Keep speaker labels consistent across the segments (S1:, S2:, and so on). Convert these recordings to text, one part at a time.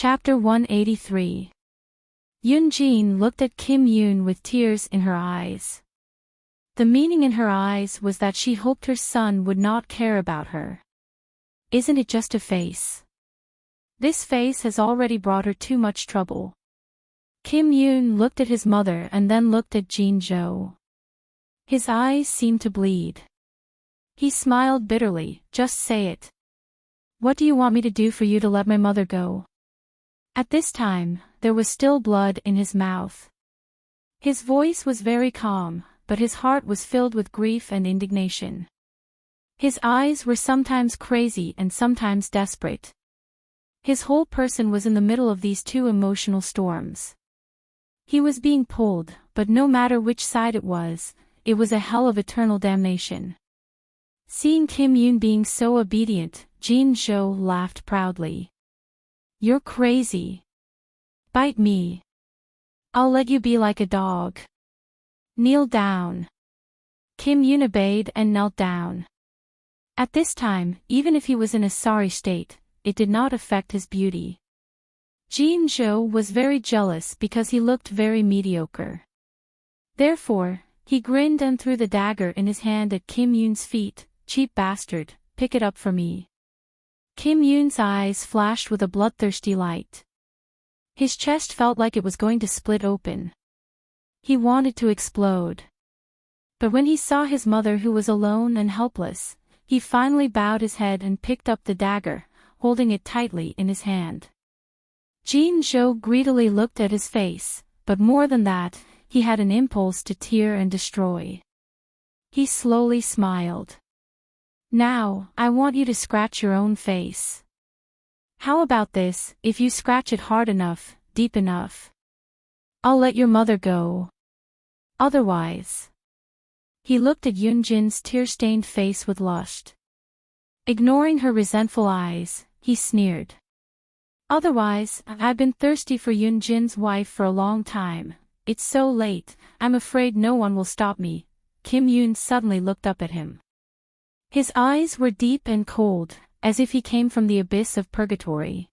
S1: Chapter 183. Yoon-jin looked at Kim Yoon with tears in her eyes. The meaning in her eyes was that she hoped her son would not care about her. Isn't it just a face? This face has already brought her too much trouble. Kim Yoon looked at his mother and then looked at Jin-jo. His eyes seemed to bleed. He smiled bitterly. Just say it. What do you want me to do for you to let my mother go? At this time, there was still blood in his mouth. His voice was very calm, but his heart was filled with grief and indignation. His eyes were sometimes crazy and sometimes desperate. His whole person was in the middle of these two emotional storms. He was being pulled, but no matter which side it was a hell of eternal damnation. Seeing Kim Yoon being so obedient, Jin-jo laughed proudly. You're crazy. Bite me. I'll let you be like a dog. Kneel down. Kim Yoon obeyed and knelt down. At this time, even if he was in a sorry state, it did not affect his beauty. Jin-jo was very jealous because he looked very mediocre. Therefore, he grinned and threw the dagger in his hand at Kim Yoon's feet. Cheap bastard, pick it up for me. Kim Yoon's eyes flashed with a bloodthirsty light. His chest felt like it was going to split open. He wanted to explode. But when he saw his mother who was alone and helpless, he finally bowed his head and picked up the dagger, holding it tightly in his hand. Jin-jo greedily looked at his face, but more than that, he had an impulse to tear and destroy. He slowly smiled. Now, I want you to scratch your own face. How about this, if you scratch it hard enough, deep enough? I'll let your mother go. Otherwise. He looked at Yoon-jin's tear-stained face with lust. Ignoring her resentful eyes, he sneered. Otherwise, I've been thirsty for Yoon-jin's wife for a long time. It's so late, I'm afraid no one will stop me. Kim Yoon suddenly looked up at him. His eyes were deep and cold, as if he came from the abyss of purgatory.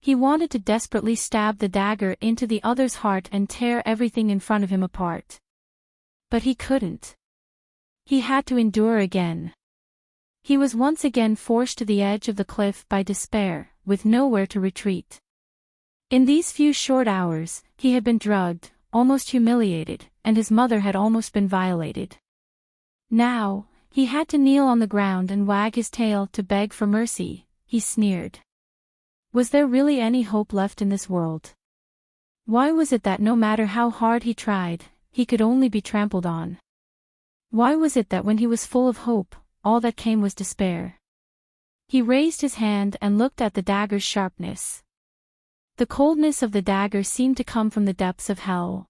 S1: He wanted to desperately stab the dagger into the other's heart and tear everything in front of him apart. But he couldn't. He had to endure again. He was once again forced to the edge of the cliff by despair, with nowhere to retreat. In these few short hours, he had been drugged, almost humiliated, and his mother had almost been violated. Now, he had to kneel on the ground and wag his tail to beg for mercy. He sneered. Was there really any hope left in this world? Why was it that no matter how hard he tried, he could only be trampled on? Why was it that when he was full of hope, all that came was despair? He raised his hand and looked at the dagger's sharpness. The coldness of the dagger seemed to come from the depths of hell.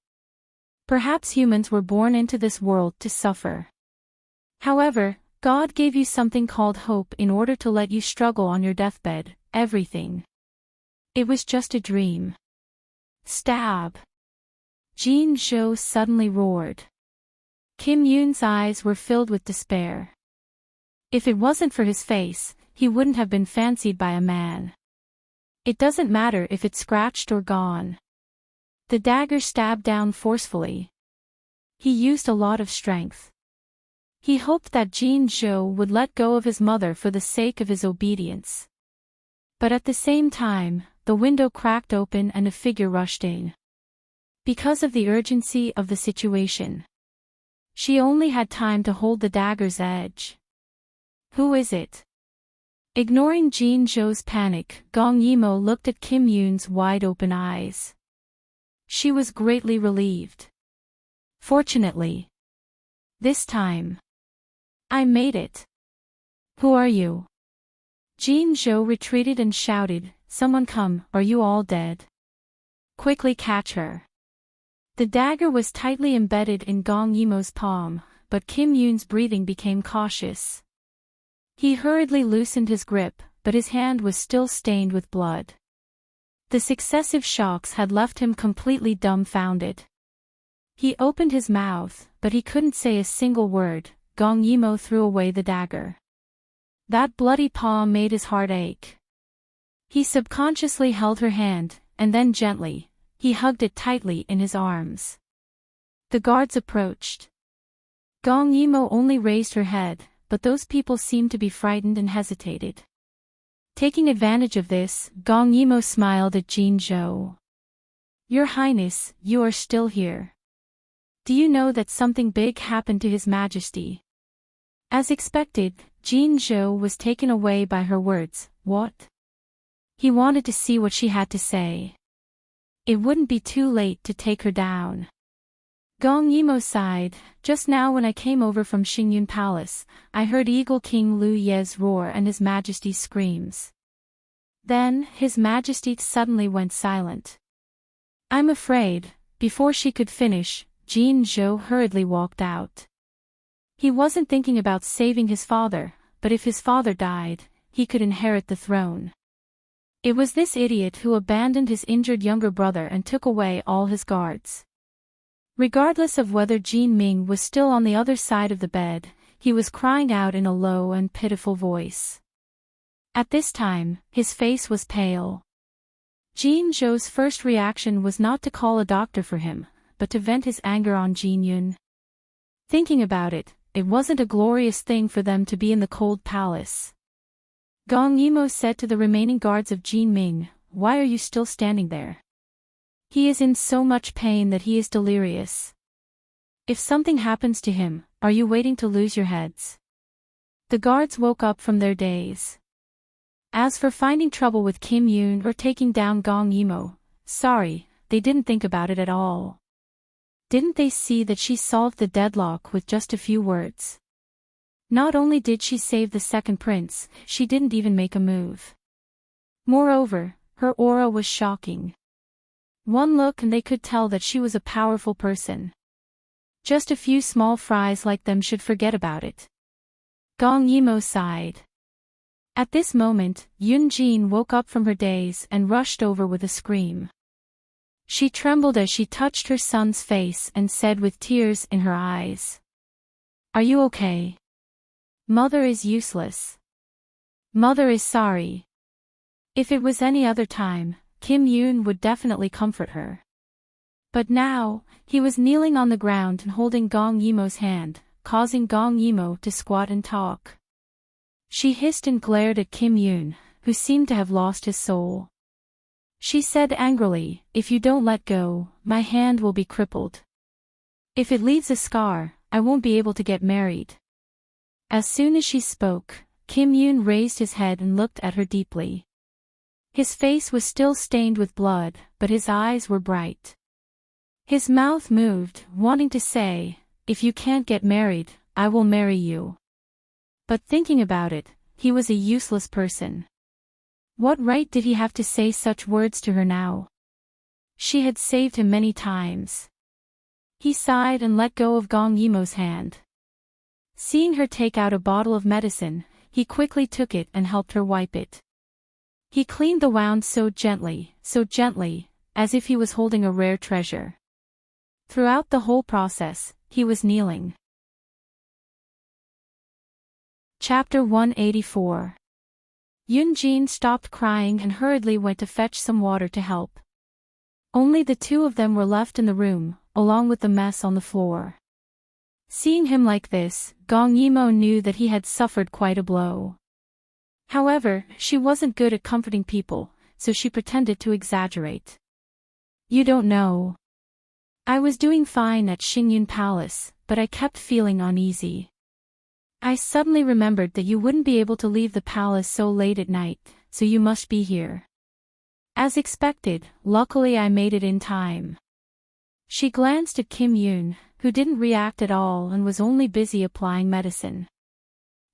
S1: Perhaps humans were born into this world to suffer. However, God gave you something called hope in order to let you struggle on your deathbed, everything. It was just a dream. Stab! Jin-jo suddenly roared. Kim Yoon's eyes were filled with despair. If it wasn't for his face, he wouldn't have been fancied by a man. It doesn't matter if it's scratched or gone. The dagger stabbed down forcefully. He used a lot of strength. He hoped that Jin-jo would let go of his mother for the sake of his obedience. But at the same time, the window cracked open and a figure rushed in. Because of the urgency of the situation, she only had time to hold the dagger's edge. Who is it? Ignoring Jin-jo's panic, Gong Yimo looked at Kim Yoon's wide-open eyes. She was greatly relieved. Fortunately. This time. I made it. Who are you? Jin-jo retreated and shouted, Someone come, are you all dead? Quickly catch her. The dagger was tightly embedded in Gong Yimo's palm, but Kim Yoon's breathing became cautious. He hurriedly loosened his grip, but his hand was still stained with blood. The successive shocks had left him completely dumbfounded. He opened his mouth, but he couldn't say a single word. Gong Yimo threw away the dagger. That bloody paw made his heart ache. He subconsciously held her hand, and then gently, he hugged it tightly in his arms. The guards approached. Gong Yimo only raised her head, but those people seemed to be frightened and hesitated. Taking advantage of this, Gong Yimo smiled at Jin Zhou. "Your Highness, you are still here. Do you know that something big happened to His Majesty?" As expected, Jin Zhou was taken away by her words. What? He wanted to see what she had to say. It wouldn't be too late to take her down. Gong Yimo sighed. "Just now when I came over from Xingyun Palace, I heard Eagle King Lu Ye's roar and His Majesty's screams. Then, His Majesty suddenly went silent. I'm afraid." Before she could finish, Jin Zhou hurriedly walked out. He wasn't thinking about saving his father, but if his father died, he could inherit the throne. It was this idiot who abandoned his injured younger brother and took away all his guards. Regardless of whether Jin Ming was still on the other side of the bed, he was crying out in a low and pitiful voice. At this time, his face was pale. Jin Zhou's first reaction was not to call a doctor for him, but to vent his anger on Jin Yun. Thinking about it, it wasn't a glorious thing for them to be in the cold palace. Gong Yimo said to the remaining guards of Jin Ming, "Why are you still standing there? He is in so much pain that he is delirious. If something happens to him, are you waiting to lose your heads?" The guards woke up from their daze. As for finding trouble with Kim Yoon or taking down Gong Yimo, sorry, they didn't think about it at all. Didn't they see that she solved the deadlock with just a few words? Not only did she save the second prince, she didn't even make a move. Moreover, her aura was shocking. One look and they could tell that she was a powerful person. Just a few small fries like them should forget about it. Gong Yimo sighed. At this moment, Yun Jin woke up from her daze and rushed over with a scream. She trembled as she touched her son's face and said with tears in her eyes, "Are you okay? Mother is useless. Mother is sorry." If it was any other time, Kim Yoon would definitely comfort her. But now, he was kneeling on the ground and holding Gong Yimo's hand, causing Gong Yimo to squat and talk. She hissed and glared at Kim Yoon, who seemed to have lost his soul. She said angrily, "If you don't let go, my hand will be crippled. If it leaves a scar, I won't be able to get married." As soon as she spoke, Kim Yoon raised his head and looked at her deeply. His face was still stained with blood, but his eyes were bright. His mouth moved, wanting to say, "If you can't get married, I will marry you." But thinking about it, he was a useless person. What right did he have to say such words to her now? She had saved him many times. He sighed and let go of Gong Yimo's hand. Seeing her take out a bottle of medicine, he quickly took it and helped her wipe it. He cleaned the wound so gently, as if he was holding a rare treasure. Throughout the whole process, he was kneeling. Chapter 184. Yun Jin stopped crying and hurriedly went to fetch some water to help. Only the two of them were left in the room, along with the mess on the floor. Seeing him like this, Gong Yimo knew that he had suffered quite a blow. However, she wasn't good at comforting people, so she pretended to exaggerate. "You don't know. I was doing fine at Xingyun Palace, but I kept feeling uneasy. I suddenly remembered that you wouldn't be able to leave the palace so late at night, so you must be here. As expected, luckily I made it in time." She glanced at Kim Yoon, who didn't react at all and was only busy applying medicine.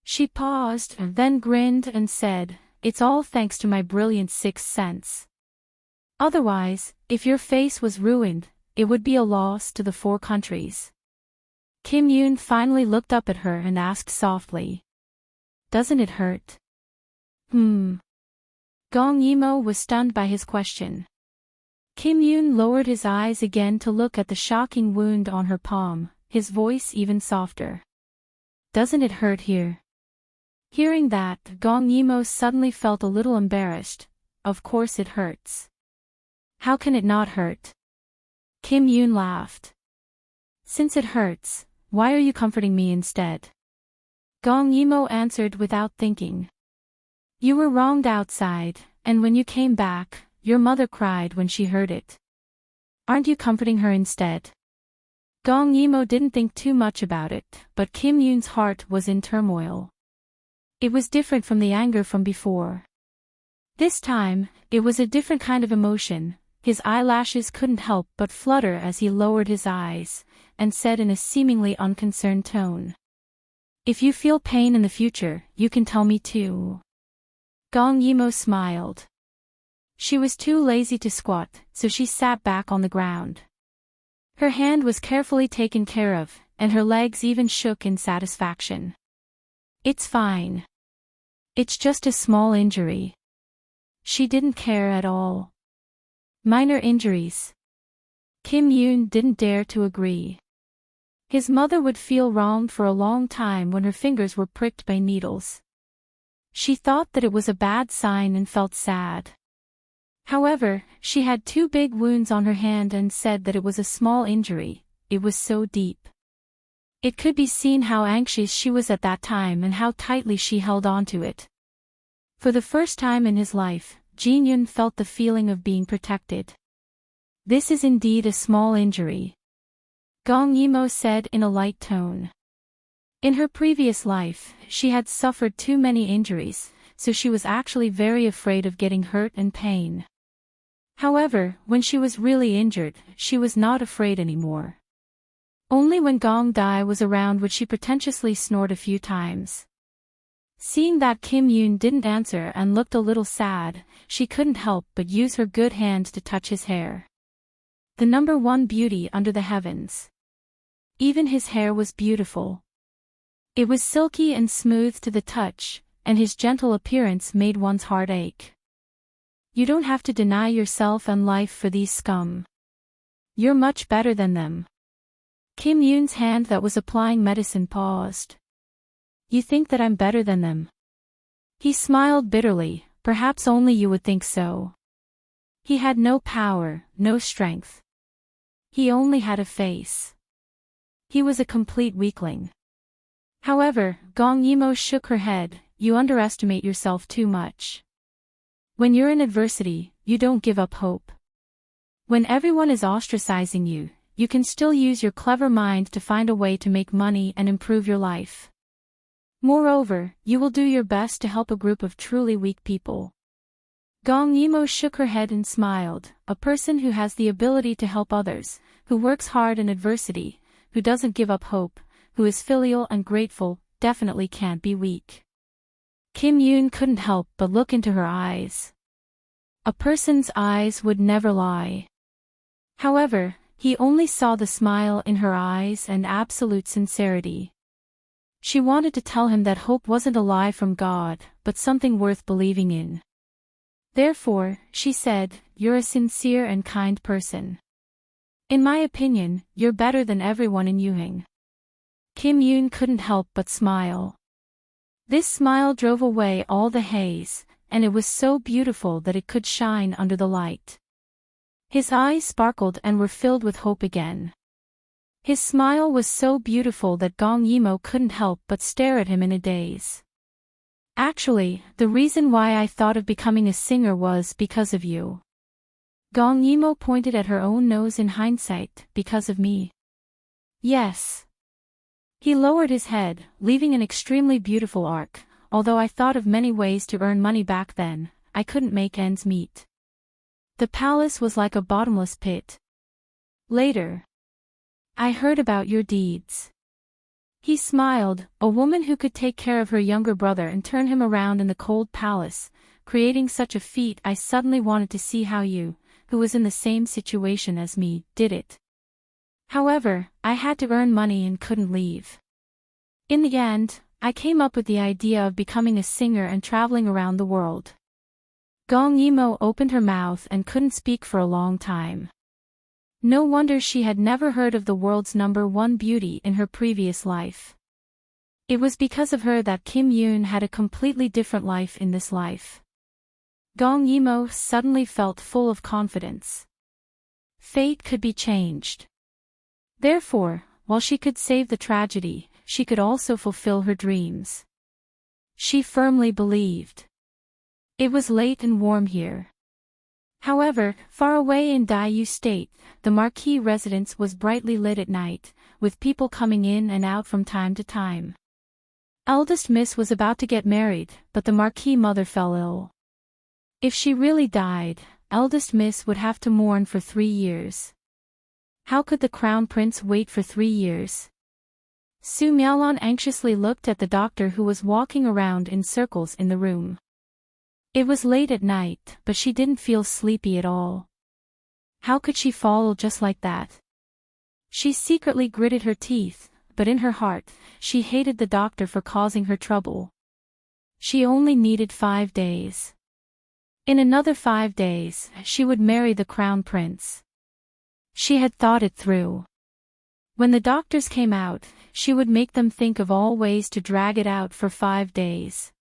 S1: She paused, then grinned and said, "It's all thanks to my brilliant sixth sense. Otherwise, if your face was ruined, it would be a loss to the 4 countries." Kim Yoon finally looked up at her and asked softly, "Doesn't it hurt?" Gong Yimo was stunned by his question. Kim Yoon lowered his eyes again to look at the shocking wound on her palm, his voice even softer. "Doesn't it hurt here?" Hearing that, Gong Yimo suddenly felt a little embarrassed. of course it hurts. How can it not hurt? Kim Yoon laughed. Since it hurts, why are you comforting me instead? Gong Yimo answered without thinking. You were wronged outside, and when you came back, your mother cried when she heard it. Aren't you comforting her instead? Gong Yimo didn't think too much about it, but Kim Yoon's heart was in turmoil. It was different from the anger from before. This time, it was a different kind of emotion. His eyelashes couldn't help but flutter as he lowered his eyes, and said in a seemingly unconcerned tone. If you feel pain in the future, you can tell me too. Gong Yimo smiled. She was too lazy to squat, so she sat back on the ground. Her hand was carefully taken care of, and her legs even shook in satisfaction. It's fine. It's just a small injury. She didn't care at all. Minor injuries. Kim Yoon didn't dare to agree. His mother would feel wronged for a long time when her fingers were pricked by needles. She thought that it was a bad sign and felt sad. However, she had 2 big wounds on her hand and said that it was a small injury. It was so deep. It could be seen how anxious she was at that time and how tightly she held on to it. For the first time in his life, Jin Yun felt the feeling of being protected. This is indeed a small injury. Gong Yimo said in a light tone. In her previous life, she had suffered too many injuries, so she was actually very afraid of getting hurt and pain. However, when she was really injured, she was not afraid anymore. Only when Gong Dai was around would she pretentiously snort a few times. Seeing that Kim Yoon didn't answer and looked a little sad, she couldn't help but use her good hand to touch his hair. The number 1 beauty under the heavens. Even his hair was beautiful. It was silky and smooth to the touch, and his gentle appearance made one's heart ache. You don't have to deny yourself and life for these scum. You're much better than them. Kim Yoon's hand that was applying medicine paused. You think that I'm better than them? He smiled bitterly. Perhaps only you would think so. He had no power, no strength. He only had a face. He was a complete weakling. However, Gong Yimo shook her head. You underestimate yourself too much. When you're in adversity, you don't give up hope. When everyone is ostracizing you, you can still use your clever mind to find a way to make money and improve your life. Moreover, you will do your best to help a group of truly weak people. Gong Yimo shook her head and smiled. A person who has the ability to help others, who works hard in adversity, who doesn't give up hope, who is filial and grateful, definitely can't be weak. Kim Yoon couldn't help but look into her eyes. A person's eyes would never lie. However, he only saw the smile in her eyes and absolute sincerity. She wanted to tell him that hope wasn't a lie from God, but something worth believing in. Therefore, she said, you're a sincere and kind person. In my opinion, you're better than everyone in Yuheng. Kim Yoon couldn't help but smile. This smile drove away all the haze, and it was so beautiful that it could shine under the light. His eyes sparkled and were filled with hope again. His smile was so beautiful that Gong Yimo couldn't help but stare at him in a daze. Actually, the reason why I thought of becoming a singer was because of you. Gong Yimo pointed at her own nose in hindsight. Because of me? Yes. He lowered his head, leaving an extremely beautiful arc. Although I thought of many ways to earn money back then, I couldn't make ends meet. The palace was like a bottomless pit. Later, I heard about your deeds. He smiled, a woman who could take care of her younger brother and turn him around in the cold palace, creating such a feat. I suddenly wanted to see how you, who was in the same situation as me, did it. However, I had to earn money and couldn't leave. In the end, I came up with the idea of becoming a singer and traveling around the world. Gong Yimo opened her mouth and couldn't speak for a long time. No wonder she had never heard of the world's number 1 beauty in her previous life. It was because of her that Kim Yoon had a completely different life in this life. Gong Yimou suddenly felt full of confidence. Fate could be changed. Therefore, while she could save the tragedy, she could also fulfill her dreams. She firmly believed. It was late and warm here. However, far away in Daiyu State, the marquee residence was brightly lit at night, with people coming in and out from time to time. Eldest Miss was about to get married, but the marquee mother fell ill. If she really died, Eldest Miss would have to mourn for 3 years. How could the crown prince wait for 3 years? Su Miaolon anxiously looked at the doctor who was walking around in circles in the room. It was late at night, but she didn't feel sleepy at all. How could she fall just like that? She secretly gritted her teeth, but in her heart, she hated the doctor for causing her trouble. She only needed 5 days. In another 5 days, she would marry the crown prince. She had thought it through. When the doctors came out, she would make them think of all ways to drag it out for 5 days.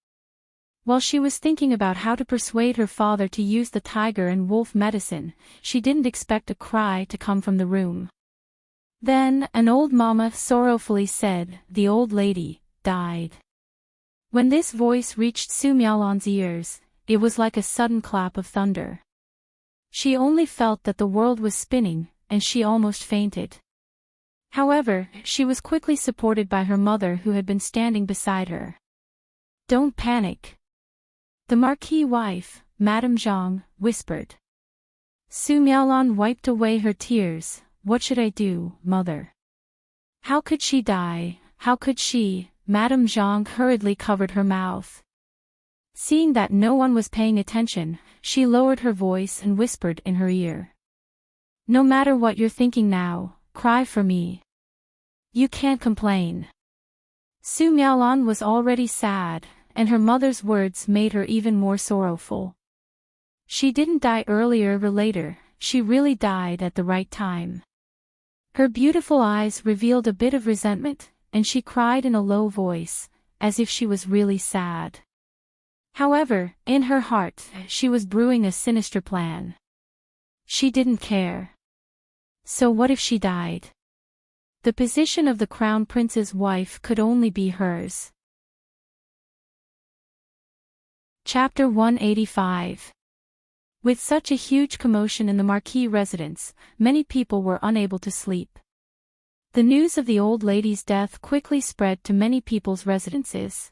S1: While she was thinking about how to persuade her father to use the tiger and wolf medicine, she didn't expect a cry to come from the room. Then, an old mama sorrowfully said, "The old lady died." When this voice reached Su Miaolon's ears, it was like a sudden clap of thunder. She only felt that the world was spinning, and she almost fainted. However, she was quickly supported by her mother who had been standing beside her. "Don't panic." The marquis wife, Madame Zhang, whispered. Su Miaolon wiped away her tears. "What should I do, mother? How could she die, how could she?" Madame Zhang hurriedly covered her mouth. Seeing that no one was paying attention, she lowered her voice and whispered in her ear. "No matter what you're thinking now, cry for me. You can't complain." Su Miaolon was already sad, and her mother's words made her even more sorrowful. She didn't die earlier or later, she really died at the right time. Her beautiful eyes revealed a bit of resentment, and she cried in a low voice, as if she was really sad. However, in her heart, she was brewing a sinister plan. She didn't care. So what if she died? The position of the crown prince's wife could only be hers. Chapter 185. With such a huge commotion in the marquee residence, many people were unable to sleep. The news of the old lady's death quickly spread to many people's residences.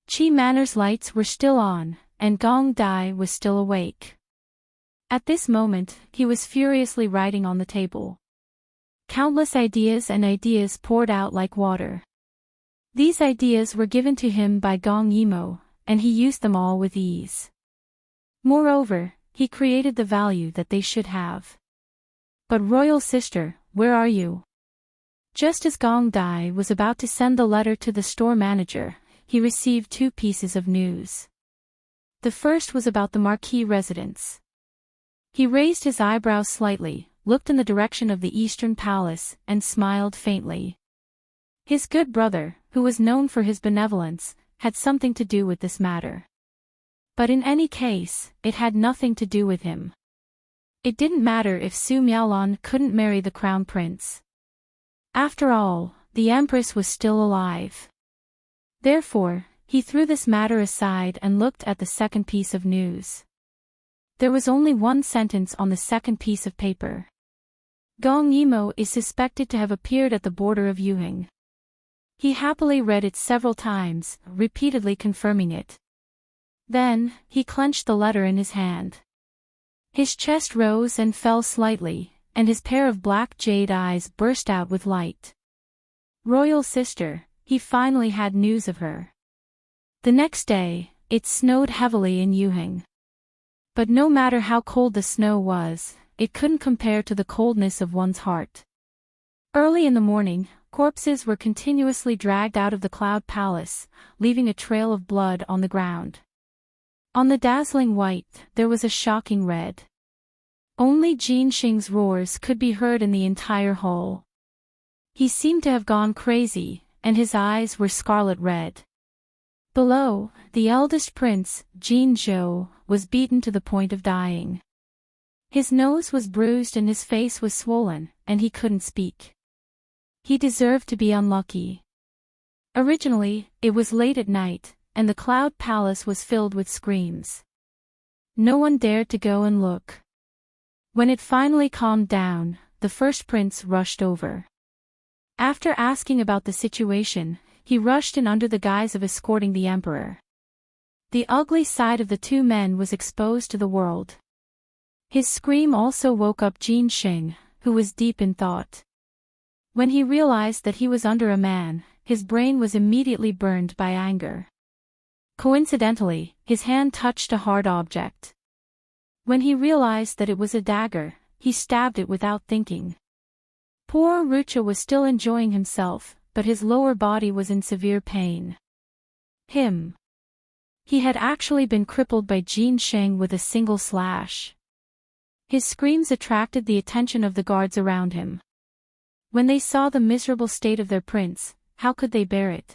S1: Qi Manor's lights were still on, and Gong Dai was still awake. At this moment, he was furiously writing on the table. Countless ideas poured out like water. These ideas were given to him by Gong Yimou, and he used them all with ease. Moreover, he created the value that they should have. "But royal sister, where are you?" Just as Gong Dai was about to send the letter to the store manager, he received 2 pieces of news. The first was about the marquee residence. He raised his eyebrows slightly, looked in the direction of the Eastern Palace, and smiled faintly. His good brother, who was known for his benevolence, had something to do with this matter. But in any case, it had nothing to do with him. It didn't matter if Su Miaolon couldn't marry the crown prince. After all, the empress was still alive. Therefore, he threw this matter aside and looked at the second piece of news. There was only one sentence on the second piece of paper. Gong Yimou is suspected to have appeared at the border of Yuheng. He happily read it several times, repeatedly confirming it. Then, he clenched the letter in his hand. His chest rose and fell slightly, and his pair of black jade eyes burst out with light. Royal sister, he finally had news of her. The next day, it snowed heavily in Yuheng. But no matter how cold the snow was, it couldn't compare to the coldness of one's heart. Early in the morning, corpses were continuously dragged out of the Cloud Palace, leaving a trail of blood on the ground. On the dazzling white, there was a shocking red. Only Jin Xing's roars could be heard in the entire hall. He seemed to have gone crazy, and his eyes were scarlet red. Below, the eldest prince, Jinzhou, was beaten to the point of dying. His nose was bruised and his face was swollen, and he couldn't speak. He deserved to be unlucky. Originally, it was late at night, and the Cloud Palace was filled with screams. No one dared to go and look. When it finally calmed down, the first prince rushed over. After asking about the situation, he rushed in under the guise of escorting the emperor. The ugly side of the two men was exposed to the world. His scream also woke up Jin Xing, who was deep in thought. When he realized that he was under a man, his brain was immediately burned by anger. Coincidentally, his hand touched a hard object. When he realized that it was a dagger, he stabbed it without thinking. Poor Rucha was still enjoying himself, but his lower body was in severe pain. He had actually been crippled by Jin Sheng with a single slash. His screams attracted the attention of the guards around him. When they saw the miserable state of their prince, how could they bear it?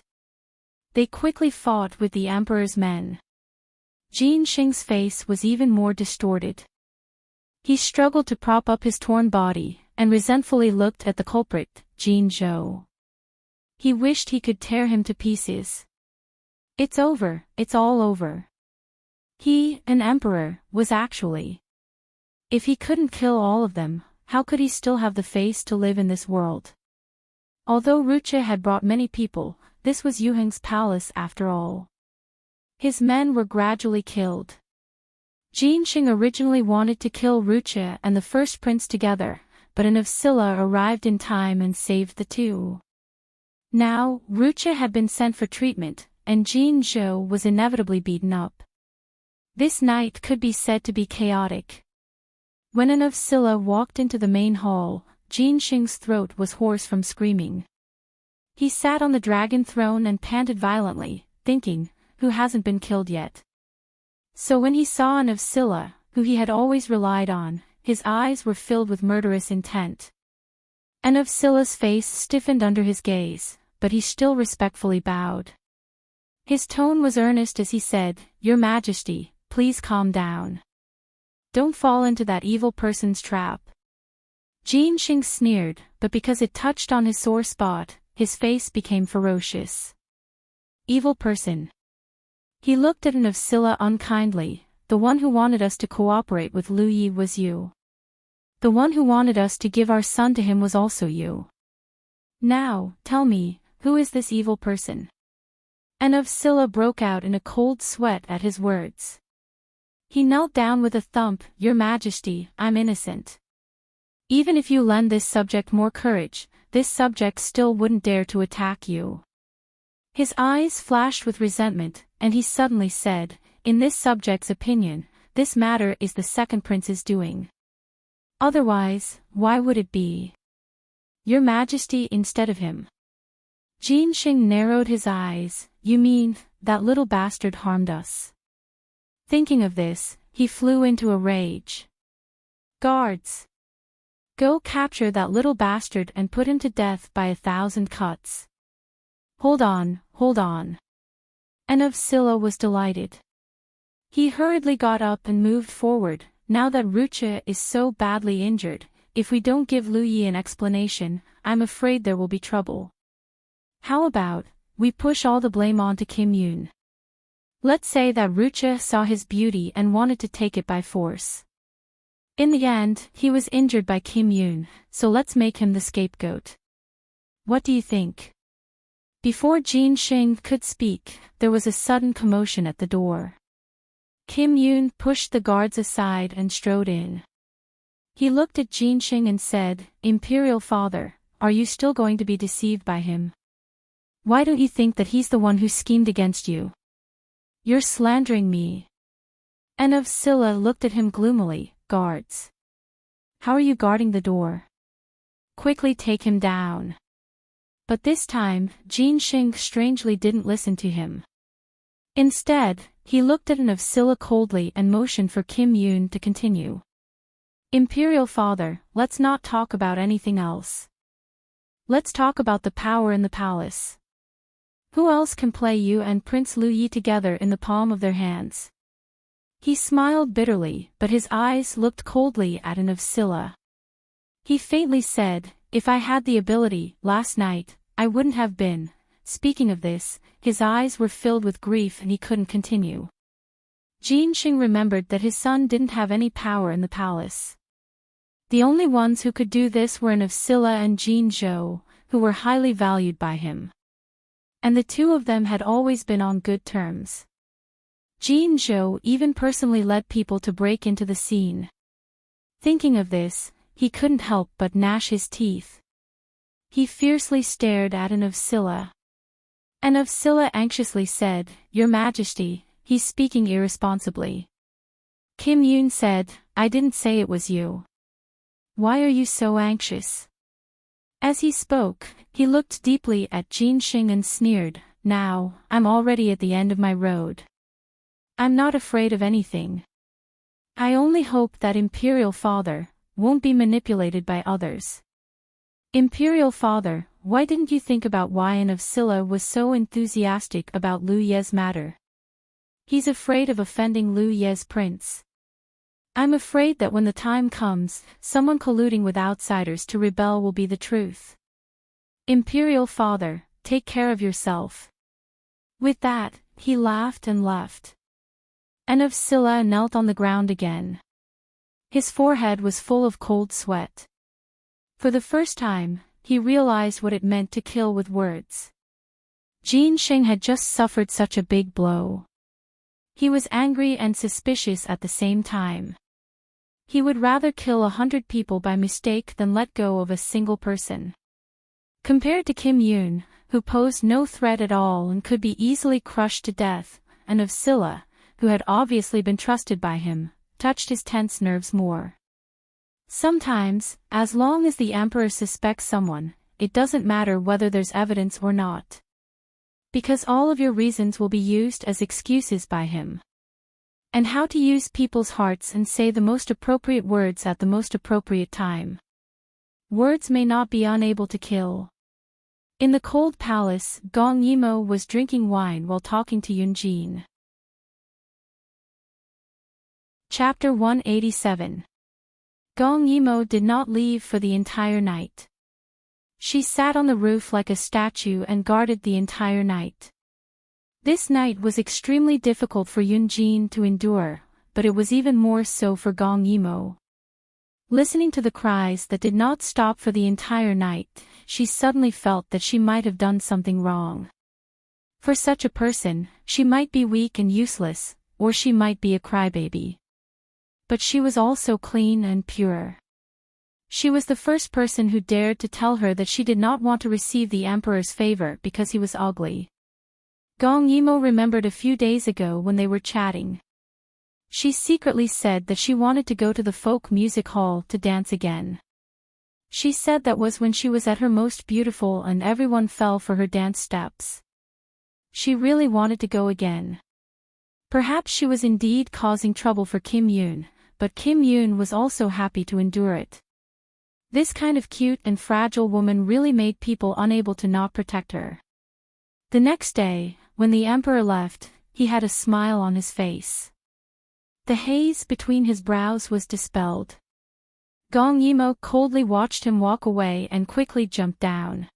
S1: They quickly fought with the emperor's men. Jin Sheng's face was even more distorted. He struggled to prop up his torn body, and resentfully looked at the culprit, Jin Zhou. He wished he could tear him to pieces. It's over, it's all over. He, an emperor, was actually. If he couldn't kill all of them, how could he still have the face to live in this world? Although Rucha had brought many people, this was Yuheng's palace after all. His men were gradually killed. Jin Xing originally wanted to kill Rucha and the first prince together, but an of Scylla arrived in time and saved the two. Now, Rucha had been sent for treatment, and Jin Zhou was inevitably beaten up. This night could be said to be chaotic. When an of Scylla walked into the main hall, Jin Xing's throat was hoarse from screaming. He sat on the dragon throne and panted violently, thinking, who hasn't been killed yet? So when he saw an of Scylla, who he had always relied on, his eyes were filled with murderous intent. An of Scylla's face stiffened under his gaze, but he still respectfully bowed. His tone was earnest as he said, "Your Majesty, please calm down. Don't fall into that evil person's trap." Jin Xing sneered, but because it touched on his sore spot, his face became ferocious. Evil person. He looked at an of Scylla unkindly. The one who wanted us to cooperate with Lu Yi was you. The one who wanted us to give our son to him was also you. Now, tell me, who is this evil person? An of Scylla broke out in a cold sweat at his words. He knelt down with a thump. "Your Majesty, I'm innocent. Even if you lend this subject more courage, this subject still wouldn't dare to attack you." His eyes flashed with resentment, and he suddenly said, "In this subject's opinion, this matter is the second prince's doing. Otherwise, why would it be Your Majesty instead of him?" Jin Xing narrowed his eyes. "You mean, that little bastard harmed us?" Thinking of this, he flew into a rage. "Guards! Go capture that little bastard and put him to death by 1,000 cuts." Hold on. An of Scylla was delighted. He hurriedly got up and moved forward. "Now that Rucha is so badly injured, if we don't give Lu Yi an explanation, I'm afraid there will be trouble. How about, we push all the blame on to Kim Yun? Let's say that Rucha saw his beauty and wanted to take it by force. In the end, he was injured by Kim Yun, so let's make him the scapegoat. What do you think?" Before Jin Xing could speak, there was a sudden commotion at the door. Kim Yun pushed the guards aside and strode in. He looked at Jin Xing and said, "Imperial Father, are you still going to be deceived by him? Why don't you think that he's the one who schemed against you? You're slandering me." An of Scylla looked at him gloomily. "Guards. How are you guarding the door? Quickly take him down." But this time, Jin Xing strangely didn't listen to him. Instead, he looked at an of Scylla coldly and motioned for Kim Yun to continue. "Imperial Father, let's not talk about anything else. Let's talk about the power in the palace. Who else can play you and Prince Lu Yi together in the palm of their hands? He smiled bitterly, but his eyes looked coldly at an of Scylla. He faintly said, if I had the ability, last night, I wouldn't have been. Speaking of this, his eyes were filled with grief and he couldn't continue. Jinxing remembered that his son didn't have any power in the palace. The only ones who could do this were an of Scylla and Jin Zhou, who were highly valued by him. And the two of them had always been on good terms. Jin Zhou even personally led people to break into the scene. Thinking of this, he couldn't help but gnash his teeth. He fiercely stared at an of Scylla. An of Scylla anxiously said, Your Majesty, he's speaking irresponsibly. Kim Yoon said, I didn't say it was you. Why are you so anxious? As he spoke, he looked deeply at Jinxing and sneered, Now, I'm already at the end of my road. I'm not afraid of anything. I only hope that Imperial Father won't be manipulated by others. Imperial Father, why didn't you think about why an of Scylla was so enthusiastic about Lu Ye's matter? He's afraid of offending Lu Ye's prince. I'm afraid that when the time comes, someone colluding with outsiders to rebel will be the truth. Imperial Father, take care of yourself. With that, he laughed and left. An of Scylla knelt on the ground again. His forehead was full of cold sweat. For the first time, he realized what it meant to kill with words. Jinxing had just suffered such a big blow. He was angry and suspicious at the same time. He would rather kill 100 people by mistake than let go of a single person. Compared to Kim Yoon, who posed no threat at all and could be easily crushed to death, and of Scylla, who had obviously been trusted by him, touched his tense nerves more. Sometimes, as long as the Emperor suspects someone, it doesn't matter whether there's evidence or not. Because all of your reasons will be used as excuses by him. And how to use people's hearts and say the most appropriate words at the most appropriate time. Words may not be unable to kill. In the cold palace, Gong Yimou was drinking wine while talking to Yunjin. Chapter 187. Gong Yimou did not leave for the entire night. She sat on the roof like a statue and guarded the entire night. This night was extremely difficult for Yunjin to endure, but it was even more so for Gong Yimou. Listening to the cries that did not stop for the entire night, she suddenly felt that she might have done something wrong. For such a person, she might be weak and useless, or she might be a crybaby. But she was also clean and pure. She was the first person who dared to tell her that she did not want to receive the Emperor's favor because he was ugly. Gong Yimou remembered a few days ago when they were chatting. She secretly said that she wanted to go to the folk music hall to dance again. She said that was when she was at her most beautiful and everyone fell for her dance steps. She really wanted to go again. Perhaps she was indeed causing trouble for Kim Yoon, but Kim Yoon was also happy to endure it. This kind of cute and fragile woman really made people unable to not protect her. The next day, when the Emperor left, he had a smile on his face. The haze between his brows was dispelled. Gong Yimou coldly watched him walk away and quickly jumped down.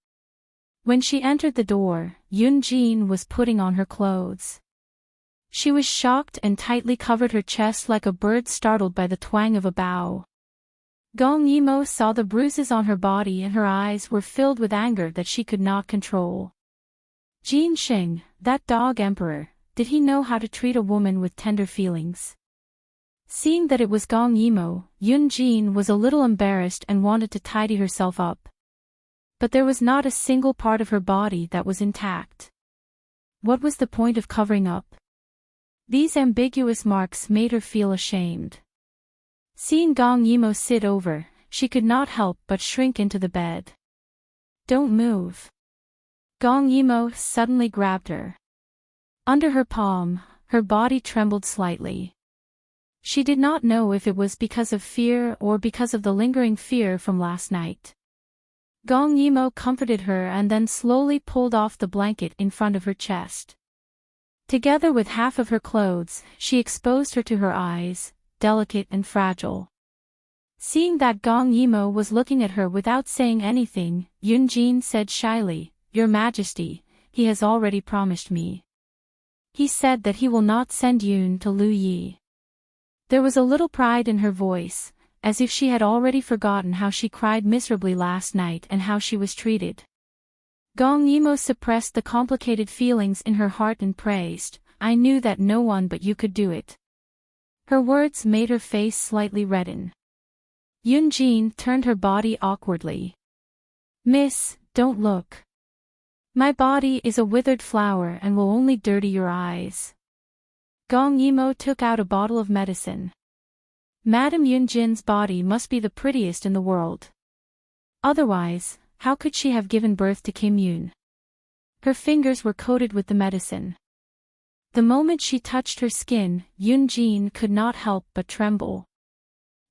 S1: When she entered the door, Yunjin was putting on her clothes. She was shocked and tightly covered her chest like a bird startled by the twang of a bow. Gong Yimou saw the bruises on her body and her eyes were filled with anger that she could not control. Jinxing, that dog emperor, did he know how to treat a woman with tender feelings? Seeing that it was Gong Yimou, Yunjin was a little embarrassed and wanted to tidy herself up. But there was not a single part of her body that was intact. What was the point of covering up? These ambiguous marks made her feel ashamed. Seeing Gong Yimou sit over, she could not help but shrink into the bed. Don't move. Gong Yimou suddenly grabbed her. Under her palm, her body trembled slightly. She did not know if it was because of fear or because of the lingering fear from last night. Gong Yimo comforted her and then slowly pulled off the blanket in front of her chest. Together with half of her clothes, she exposed her to her eyes, delicate and fragile. Seeing that Gong Yimo was looking at her without saying anything, Yunjin said shyly, "Your Majesty, he has already promised me. He said that he will not send Yun to Lu Yi." There was a little pride in her voice, as if she had already forgotten how she cried miserably last night and how she was treated. Gong Yimo suppressed the complicated feelings in her heart and praised, "I knew that no one but you could do it." Her words made her face slightly redden. Yunjin turned her body awkwardly. "Miss, don't look. My body is a withered flower and will only dirty your eyes." Gong Yimo took out a bottle of medicine. Madame Yunjin's body must be the prettiest in the world. Otherwise, how could she have given birth to Kim Yun? Her fingers were coated with the medicine. The moment she touched her skin, Yunjin could not help but tremble.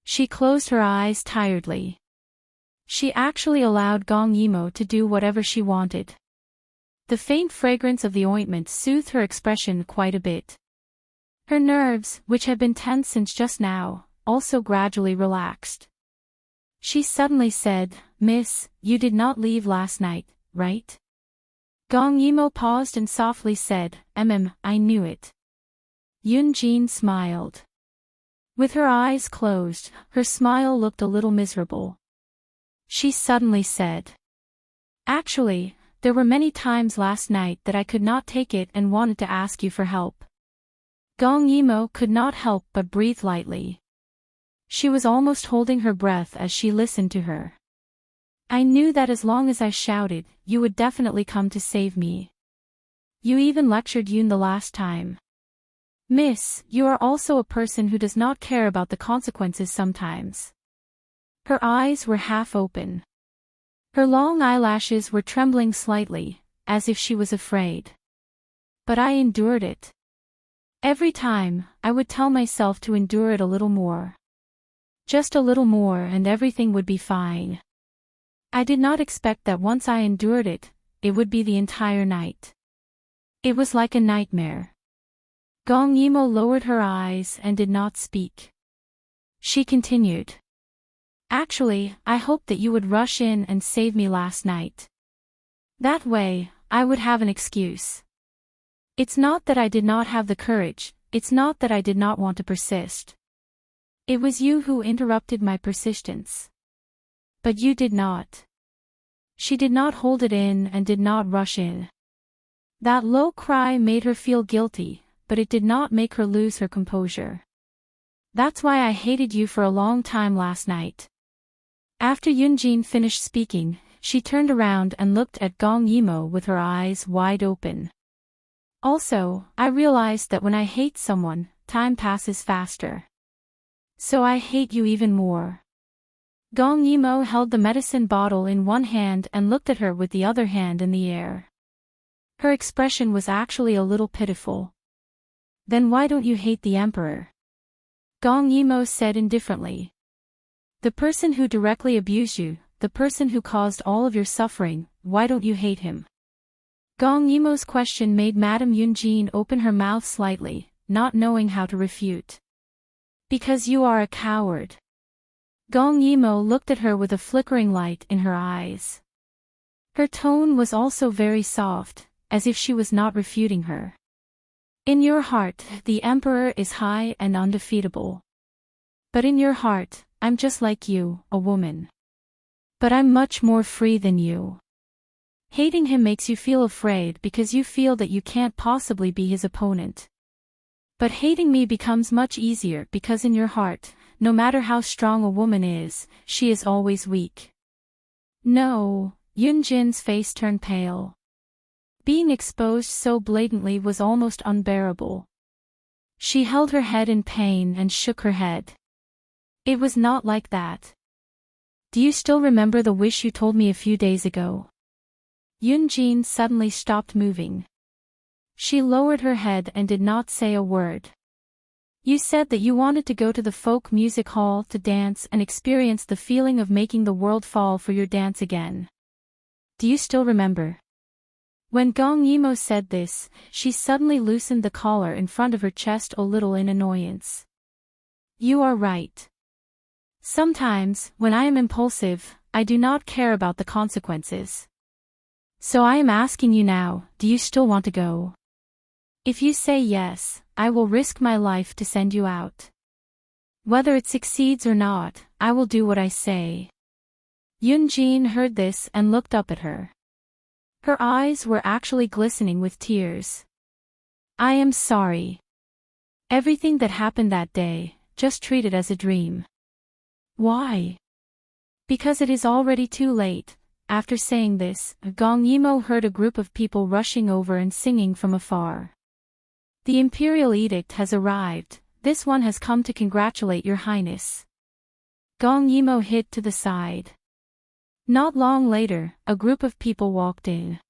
S1: She closed her eyes tiredly. She actually allowed Gong Yimo to do whatever she wanted. The faint fragrance of the ointment soothed her expression quite a bit. Her nerves, which had been tense since just now, also gradually relaxed. She suddenly said, "Miss, you did not leave last night, right?" Gong Yimo paused and softly said, I knew it." Yunjin smiled. With her eyes closed, her smile looked a little miserable. She suddenly said, "Actually, there were many times last night that I could not take it and wanted to ask you for help." Gong Yimo could not help but breathe lightly. She was almost holding her breath as she listened to her. "I knew that as long as I shouted, you would definitely come to save me. You even lectured Yun the last time. Miss, you are also a person who does not care about the consequences sometimes." Her eyes were half open. Her long eyelashes were trembling slightly, as if she was afraid. "But I endured it. Every time, I would tell myself to endure it a little more. Just a little more and everything would be fine. I did not expect that once I endured it, it would be the entire night. It was like a nightmare." Gong Yimo lowered her eyes and did not speak. She continued. "Actually, I hoped that you would rush in and save me last night. That way, I would have an excuse. It's not that I did not have the courage, it's not that I did not want to persist. It was you who interrupted my persistence. But you did not." She did not hold it in and did not rush in. That low cry made her feel guilty, but it did not make her lose her composure. "That's why I hated you for a long time last night." After Yunjin finished speaking, she turned around and looked at Gong Yimo with her eyes wide open. "Also, I realized that when I hate someone, time passes faster. So I hate you even more." Gong Yimo held the medicine bottle in one hand and looked at her with the other hand in the air. Her expression was actually a little pitiful. "Then why don't you hate the emperor?" Gong Yimo said indifferently. "The person who directly abused you, the person who caused all of your suffering, why don't you hate him?" Gong Yimo's question made Madame Yunjin open her mouth slightly, not knowing how to refute. "Because you are a coward." Gong Yimo looked at her with a flickering light in her eyes. Her tone was also very soft, as if she was not refuting her. "In your heart, the emperor is high and undefeatable. But in your heart, I'm just like you, a woman. But I'm much more free than you. Hating him makes you feel afraid because you feel that you can't possibly be his opponent. But hating me becomes much easier because in your heart, no matter how strong a woman is, she is always weak." "No," Yunjin's face turned pale. Being exposed so blatantly was almost unbearable. She held her head in pain and shook her head. "It was not like that. Do you still remember the wish you told me a few days ago?" Yunjin suddenly stopped moving. She lowered her head and did not say a word. "You said that you wanted to go to the folk music hall to dance and experience the feeling of making the world fall for your dance again." do you still remember? When Gong Yimo said this, she suddenly loosened the collar in front of her chest a little in annoyance. You are right. Sometimes, when I am impulsive, I do not care about the consequences. So I am asking you now, do you still want to go? If you say yes, I will risk my life to send you out. Whether it succeeds or not, I will do what I say. Yunjin heard this and looked up at her. Her eyes were actually glistening with tears. I am sorry. Everything that happened that day, just treat it as a dream. Why? Because it is already too late. After saying this, Gong Yimo heard a group of people rushing over and singing from afar. The imperial edict has arrived. This one has come to congratulate your highness. Gong Yimo hid to the side. Not long later, a group of people walked in.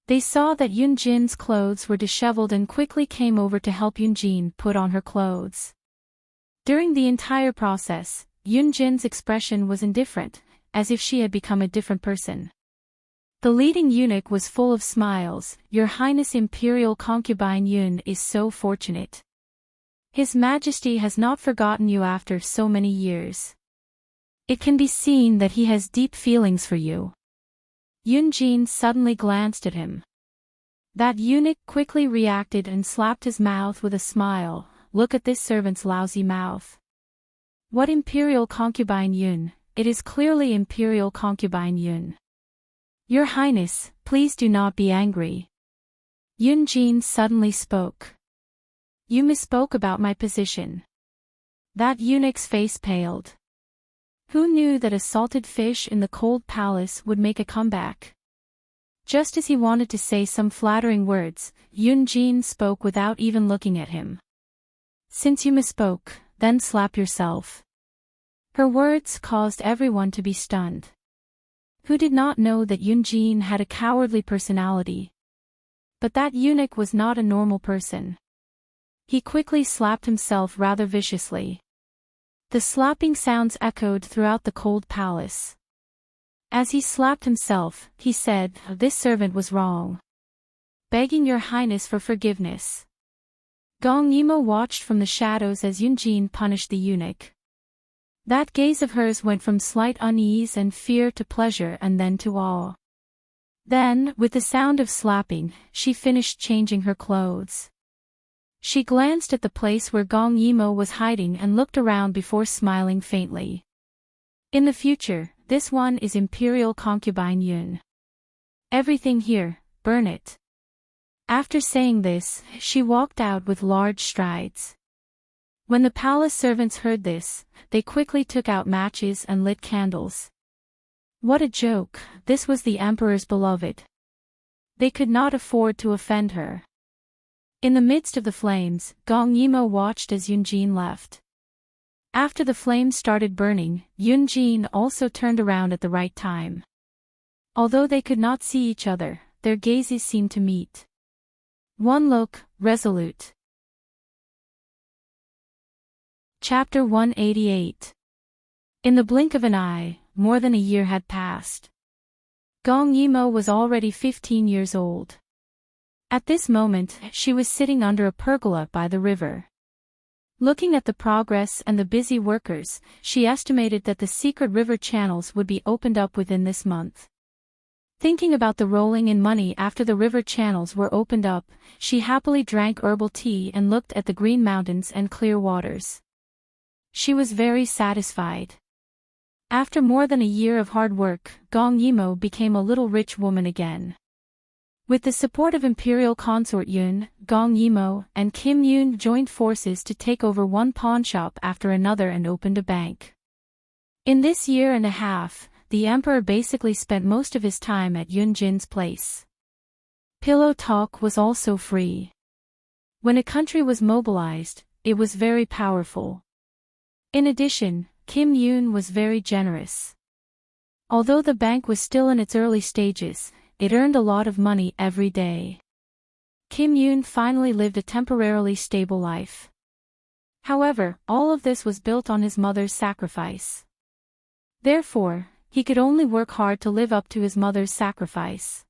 S1: They saw that Yunjin's clothes were disheveled and quickly came over to help Yunjin put on her clothes. During the entire process, Yunjin's expression was indifferent, as if she had become a different person. The leading eunuch was full of smiles. Your Highness Imperial Concubine Yun is so fortunate. His Majesty has not forgotten you after so many years. It can be seen that he has deep feelings for you. Yunjin suddenly glanced at him. That eunuch quickly reacted and slapped his mouth with a smile. Look at this servant's lousy mouth. What Imperial Concubine Yun? It is clearly Imperial Concubine Yun. Your Highness, please do not be angry. Yunjin suddenly spoke. You misspoke about my position. That eunuch's face paled. Who knew that a salted fish in the cold palace would make a comeback? Just as he wanted to say some flattering words, Yunjin spoke without even looking at him. Since you misspoke, then slap yourself. Her words caused everyone to be stunned. Who did not know that Yunjin had a cowardly personality? But that eunuch was not a normal person. He quickly slapped himself rather viciously. The slapping sounds echoed throughout the cold palace. As he slapped himself, he said, this servant was wrong. Begging your highness for forgiveness. Gong Yimo watched from the shadows as Yunjin punished the eunuch. That gaze of hers went from slight unease and fear to pleasure and then to awe. Then, with the sound of slapping, she finished changing her clothes. She glanced at the place where Gong Yimo was hiding and looked around before smiling faintly. In the future, this one is Imperial Concubine Yun. Everything here, burn it. After saying this, she walked out with large strides. When the palace servants heard this, they quickly took out matches and lit candles. What a joke, this was the emperor's beloved. They could not afford to offend her. In the midst of the flames, Gong Yimo watched as Yunjin left. After the flames started burning, Yunjin also turned around at the right time. Although they could not see each other, their gazes seemed to meet. One look, resolute. Chapter 188. In the blink of an eye, more than a year had passed. Gong Yimo was already 15 years old. At this moment, she was sitting under a pergola by the river. Looking at the progress and the busy workers, she estimated that the secret river channels would be opened up within this month. Thinking about the rolling in money after the river channels were opened up, she happily drank herbal tea and looked at the green mountains and clear waters. She was very satisfied. After more than a year of hard work, Gong Yimo became a little rich woman again. With the support of Imperial Consort Yun, Gong Yimo, and Kim Yun joined forces to take over one pawnshop after another and opened a bank. In this year and a half, the emperor basically spent most of his time at Yunjin's place. Pillow talk was also free. When a country was mobilized, it was very powerful. In addition, Kim Yun was very generous. Although the bank was still in its early stages, it earned a lot of money every day. Kim Yun finally lived a temporarily stable life. However, all of this was built on his mother's sacrifice. Therefore, he could only work hard to live up to his mother's sacrifice.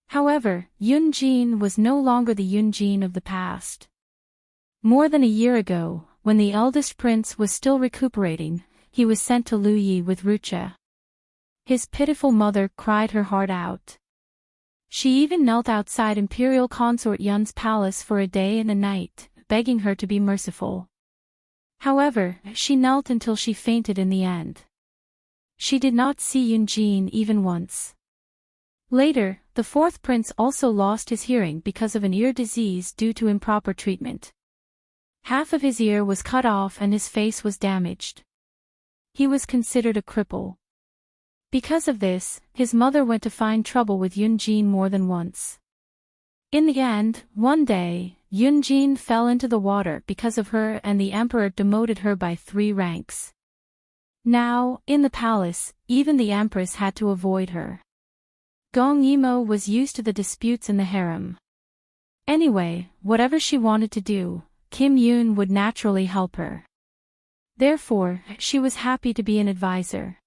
S1: However, Yunjin was no longer the Yunjin of the past. More than a year ago, when the eldest prince was still recuperating, he was sent to Luyi with Rucha. His pitiful mother cried her heart out. She even knelt outside Imperial Consort Yun's palace for a day and a night, begging her to be merciful. However, she knelt until she fainted in the end. She did not see Yunjin even once. Later, the fourth prince also lost his hearing because of an ear disease due to improper treatment. Half of his ear was cut off and his face was damaged. He was considered a cripple. Because of this, his mother went to find trouble with Yunjin more than once. In the end, one day, Yunjin fell into the water because of her and the emperor demoted her by 3 ranks. Now, in the palace, even the empress had to avoid her. Gong Yimo was used to the disputes in the harem. Anyway, whatever she wanted to do, Kim Yoon would naturally help her. Therefore, she was happy to be an advisor.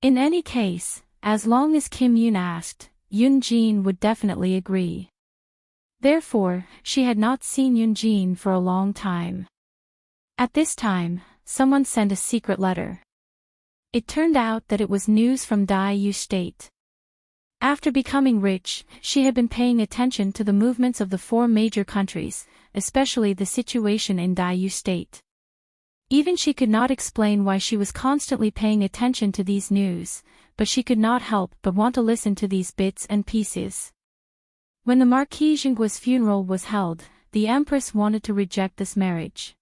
S1: In any case, as long as Kim Yoon asked, Yunjin would definitely agree. Therefore, she had not seen Yunjin for a long time. At this time, someone sent a secret letter. It turned out that it was news from Daiyu State. After becoming rich, she had been paying attention to the movements of the 4 major countries, especially the situation in Daiyu State. Even she could not explain why she was constantly paying attention to these news, but she could not help but want to listen to these bits and pieces. When the Marquis Jinggua's funeral was held, the Empress wanted to reject this marriage.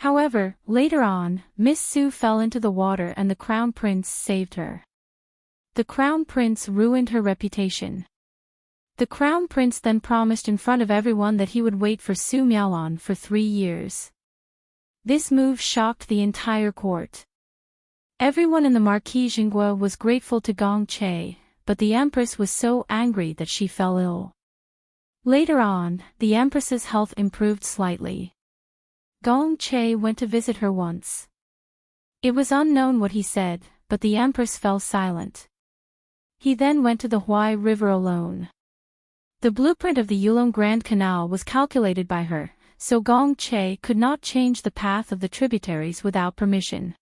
S1: However, later on, Miss Su fell into the water and the Crown Prince saved her. The Crown Prince ruined her reputation. The Crown Prince then promised in front of everyone that he would wait for Su Miaolon for 3 years. This move shocked the entire court. Everyone in the Marquis Jinggua was grateful to Gong Che, but the Empress was so angry that she fell ill. Later on, the Empress's health improved slightly. Gong Che went to visit her once. It was unknown what he said, but the Empress fell silent. He then went to the Huai River alone. The blueprint of the Yulong Grand Canal was calculated by her, so Gong Che could not change the path of the tributaries without permission.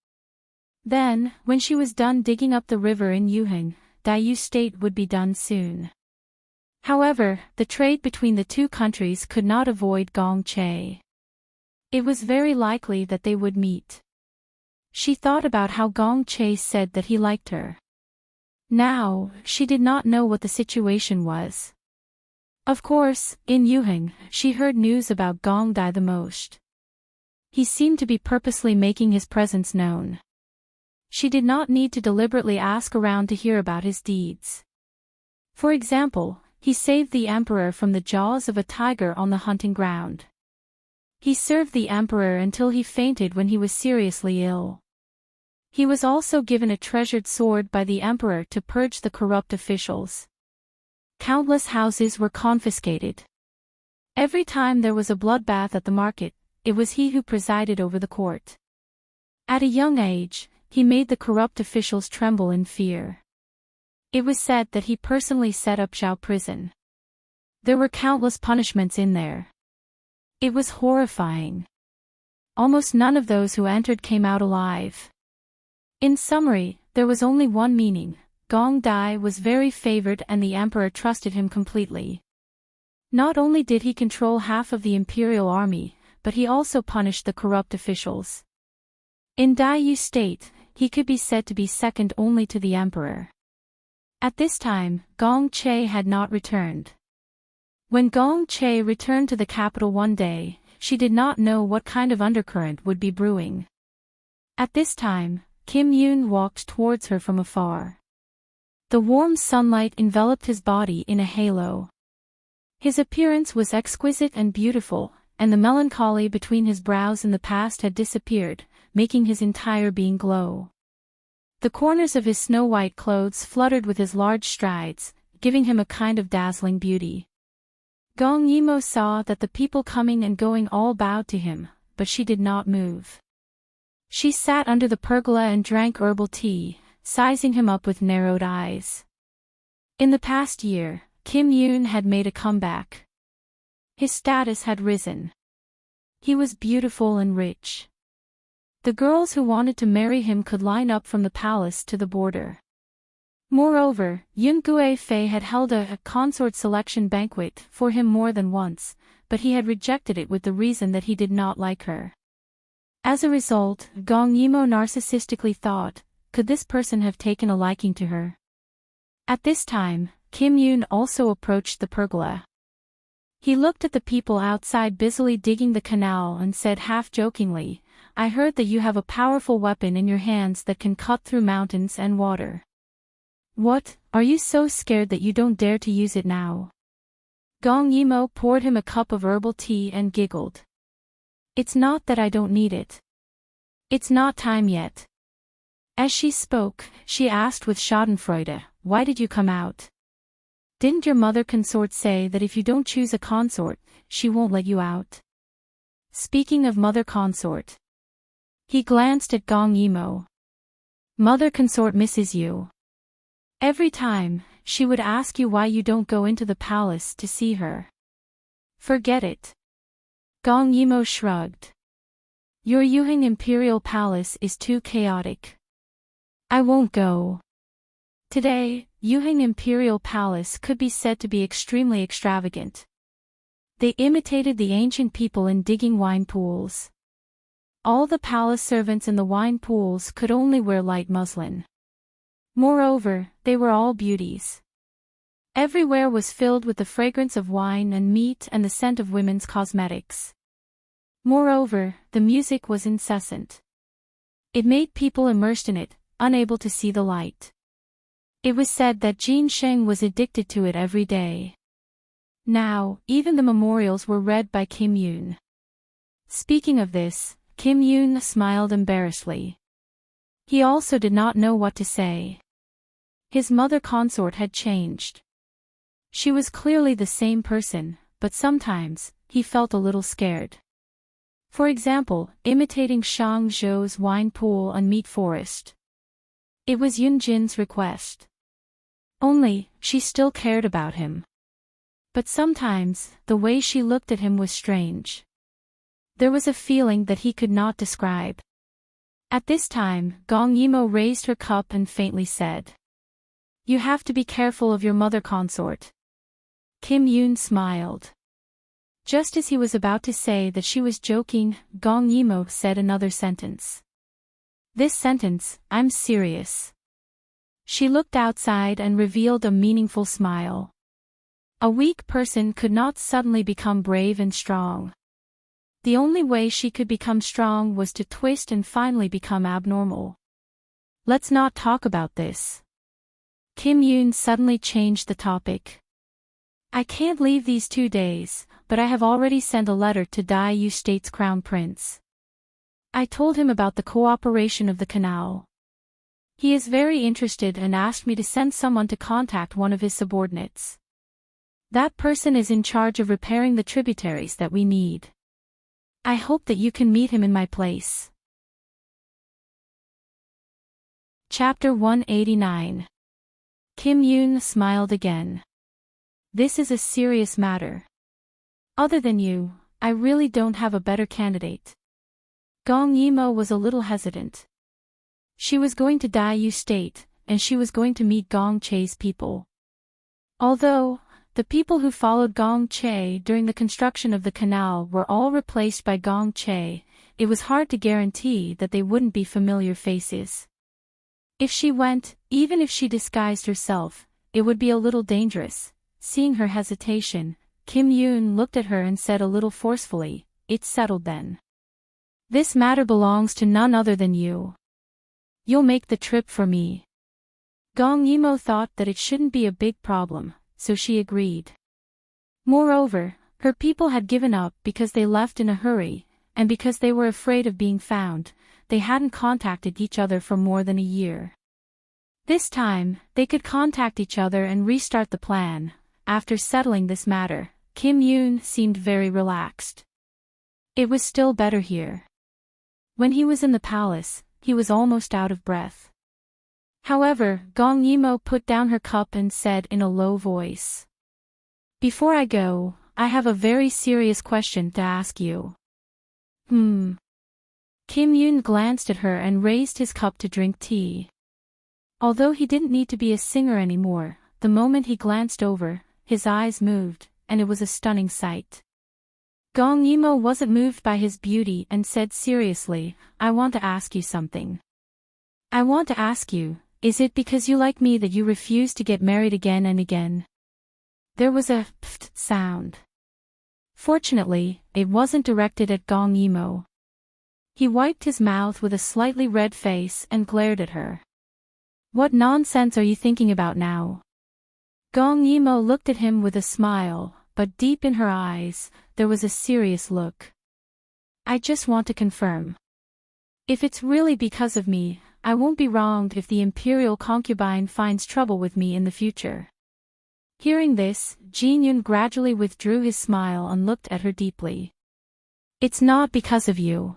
S1: Then, when she was done digging up the river in Yuheng, Daiyu State would be done soon. However, the trade between the 2 countries could not avoid Gong Che. It was very likely that they would meet. She thought about how Gong Che said that he liked her. Now, she did not know what the situation was. Of course, in Yuheng, she heard news about Gong Dai the most. He seemed to be purposely making his presence known. She did not need to deliberately ask around to hear about his deeds. For example, he saved the emperor from the jaws of a tiger on the hunting ground. He served the emperor until he fainted when he was seriously ill. He was also given a treasured sword by the emperor to purge the corrupt officials. Countless houses were confiscated. Every time there was a bloodbath at the market, it was he who presided over the court. At a young age, he made the corrupt officials tremble in fear. It was said that he personally set up Zhao Prison. There were countless punishments in there. It was horrifying. Almost none of those who entered came out alive. In summary, there was only one meaning: Gong Dai was very favored and the emperor trusted him completely. Not only did he control half of the imperial army, but he also punished the corrupt officials. In Daiyu State, he could be said to be second only to the emperor. At this time, Gong Che had not returned. When Gong Che returned to the capital one day, she did not know what kind of undercurrent would be brewing. At this time, Kim Yoon walked towards her from afar. The warm sunlight enveloped his body in a halo. His appearance was exquisite and beautiful, and the melancholy between his brows in the past had disappeared, making his entire being glow. The corners of his snow-white clothes fluttered with his large strides, giving him a kind of dazzling beauty. Gong Yimo saw that the people coming and going all bowed to him, but she did not move. She sat under the pergola and drank herbal tea, sizing him up with narrowed eyes. In the past year, Kim Yoon had made a comeback. His status had risen. He was beautiful and rich. The girls who wanted to marry him could line up from the palace to the border. Moreover, Yoon Gue-fei had held a consort selection banquet for him more than once, but he had rejected it with the reason that he did not like her. As a result, Gong Yimo narcissistically thought, could this person have taken a liking to her? At this time, Kim Yoon also approached the pergola. He looked at the people outside busily digging the canal and said half-jokingly, I heard that you have a powerful weapon in your hands that can cut through mountains and water. What, are you so scared that you don't dare to use it now? Gong Yimo poured him a cup of herbal tea and giggled. It's not that I don't need it. It's not time yet. As she spoke, she asked with schadenfreude, why did you come out? Didn't your mother consort say that if you don't choose a consort, she won't let you out? Speaking of mother consort. He glanced at Gong Yimo. Mother consort misses you. Every time, she would ask you why you don't go into the palace to see her. Forget it. Gong Yimo shrugged. Your Yuheng Imperial Palace is too chaotic. I won't go. Today, Yuheng Imperial Palace could be said to be extremely extravagant. They imitated the ancient people in digging wine pools. All the palace servants in the wine pools could only wear light muslin. Moreover, they were all beauties. Everywhere was filled with the fragrance of wine and meat and the scent of women's cosmetics. Moreover, the music was incessant. It made people immersed in it, unable to see the light. It was said that Jin Sheng was addicted to it every day. Now, even the memorials were read by Kim Yoon. Speaking of this, Kim Yoon smiled embarrassedly. He also did not know what to say. His mother consort had changed. She was clearly the same person, but sometimes, he felt a little scared. For example, imitating Shang Zhou's wine pool and meat forest. It was Yun Jin's request. Only, she still cared about him. But sometimes, the way she looked at him was strange. There was a feeling that he could not describe. At this time, Gong Yimo raised her cup and faintly said, You have to be careful of your mother consort. Kim Yoon smiled. Just as he was about to say that she was joking, Gong Yimo said another sentence. This sentence, I'm serious. She looked outside and revealed a meaningful smile. A weak person could not suddenly become brave and strong. The only way she could become strong was to twist and finally become abnormal. Let's not talk about this. Kim Yoon suddenly changed the topic. I can't leave these 2 days, but I have already sent a letter to Dai Yu State's crown prince. I told him about the cooperation of the canal. He is very interested and asked me to send someone to contact one of his subordinates. That person is in charge of repairing the tributaries that we need. I hope that you can meet him in my place. Chapter 189. Kim Yoon smiled again. This is a serious matter. Other than you, I really don't have a better candidate. Gong Yimo was a little hesitant. She was going to Dai Yu State, and she was going to meet Gong Che's people. Although, the people who followed Gong Che during the construction of the canal were all replaced by Gong Che, it was hard to guarantee that they wouldn't be familiar faces. If she went, even if she disguised herself, it would be a little dangerous. Seeing her hesitation, Kim Yoon looked at her and said a little forcefully, It's settled then. This matter belongs to none other than you. You'll make the trip for me. Gong Yimo thought that it shouldn't be a big problem, so she agreed. Moreover, her people had given up because they left in a hurry, and because they were afraid of being found, they hadn't contacted each other for more than a year. This time, they could contact each other and restart the plan. After settling this matter, Kim Yoon seemed very relaxed. It was still better here. When he was in the palace, he was almost out of breath. However, Gong Yimo put down her cup and said in a low voice. Before I go, I have a very serious question to ask you. Kim Yoon glanced at her and raised his cup to drink tea. Although he didn't need to be a singer anymore, the moment he glanced over, his eyes moved, and it was a stunning sight. Gong Yimo wasn't moved by his beauty and said seriously, I want to ask you something. I want to ask you, is it because you like me that you refuse to get married again and again? There was a pft sound. Fortunately, it wasn't directed at Gong Yimo. He wiped his mouth with a slightly red face and glared at her. What nonsense are you thinking about now? Gong Yimo looked at him with a smile, but deep in her eyes, there was a serious look. I just want to confirm. If it's really because of me, I won't be wronged if the imperial concubine finds trouble with me in the future. Hearing this, Jin Yun gradually withdrew his smile and looked at her deeply. It's not because of you.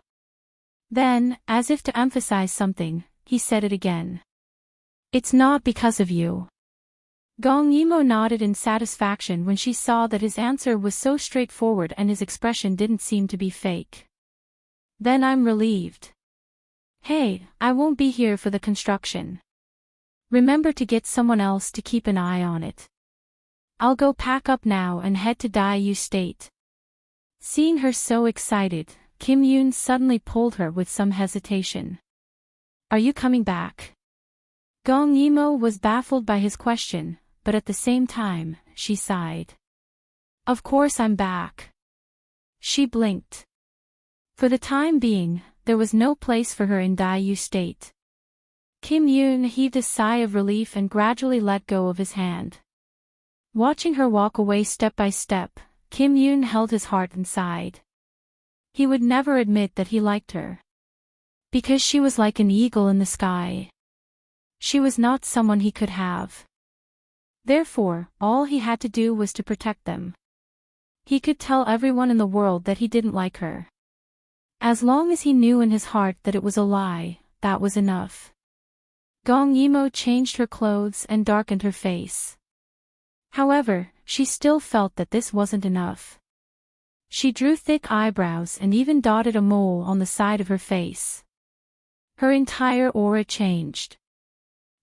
S1: Then, as if to emphasize something, he said it again. It's not because of you. Gong Yimo nodded in satisfaction when she saw that his answer was so straightforward and his expression didn't seem to be fake. Then I'm relieved. Hey, I won't be here for the construction. Remember to get someone else to keep an eye on it. I'll go pack up now and head to Daeju State. Seeing her so excited, Kim Yoon suddenly pulled her with some hesitation. Are you coming back? Gong Yimo was baffled by his question, but at the same time, she sighed. Of course I'm back. She blinked. For the time being, there was no place for her in Daeju State. Kim Yoon heaved a sigh of relief and gradually let go of his hand. Watching her walk away step by step, Kim Yoon held his heart and sighed. He would never admit that he liked her. Because she was like an eagle in the sky. She was not someone he could have. Therefore, all he had to do was to protect them. He could tell everyone in the world that he didn't like her. As long as he knew in his heart that it was a lie, that was enough. Gong Yimo changed her clothes and darkened her face. However, she still felt that this wasn't enough. She drew thick eyebrows and even dotted a mole on the side of her face. Her entire aura changed.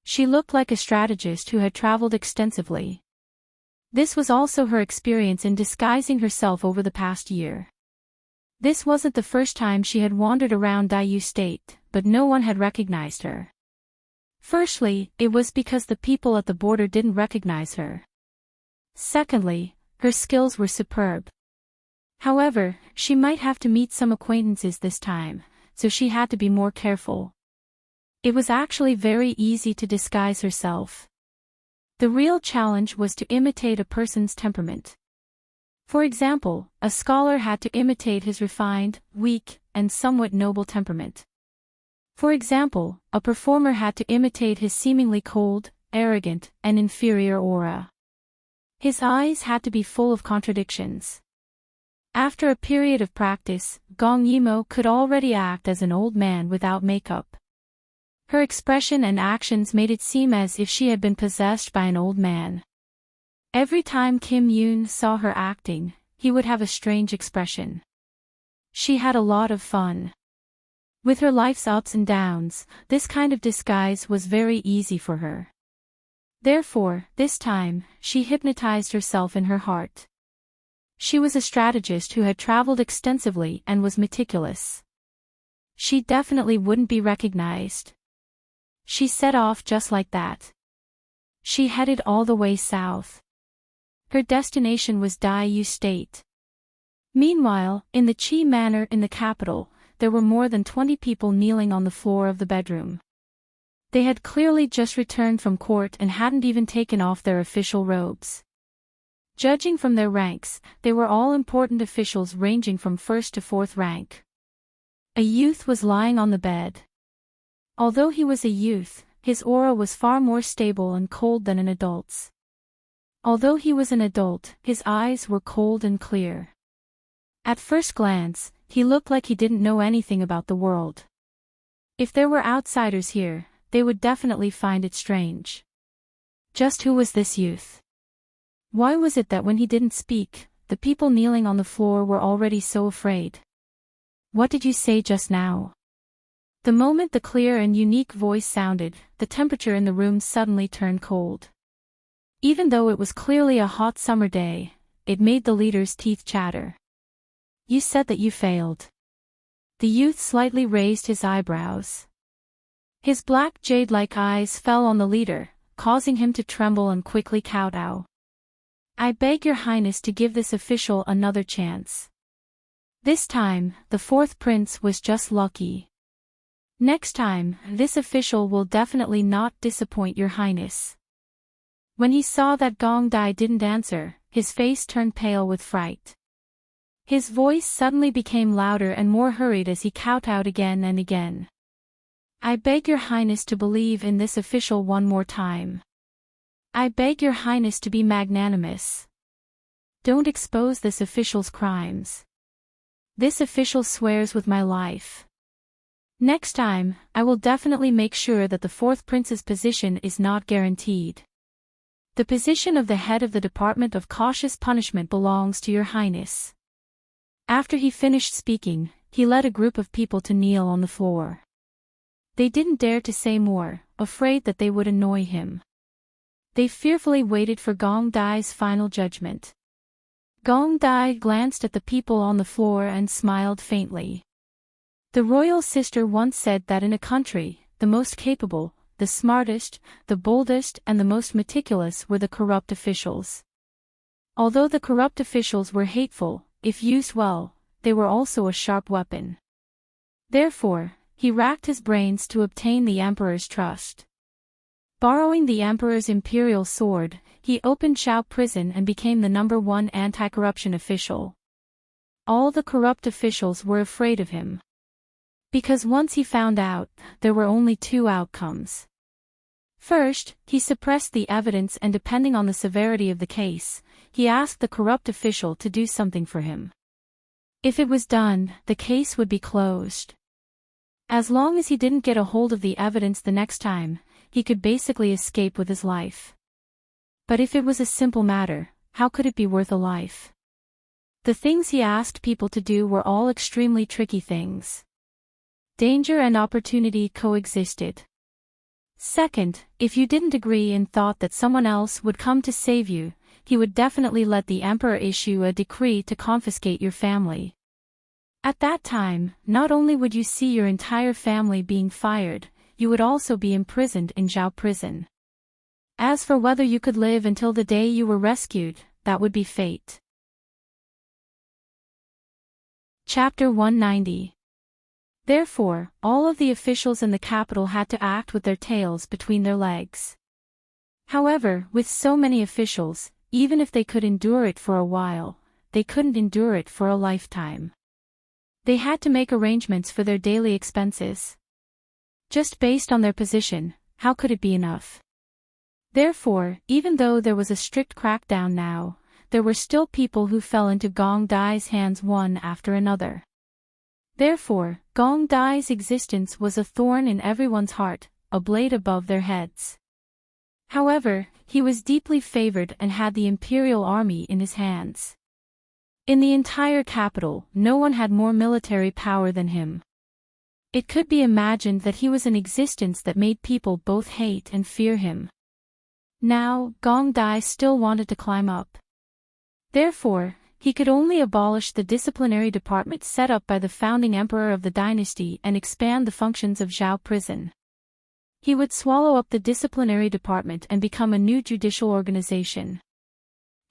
S1: She looked like a strategist who had traveled extensively. This was also her experience in disguising herself over the past year. This wasn't the first time she had wandered around Daeju State, but no one had recognized her. Firstly, it was because the people at the border didn't recognize her. Secondly, her skills were superb. However, she might have to meet some acquaintances this time, so she had to be more careful. It was actually very easy to disguise herself. The real challenge was to imitate a person's temperament. For example, a scholar had to imitate his refined, weak, and somewhat noble temperament. For example, a performer had to imitate his seemingly cold, arrogant, and inferior aura. His eyes had to be full of contradictions. After a period of practice, Gong Yimo could already act as an old man without makeup. Her expression and actions made it seem as if she had been possessed by an old man. Every time Kim Yoon saw her acting, he would have a strange expression. She had a lot of fun. With her life's ups and downs, this kind of disguise was very easy for her. Therefore, this time, she hypnotized herself in her heart. She was a strategist who had traveled extensively and was meticulous. She definitely wouldn't be recognized. She set off just like that. She headed all the way south. Her destination was Daeju State. Meanwhile, in the Qi Manor in the capital, there were more than 20 people kneeling on the floor of the bedroom. They had clearly just returned from court and hadn't even taken off their official robes. Judging from their ranks, they were all important officials ranging from 1st to 4th rank. A youth was lying on the bed. Although he was a youth, his aura was far more stable and cold than an adult's. Although he was an adult, his eyes were cold and clear. At first glance, he looked like he didn't know anything about the world. If there were outsiders here, they would definitely find it strange. Just who was this youth? Why was it that when he didn't speak, the people kneeling on the floor were already so afraid? What did you say just now? The moment the clear and unique voice sounded, the temperature in the room suddenly turned cold. Even though it was clearly a hot summer day, it made the leader's teeth chatter. You said that you failed. The youth slightly raised his eyebrows. His black jade-like eyes fell on the leader, causing him to tremble and quickly kowtow. I beg your highness to give this official another chance. This time, the fourth prince was just lucky. Next time, this official will definitely not disappoint your highness. When he saw that Gong Dai didn't answer, his face turned pale with fright. His voice suddenly became louder and more hurried as he kowtowed again and again. I beg your highness to believe in this official one more time. I beg your highness to be magnanimous. Don't expose this official's crimes. This official swears with my life. Next time, I will definitely make sure that the fourth prince's position is not guaranteed. The position of the head of the Department of Cautious Punishment belongs to your highness. After he finished speaking, he led a group of people to kneel on the floor. They didn't dare to say more, afraid that they would annoy him. They fearfully waited for Gong Dai's final judgment. Gong Dai glanced at the people on the floor and smiled faintly. The royal sister once said that in a country, the most capable, the smartest, the boldest and the most meticulous were the corrupt officials. Although the corrupt officials were hateful, if used well, they were also a sharp weapon. Therefore, he racked his brains to obtain the emperor's trust. Borrowing the emperor's imperial sword, he opened Zhao prison and became the #1 anti-corruption official. All the corrupt officials were afraid of him. Because once he found out, there were only two outcomes. First, he suppressed the evidence and depending on the severity of the case, he asked the corrupt official to do something for him. If it was done, the case would be closed. As long as he didn't get a hold of the evidence the next time, he could basically escape with his life. But if it was a simple matter, how could it be worth a life? The things he asked people to do were all extremely tricky things. Danger and opportunity coexisted. Second, if you didn't agree and thought that someone else would come to save you, he would definitely let the emperor issue a decree to confiscate your family. At that time, not only would you see your entire family being fired, you would also be imprisoned in Zhao prison. As for whether you could live until the day you were rescued, that would be fate. Chapter 190. Therefore, all of the officials in the capital had to act with their tails between their legs. However, with so many officials, even if they could endure it for a while, they couldn't endure it for a lifetime. They had to make arrangements for their daily expenses. Just based on their position, how could it be enough? Therefore, even though there was a strict crackdown now, there were still people who fell into Gong Dai's hands one after another. Therefore, Gong Dai's existence was a thorn in everyone's heart, a blade above their heads. However, he was deeply favored and had the imperial army in his hands. In the entire capital, no one had more military power than him. It could be imagined that he was an existence that made people both hate and fear him. Now, Gong Dai still wanted to climb up. Therefore, he could only abolish the disciplinary department set up by the founding emperor of the dynasty and expand the functions of Zhao prison. He would swallow up the disciplinary department and become a new judicial organization.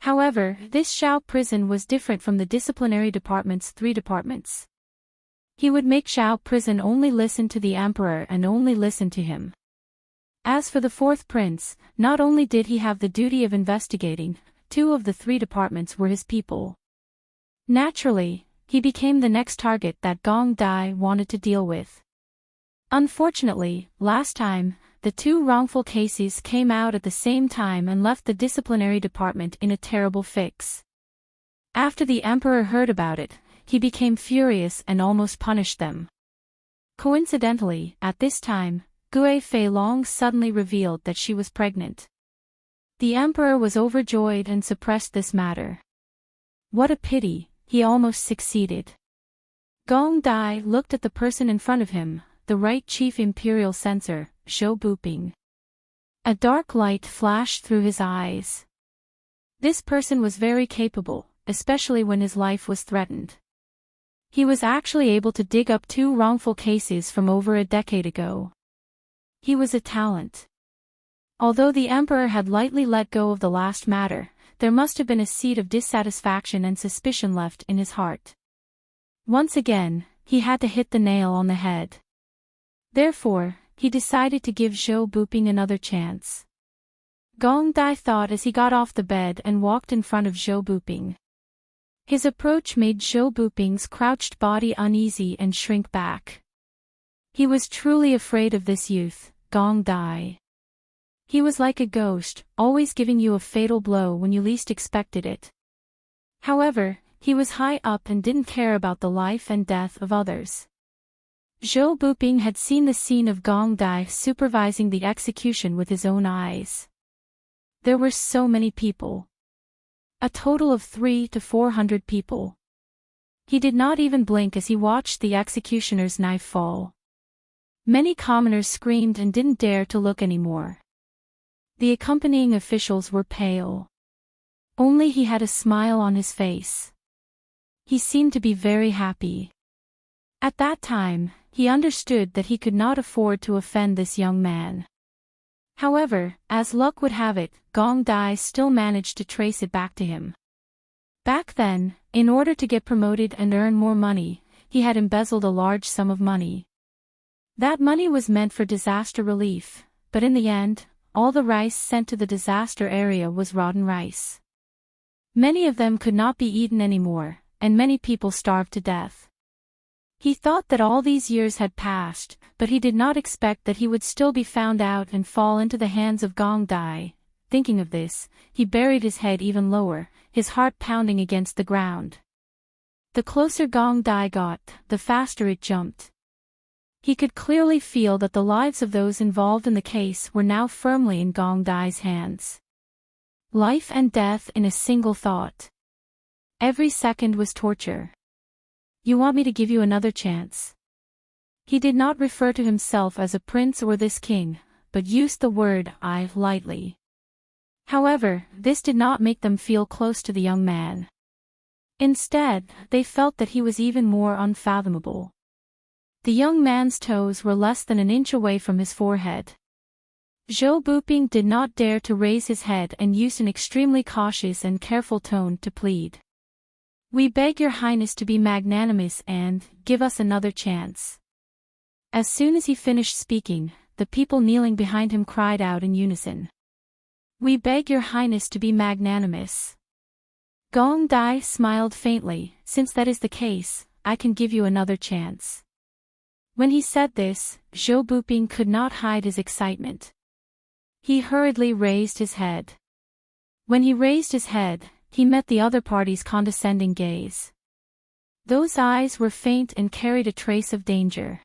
S1: However, this Zhao prison was different from the disciplinary department's 3 departments. He would make Zhao prison only listen to the emperor and only listen to him. As for the fourth prince, not only did he have the duty of investigating, 2 of the 3 departments were his people. Naturally, he became the next target that Gong Dai wanted to deal with. Unfortunately, last time, the 2 wrongful cases came out at the same time and left the disciplinary department in a terrible fix. After the emperor heard about it, he became furious and almost punished them. Coincidentally, at this time, Gui Fei Long suddenly revealed that she was pregnant. The emperor was overjoyed and suppressed this matter. What a pity, he almost succeeded. Gong Dai looked at the person in front of him, the right chief imperial censor, Zhou Buping. A dark light flashed through his eyes. This person was very capable, especially when his life was threatened. He was actually able to dig up 2 wrongful cases from over a decade ago. He was a talent. Although the emperor had lightly let go of the last matter, there must have been a seed of dissatisfaction and suspicion left in his heart. Once again, he had to hit the nail on the head. Therefore, he decided to give Zhou Buping another chance. Gong Dai thought as he got off the bed and walked in front of Zhou Buping. His approach made Zhou Buping's crouched body uneasy and shrink back. He was truly afraid of this youth, Gong Dai. He was like a ghost, always giving you a fatal blow when you least expected it. However, he was high up and didn't care about the life and death of others. Zhou Buping had seen the scene of Gong Dai supervising the execution with his own eyes. There were so many people. A total of 300 to 400 people. He did not even blink as he watched the executioner's knife fall. Many commoners screamed and didn't dare to look anymore. The accompanying officials were pale. Only he had a smile on his face. He seemed to be very happy. At that time, he understood that he could not afford to offend this young man. However, as luck would have it, Gong Dai still managed to trace it back to him. Back then, in order to get promoted and earn more money, he had embezzled a large sum of money. That money was meant for disaster relief, but in the end, all the rice sent to the disaster area was rotten rice. Many of them could not be eaten anymore, and many people starved to death. He thought that all these years had passed, but he did not expect that he would still be found out and fall into the hands of Gong Dai. Thinking of this, he buried his head even lower, his heart pounding against the ground. The closer Gong Dai got, the faster it jumped. He could clearly feel that the lives of those involved in the case were now firmly in Gong Dai's hands. Life and death in a single thought. Every second was torture. You want me to give you another chance? He did not refer to himself as a prince or this king, but used the word "I" lightly. However, this did not make them feel close to the young man. Instead, they felt that he was even more unfathomable. The young man's toes were less than an inch away from his forehead. Zhou Buping did not dare to raise his head and used an extremely cautious and careful tone to plead. We beg your highness to be magnanimous and give us another chance. As soon as he finished speaking, the people kneeling behind him cried out in unison. We beg your highness to be magnanimous. Gong Dai smiled faintly. Since that is the case, I can give you another chance. When he said this, Zhou Buping could not hide his excitement. He hurriedly raised his head. When he raised his head, he met the other party's condescending gaze. Those eyes were faint and carried a trace of danger.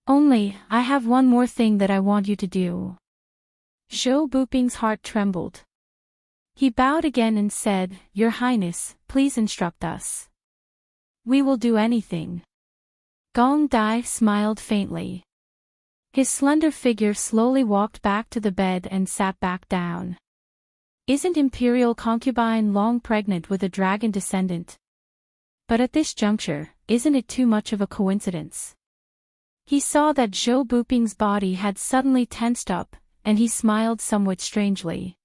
S1: Only, I have one more thing that I want you to do. Zhou Buping's heart trembled. He bowed again and said, Your Highness, please instruct us. We will do anything. Gong Dai smiled faintly. His slender figure slowly walked back to the bed and sat back down. Isn't Imperial Concubine Long pregnant with a dragon descendant? But at this juncture, isn't it too much of a coincidence? He saw that Zhou Buping's body had suddenly tensed up, and he smiled somewhat strangely.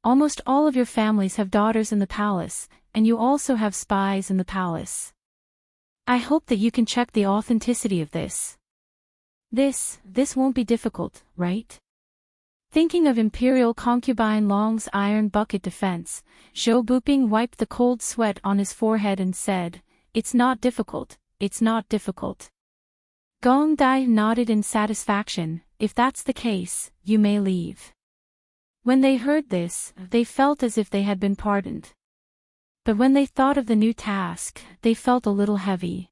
S1: Almost all of your families have daughters in the palace, and you also have spies in the palace. I hope that you can check the authenticity of this. This won't be difficult, right? Thinking of Imperial Concubine Long's iron bucket defense, Zhou Buping wiped the cold sweat on his forehead and said, It's not difficult, it's not difficult. Gong Dai nodded in satisfaction. If that's the case, you may leave. When they heard this, they felt as if they had been pardoned. But when they thought of the new task, they felt a little heavy.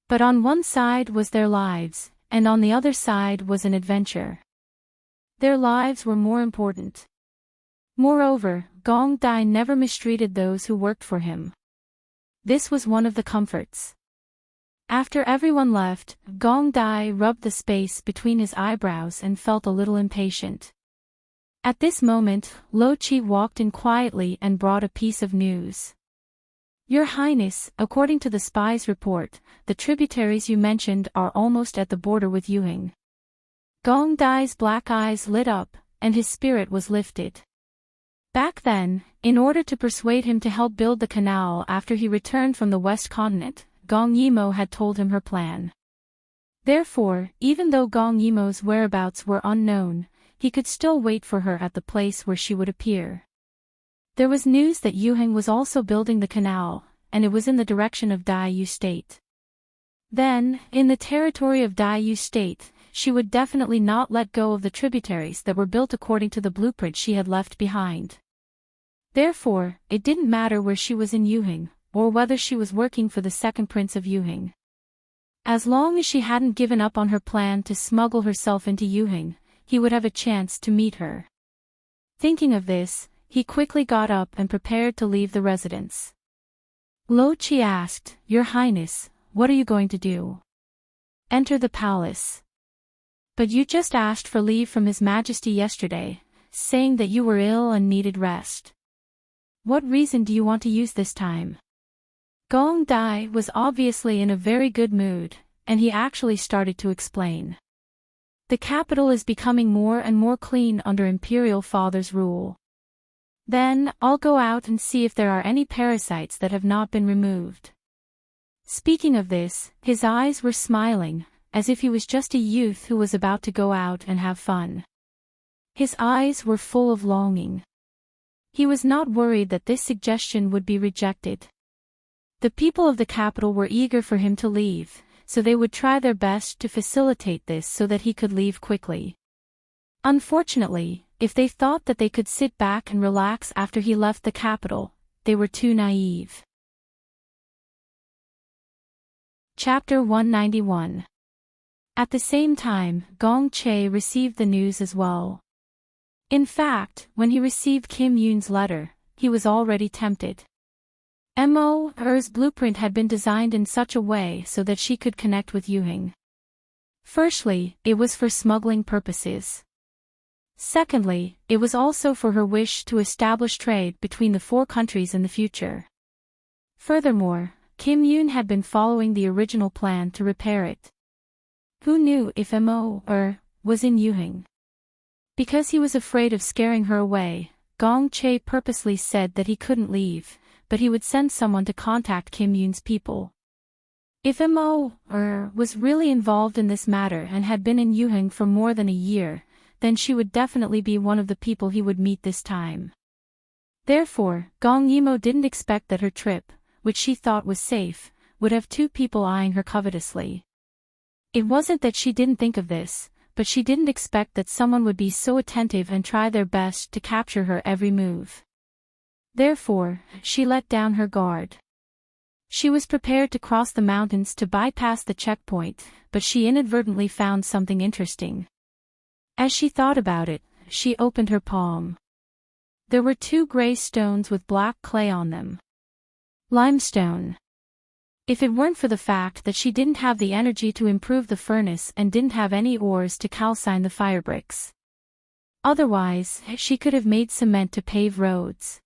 S1: But on one side was their lives, and on the other side was an adventure. Their lives were more important. Moreover, Gong Dai never mistreated those who worked for him. This was one of the comforts. After everyone left, Gong Dai rubbed the space between his eyebrows and felt a little impatient. At this moment, Lo Chi walked in quietly and brought a piece of news. Your Highness, according to the spy's report, the tributaries you mentioned are almost at the border with Yuhing. Gong Dai's black eyes lit up, and his spirit was lifted. Back then, in order to persuade him to help build the canal after he returned from the West Continent, Gong Yimo had told him her plan. Therefore, even though Gong Yimo's whereabouts were unknown, he could still wait for her at the place where she would appear. There was news that Yuhing was also building the canal, and it was in the direction of Daiyu State. Then, in the territory of Daiyu State, she would definitely not let go of the tributaries that were built according to the blueprint she had left behind. Therefore, it didn't matter where she was in Yuhing, or whether she was working for the second prince of Yuhing. As long as she hadn't given up on her plan to smuggle herself into Yuhing, he would have a chance to meet her. Thinking of this, he quickly got up and prepared to leave the residence. Lo Chi asked, Your Highness, what are you going to do? Enter the palace. But you just asked for leave from His Majesty yesterday, saying that you were ill and needed rest. What reason do you want to use this time? Gong Dai was obviously in a very good mood, and he actually started to explain. The capital is becoming more and more clean under Imperial Father's rule. Then, I'll go out and see if there are any parasites that have not been removed. Speaking of this, his eyes were smiling, as if he was just a youth who was about to go out and have fun. His eyes were full of longing. He was not worried that this suggestion would be rejected. The people of the capital were eager for him to leave, so they would try their best to facilitate this so that he could leave quickly. Unfortunately, if they thought that they could sit back and relax after he left the capital, they were too naive. Chapter 191. At the same time, Gong Che received the news as well. In fact, when he received Kim Yoon's letter, he was already tempted. Her's blueprint had been designed in such a way so that she could connect with Yuhing. Firstly, it was for smuggling purposes. Secondly, it was also for her wish to establish trade between the four countries in the future. Furthermore, Kim Yoon had been following the original plan to repair it. Who knew if was in Yuhing? Because he was afraid of scaring her away, Gong Che purposely said that he couldn't leave, but he would send someone to contact Kim Yoon's people. If was really involved in this matter and had been in Yuhing for more than a year, then she would definitely be one of the people he would meet this time. Therefore, Gong Yimo didn't expect that her trip, which she thought was safe, would have two people eyeing her covetously. It wasn't that she didn't think of this, but she didn't expect that someone would be so attentive and try their best to capture her every move. Therefore, she let down her guard. She was prepared to cross the mountains to bypass the checkpoint, but she inadvertently found something interesting. As she thought about it, she opened her palm. There were two gray stones with black clay on them. Limestone. If it weren't for the fact that she didn't have the energy to improve the furnace and didn't have any ores to calcine the fire bricks. Otherwise, she could have made cement to pave roads.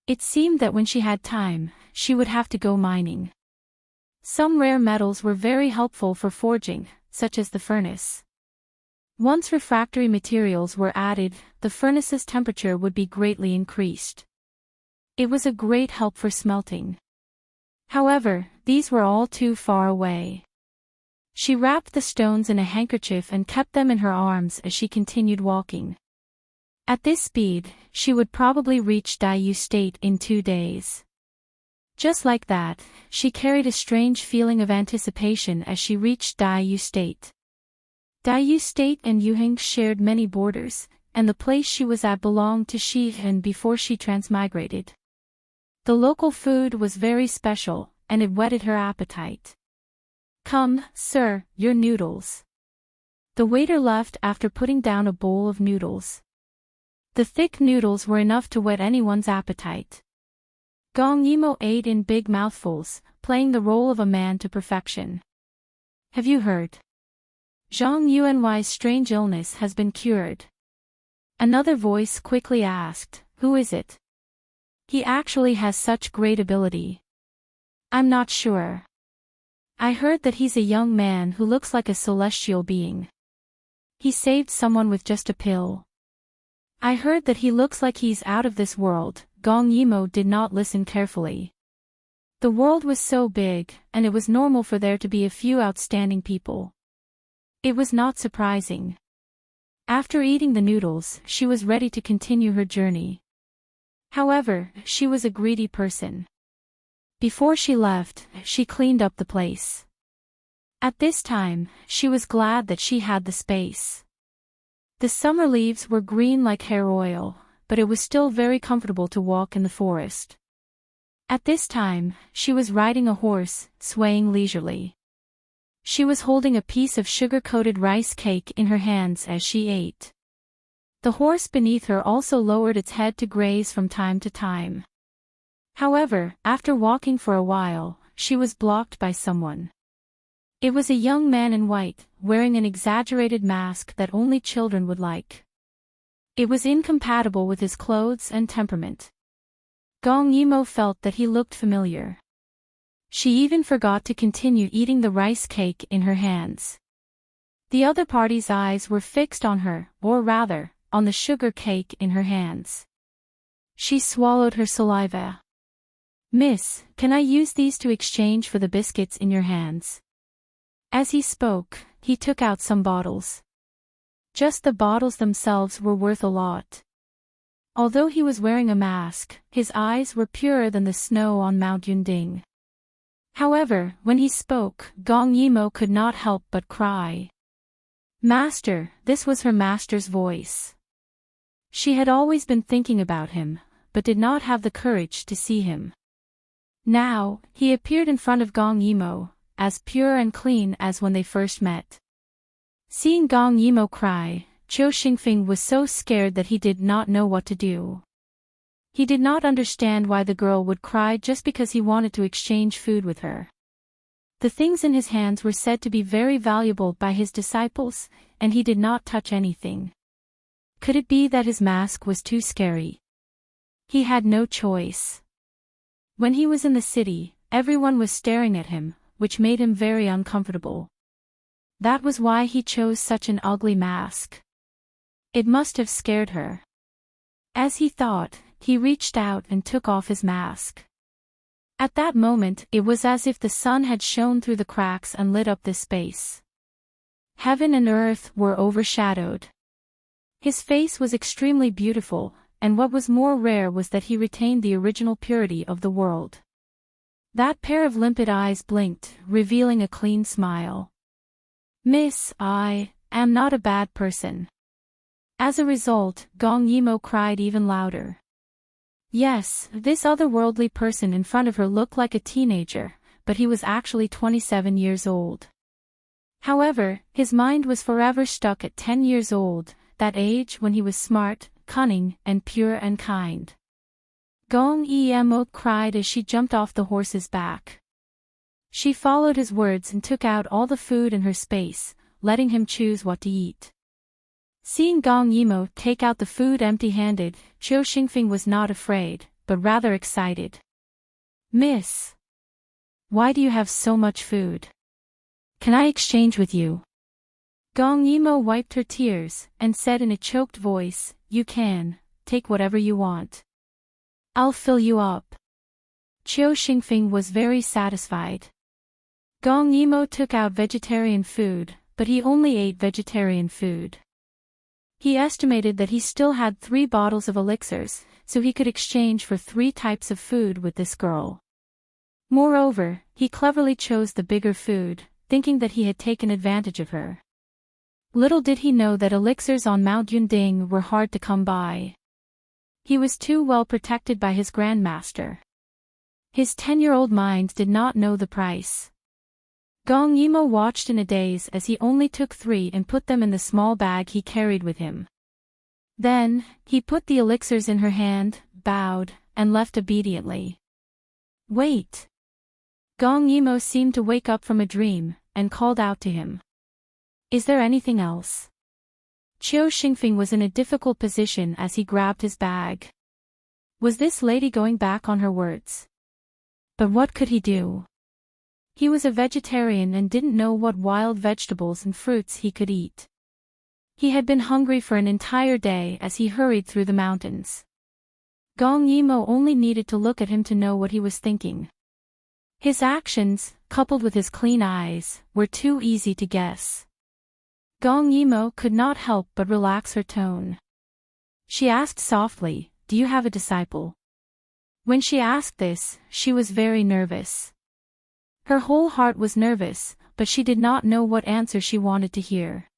S1: It seemed that when she had time, she would have to go mining. Some rare metals were very helpful for forging, such as the furnace. Once refractory materials were added, the furnace's temperature would be greatly increased. It was a great help for smelting. However, these were all too far away. She wrapped the stones in a handkerchief and kept them in her arms as she continued walking. At this speed, she would probably reach Daiyu State in 2 days. Just like that, she carried a strange feeling of anticipation as she reached Daiyu State. Daiyu State and Yuhing shared many borders, and the place she was at belonged to Shihan before she transmigrated. The local food was very special, and it whetted her appetite. Come, sir, your noodles. The waiter left after putting down a bowl of noodles. The thick noodles were enough to whet anyone's appetite. Gong Yimo ate in big mouthfuls, playing the role of a man to perfection. Have you heard? Zhang Yuanwei's strange illness has been cured. Another voice quickly asked, who is it? He actually has such great ability. I'm not sure. I heard that he's a young man who looks like a celestial being. He saved someone with just a pill. I heard that he looks like he's out of this world. Gong Yimo did not listen carefully. The world was so big, and it was normal for there to be a few outstanding people. It was not surprising. After eating the noodles, she was ready to continue her journey. However, she was a greedy person. Before she left, she cleaned up the place. At this time, she was glad that she had the space. The summer leaves were green like hair oil, but it was still very comfortable to walk in the forest. At this time, she was riding a horse, swaying leisurely. She was holding a piece of sugar-coated rice cake in her hands as she ate. The horse beneath her also lowered its head to graze from time to time. However, after walking for a while, she was blocked by someone. It was a young man in white, wearing an exaggerated mask that only children would like. It was incompatible with his clothes and temperament. Gong Yimo felt that he looked familiar. She even forgot to continue eating the rice cake in her hands. The other party's eyes were fixed on her, or rather, on the sugar cake in her hands. She swallowed her saliva. Miss, can I use these to exchange for the biscuits in your hands? As he spoke, he took out some bottles. Just the bottles themselves were worth a lot. Although he was wearing a mask, his eyes were purer than the snow on Mount Yunding. However, when he spoke, Gong Yimo could not help but cry. Master, this was her master's voice. She had always been thinking about him, but did not have the courage to see him. Now, he appeared in front of Gong Yimo, as pure and clean as when they first met. Seeing Gong Yimo cry, Qiu Xingfeng was so scared that he did not know what to do. He did not understand why the girl would cry just because he wanted to exchange food with her. The things in his hands were said to be very valuable by his disciples, and he did not touch anything. Could it be that his mask was too scary? He had no choice. When he was in the city, everyone was staring at him, which made him very uncomfortable. That was why he chose such an ugly mask. It must have scared her. As he thought, he reached out and took off his mask. At that moment, it was as if the sun had shone through the cracks and lit up this space. Heaven and earth were overshadowed. His face was extremely beautiful, and what was more rare was that he retained the original purity of the world. That pair of limpid eyes blinked, revealing a clean smile. Miss, I am not a bad person. As a result, Gong Yimo cried even louder. Yes, this otherworldly person in front of her looked like a teenager, but he was actually 27 years old. However, his mind was forever stuck at 10 years old, that age when he was smart, cunning, and pure and kind. Gong Yimo cried as she jumped off the horse's back. She followed his words and took out all the food in her space, letting him choose what to eat. Seeing Gong Yimo take out the food empty-handed, Qiu Xingfeng was not afraid, but rather excited. Miss, why do you have so much food? Can I exchange with you? Gong Yimo wiped her tears, and said in a choked voice, You can, take whatever you want. I'll fill you up. Qiu Xingfeng was very satisfied. Gong Yimo took out vegetarian food, but he only ate vegetarian food. He estimated that he still had 3 bottles of elixirs, so he could exchange for 3 types of food with this girl. Moreover, he cleverly chose the bigger food, thinking that he had taken advantage of her. Little did he know that elixirs on Mount Yunding were hard to come by. He was too well protected by his grandmaster. His 10-year-old mind did not know the price. Gong Yimo watched in a daze as he only took 3 and put them in the small bag he carried with him. Then, he put the elixirs in her hand, bowed, and left obediently. Wait! Gong Yimo seemed to wake up from a dream, and called out to him. Is there anything else? Qiu Xingfeng was in a difficult position as he grabbed his bag. Was this lady going back on her words? But what could he do? He was a vegetarian and didn't know what wild vegetables and fruits he could eat. He had been hungry for an entire day as he hurried through the mountains. Gong Yimo only needed to look at him to know what he was thinking. His actions, coupled with his clean eyes, were too easy to guess. Gong Yimo could not help but relax her tone. She asked softly, "Do you have a disciple?" When she asked this, she was very nervous. Her whole heart was nervous, but she did not know what answer she wanted to hear.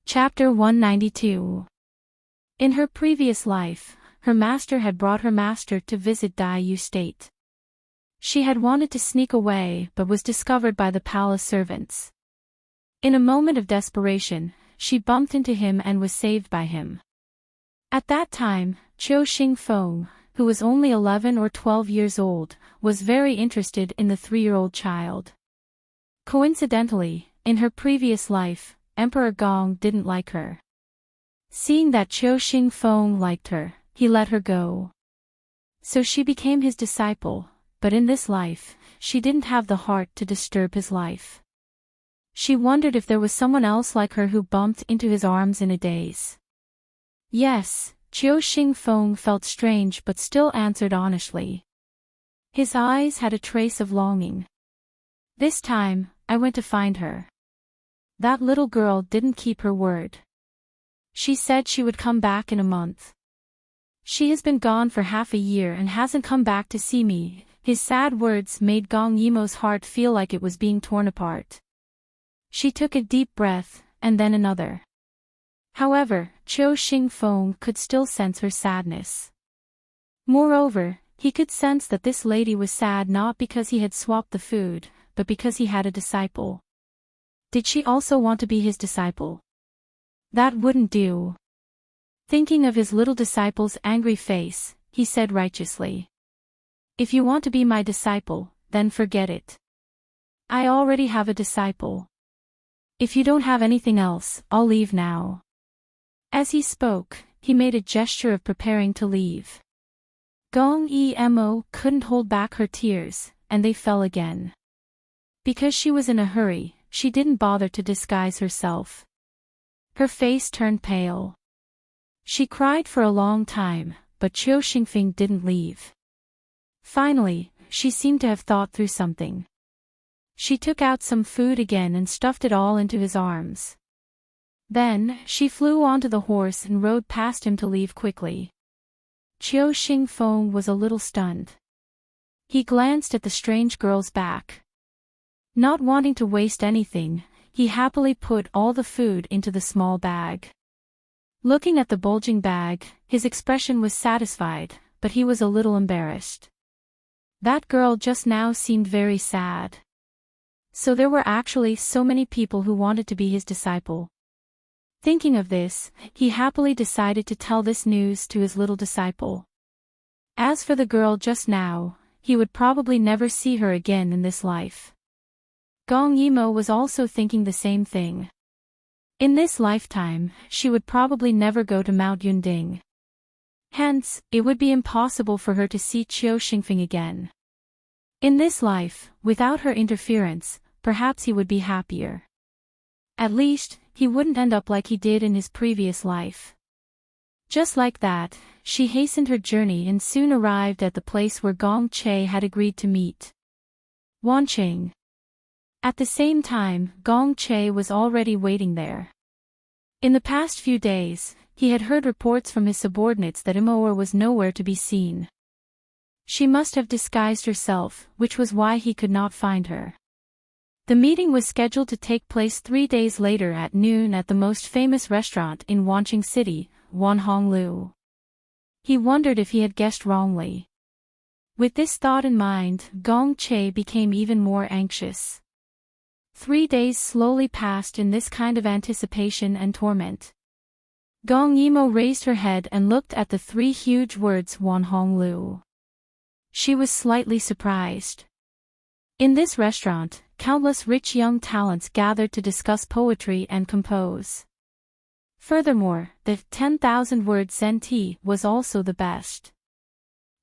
S1: Chapter 192. In her previous life, her master had brought her master to visit Daiyu State. She had wanted to sneak away but was discovered by the palace servants. In a moment of desperation, she bumped into him and was saved by him. At that time, Qiu Xingfeng, who was only 11 or 12 years old, was very interested in the 3-year-old child. Coincidentally, in her previous life, Emperor Gong didn't like her. Seeing that Qiu Xingfeng liked her, he let her go. So she became his disciple, but in this life, she didn't have the heart to disturb his life. She wondered if there was someone else like her who bumped into his arms in a daze. Yes, Qiu Xingfeng felt strange but still answered honestly. His eyes had a trace of longing. This time, I went to find her. That little girl didn't keep her word. She said she would come back in a month. She has been gone for half a year and hasn't come back to see me. His sad words made Gong Yimo's heart feel like it was being torn apart. She took a deep breath, and then another. However, Qiu Xingfeng could still sense her sadness. Moreover, he could sense that this lady was sad not because he had swapped the food, but because he had a disciple. Did she also want to be his disciple? That wouldn't do. Thinking of his little disciple's angry face, he said righteously. If you want to be my disciple, then forget it. I already have a disciple. If you don't have anything else, I'll leave now. As he spoke, he made a gesture of preparing to leave. Gong Yimo couldn't hold back her tears, and they fell again. Because she was in a hurry, she didn't bother to disguise herself. Her face turned pale. She cried for a long time, but Qiu Xingfeng didn't leave. Finally, she seemed to have thought through something. She took out some food again and stuffed it all into his arms. Then, she flew onto the horse and rode past him to leave quickly. Qiu Xingfeng was a little stunned. He glanced at the strange girl's back. Not wanting to waste anything, he happily put all the food into the small bag. Looking at the bulging bag, his expression was satisfied, but he was a little embarrassed. That girl just now seemed very sad. So there were actually so many people who wanted to be his disciple. Thinking of this, he happily decided to tell this news to his little disciple. As for the girl just now, he would probably never see her again in this life. Gong Yimo was also thinking the same thing. In this lifetime, she would probably never go to Mount Yunding. Hence, it would be impossible for her to see Qiu Xingfeng again. In this life, without her interference, perhaps he would be happier. At least, he wouldn't end up like he did in his previous life. Just like that, she hastened her journey and soon arrived at the place where Gong Che had agreed to meet. Wanqing. At the same time, Gong Che was already waiting there. In the past few days, he had heard reports from his subordinates that Immerse was nowhere to be seen. She must have disguised herself, which was why he could not find her. The meeting was scheduled to take place 3 days later at noon at the most famous restaurant in Wanqing City, Wanhonglu. He wondered if he had guessed wrongly. With this thought in mind, Gong Che became even more anxious. 3 days slowly passed in this kind of anticipation and torment. Gong Yimo raised her head and looked at the 3 huge words Wan Hong Lu. She was slightly surprised. In this restaurant, countless rich young talents gathered to discuss poetry and compose. Furthermore, the 10,000 word Zen tea was also the best.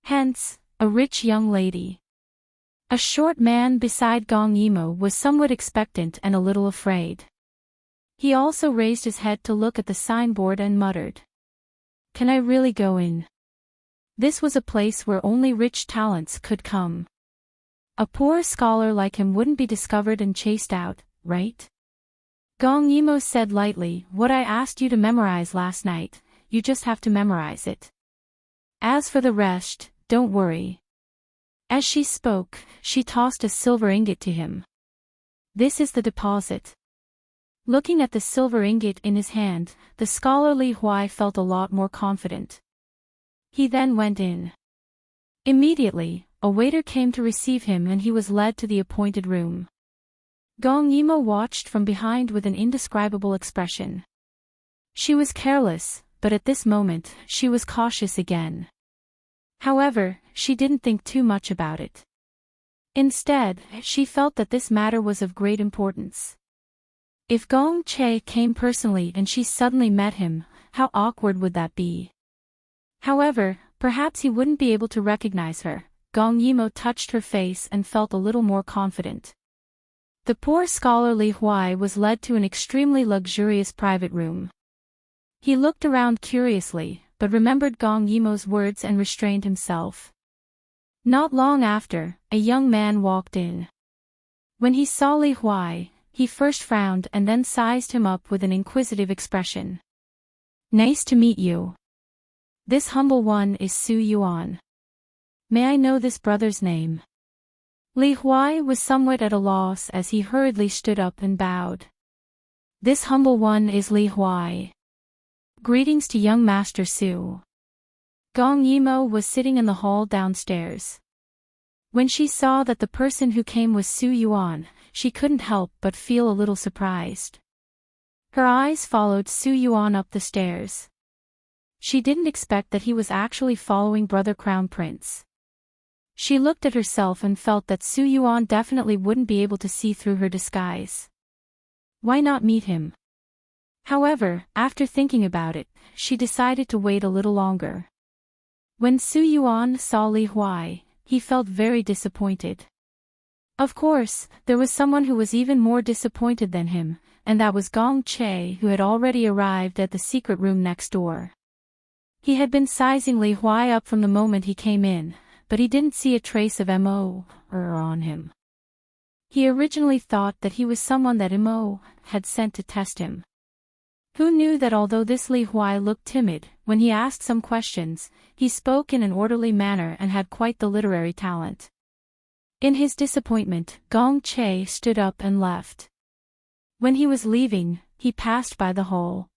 S1: Hence, a rich young lady. A short man beside Gong Yimo was somewhat expectant and a little afraid. He also raised his head to look at the signboard and muttered, "Can I really go in?" This was a place where only rich talents could come. A poor scholar like him wouldn't be discovered and chased out, right? Gong Yimo said lightly, "What I asked you to memorize last night, you just have to memorize it. As for the rest, don't worry." As she spoke, she tossed a silver ingot to him. "This is the deposit." Looking at the silver ingot in his hand, the scholarly Huai felt a lot more confident. He then went in. Immediately, a waiter came to receive him and he was led to the appointed room. Gong Yimo watched from behind with an indescribable expression. She was careless, but at this moment, she was cautious again. However, she didn't think too much about it. Instead, she felt that this matter was of great importance. If Gong Che came personally and she suddenly met him, how awkward would that be? However, perhaps he wouldn't be able to recognize her. Gong Yimo touched her face and felt a little more confident. The poor scholarly Huai was led to an extremely luxurious private room. He looked around curiously, but remembered Gong Yimo's words and restrained himself. Not long after, a young man walked in. When he saw Li Huai, he first frowned and then sized him up with an inquisitive expression. "Nice to meet you. This humble one is Su Yuan. May I know this brother's name?" Li Huai was somewhat at a loss as he hurriedly stood up and bowed. "This humble one is Li Huai. Greetings to young Master Su." Gong Yimo was sitting in the hall downstairs. When she saw that the person who came was Su Yuan, she couldn't help but feel a little surprised. Her eyes followed Su Yuan up the stairs. She didn't expect that he was actually following Brother Crown Prince. She looked at herself and felt that Su Yuan definitely wouldn't be able to see through her disguise. Why not meet him? However, after thinking about it, she decided to wait a little longer. When Su Yuan saw Li Huai, he felt very disappointed. Of course, there was someone who was even more disappointed than him, and that was Gong Che, who had already arrived at the secret room next door. He had been sizing Li Huai up from the moment he came in, but he didn't see a trace of Mo on him. He originally thought that he was someone that Mo had sent to test him. Who knew that although this Li Huai looked timid, when he asked some questions, he spoke in an orderly manner and had quite the literary talent. In his disappointment, Gong Che stood up and left. When he was leaving, he passed by the hole.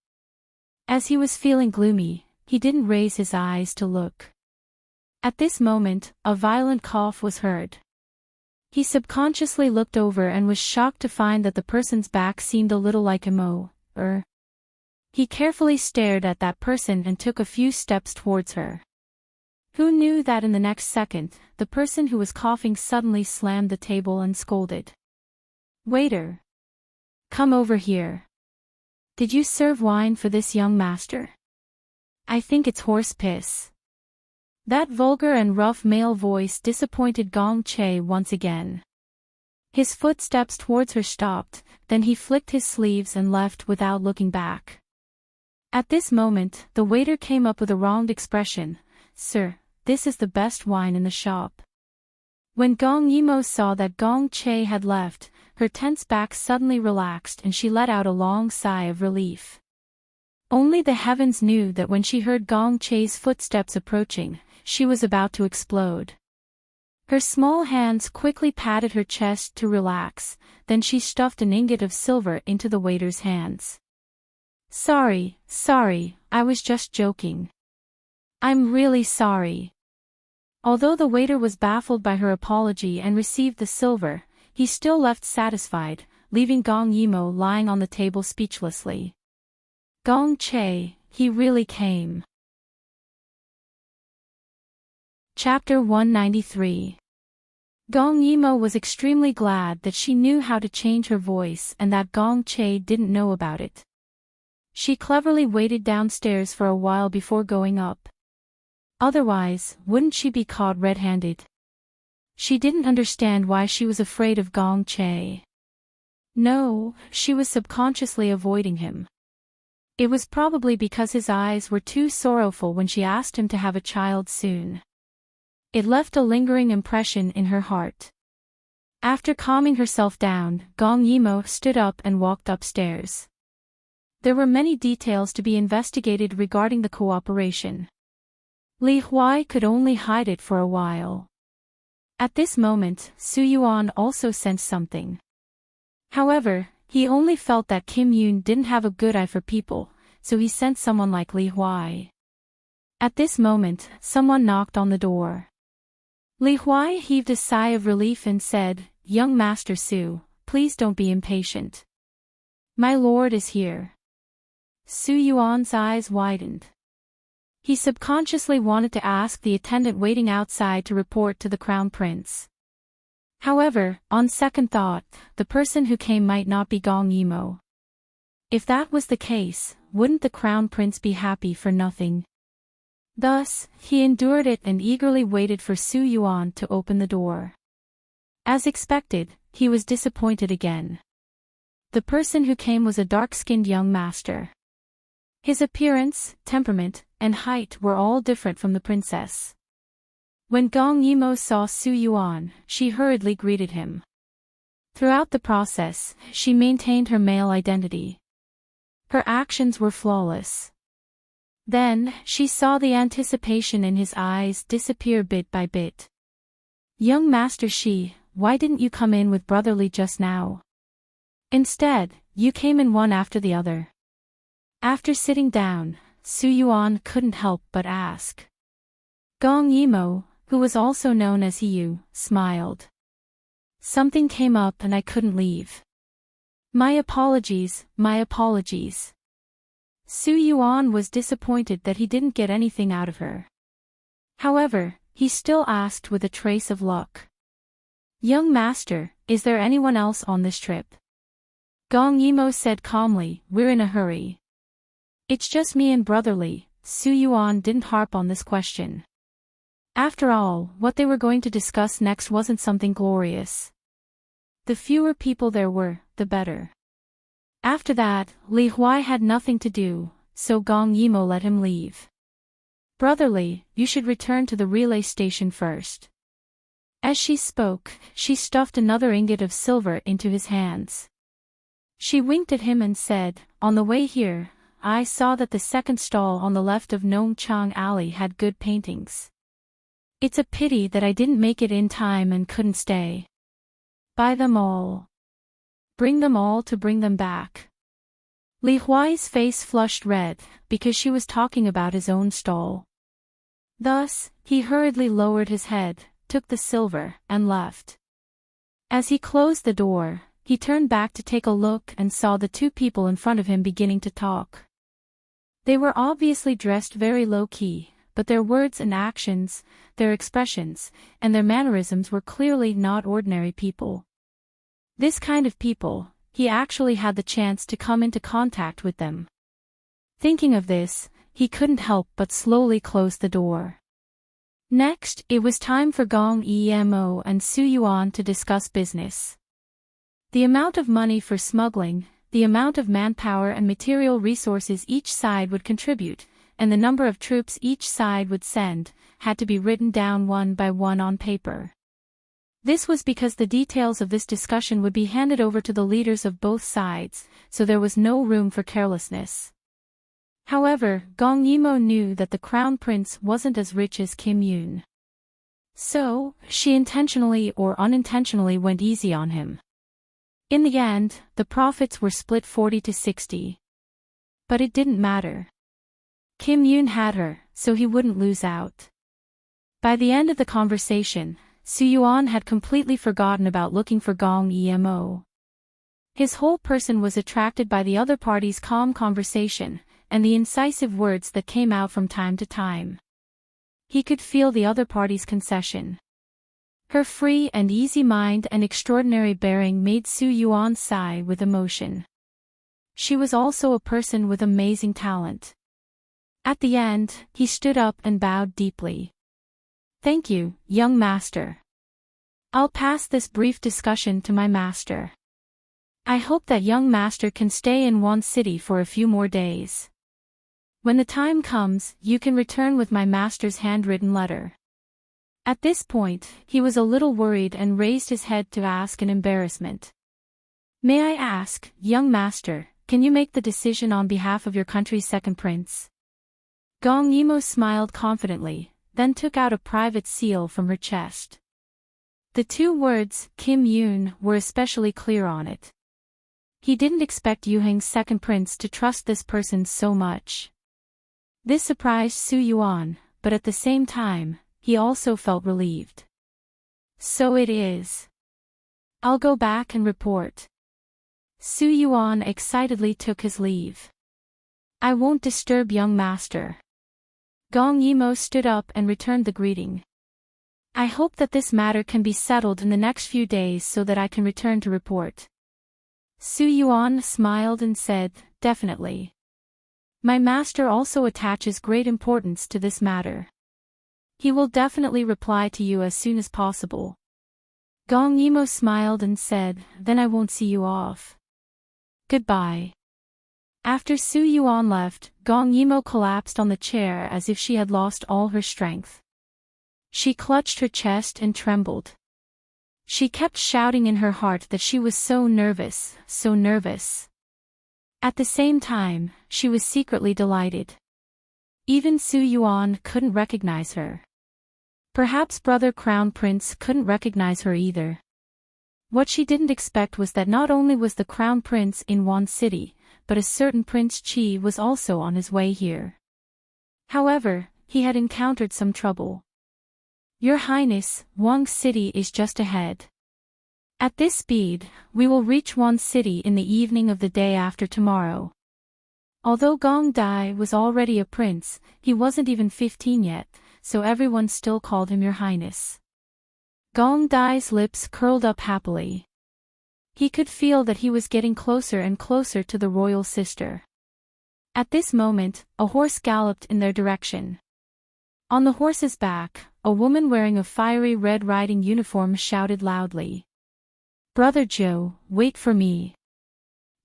S1: As he was feeling gloomy, he didn't raise his eyes to look. At this moment, a violent cough was heard. He subconsciously looked over and was shocked to find that the person's back seemed a little like Mo. He carefully stared at that person and took a few steps towards her. Who knew that in the next second, the person who was coughing suddenly slammed the table and scolded. "Waiter! Come over here. Did you serve wine for this young master? I think it's horse piss." That vulgar and rough male voice disappointed Gong Che once again. His footsteps towards her stopped, then he flicked his sleeves and left without looking back. At this moment, the waiter came up with a wronged expression. "Sir, this is the best wine in the shop." When Gong Yimo saw that Gong Che had left, her tense back suddenly relaxed and she let out a long sigh of relief. Only the heavens knew that when she heard Gong Che's footsteps approaching, she was about to explode. Her small hands quickly patted her chest to relax, then she stuffed an ingot of silver into the waiter's hands. Sorry, I was just joking. I'm really sorry." Although the waiter was baffled by her apology and received the silver, he still left satisfied, leaving Gong Yimo lying on the table speechlessly. Gong Che, he really came. Chapter 193. Gong Yimo was extremely glad that she knew how to change her voice and that Gong Che didn't know about it. She cleverly waited downstairs for a while before going up. Otherwise, wouldn't she be caught red-handed? She didn't understand why she was afraid of Gong Che. No, she was subconsciously avoiding him. It was probably because his eyes were too sorrowful when she asked him to have a child soon. It left a lingering impression in her heart. After calming herself down, Gong Yimo stood up and walked upstairs. There were many details to be investigated regarding the cooperation. Li Huai could only hide it for a while. At this moment, Su Yuan also sensed something. However, he only felt that Kim Yoon didn't have a good eye for people, so he sent someone like Li Huai. At this moment, someone knocked on the door. Li Huai heaved a sigh of relief and said, "Young Master Su, please don't be impatient. My lord is here." Su Yuan's eyes widened. He subconsciously wanted to ask the attendant waiting outside to report to the Crown Prince. However, on second thought, the person who came might not be Gong Yimo. If that was the case, wouldn't the Crown Prince be happy for nothing? Thus, he endured it and eagerly waited for Su Yuan to open the door. As expected, he was disappointed again. The person who came was a dark-skinned young master. His appearance, temperament, and height were all different from the princess. When Gong Yimo saw Su Yuan, she hurriedly greeted him. Throughout the process, she maintained her male identity. Her actions were flawless. Then, she saw the anticipation in his eyes disappear bit by bit. "Young Master Shi, why didn't you come in with brotherly just now? Instead, you came in one after the other." After sitting down, Su Yuan couldn't help but ask. Gong Yimo, who was also known as Hiyu, smiled. "Something came up and I couldn't leave. My apologies, my apologies." Su Yuan was disappointed that he didn't get anything out of her. However, he still asked with a trace of luck. "Young master, is there anyone else on this trip?" Gong Yimo said calmly, "We're in a hurry." "It's just me and brotherly." Su Yuan didn't harp on this question. After all, what they were going to discuss next wasn't something glorious. The fewer people there were, the better. After that, Li Huai had nothing to do, so Gong Yimo let him leave. "Brotherly, you should return to the relay station first." As she spoke, she stuffed another ingot of silver into his hands. She winked at him and said, "On the way here, I saw that the second stall on the left of Nongchang Alley had good paintings. It's a pity that I didn't make it in time and couldn't stay. Buy them all. Bring them all to bring them back." Li Huai's face flushed red, because she was talking about his own stall. Thus, he hurriedly lowered his head, took the silver, and left. As he closed the door, he turned back to take a look and saw the two people in front of him beginning to talk. They were obviously dressed very low-key, but their words and actions, their expressions, and their mannerisms were clearly not ordinary people. This kind of people, he actually had the chance to come into contact with them. Thinking of this, he couldn't help but slowly close the door. Next, it was time for Gong Yimo and Su Yuan to discuss business. The amount of money for smuggling, the amount of manpower and material resources each side would contribute, and the number of troops each side would send, had to be written down one by one on paper. This was because the details of this discussion would be handed over to the leaders of both sides, so there was no room for carelessness. However, Gong Yimo knew that the Crown Prince wasn't as rich as Kim Yoon. So, she intentionally or unintentionally went easy on him. In the end, the profits were split 40 to 60. But it didn't matter. Kim Yoon had her, so he wouldn't lose out. By the end of the conversation, Su Yuan had completely forgotten about looking for Gong Emo. His whole person was attracted by the other party's calm conversation, and the incisive words that came out from time to time. He could feel the other party's concession. Her free and easy mind and extraordinary bearing made Su Yuan sigh with emotion. She was also a person with amazing talent. At the end, he stood up and bowed deeply. "Thank you, young master. I'll pass this brief discussion to my master. I hope that young master can stay in one city for a few more days. When the time comes, you can return with my master's handwritten letter." At this point, he was a little worried and raised his head to ask in embarrassment. "May I ask, young master, can you make the decision on behalf of your country's second prince?" Gong Yimo smiled confidently, then took out a private seal from her chest. The two words, Kim Yoon, were especially clear on it. He didn't expect Yuheng's second prince to trust this person so much. This surprised Su Yuan, but at the same time, he also felt relieved. "So it is. I'll go back and report." Su Yuan excitedly took his leave. "I won't disturb young master." Gong Yimo stood up and returned the greeting. "I hope that this matter can be settled in the next few days so that I can return to report." Su Yuan smiled and said, "Definitely. My master also attaches great importance to this matter. He will definitely reply to you as soon as possible." Gong Yimo smiled and said, "Then I won't see you off. Goodbye." After Su Yuan left, Gong Yimo collapsed on the chair as if she had lost all her strength. She clutched her chest and trembled. She kept shouting in her heart that she was so nervous, so nervous. At the same time, she was secretly delighted. Even Su Yuan couldn't recognize her. Perhaps Brother Crown Prince couldn't recognize her either. What she didn't expect was that not only was the Crown Prince in one city, but a certain Prince Qi was also on his way here. However, he had encountered some trouble. "Your Highness, Wang City is just ahead. At this speed, we will reach Wang City in the evening of the day after tomorrow." Although Gong Dai was already a prince, he wasn't even 15 yet, so everyone still called him Your Highness. Gong Dai's lips curled up happily. He could feel that he was getting closer and closer to the royal sister. At this moment, a horse galloped in their direction. On the horse's back, a woman wearing a fiery red riding uniform shouted loudly, "Brother Joe, wait for me."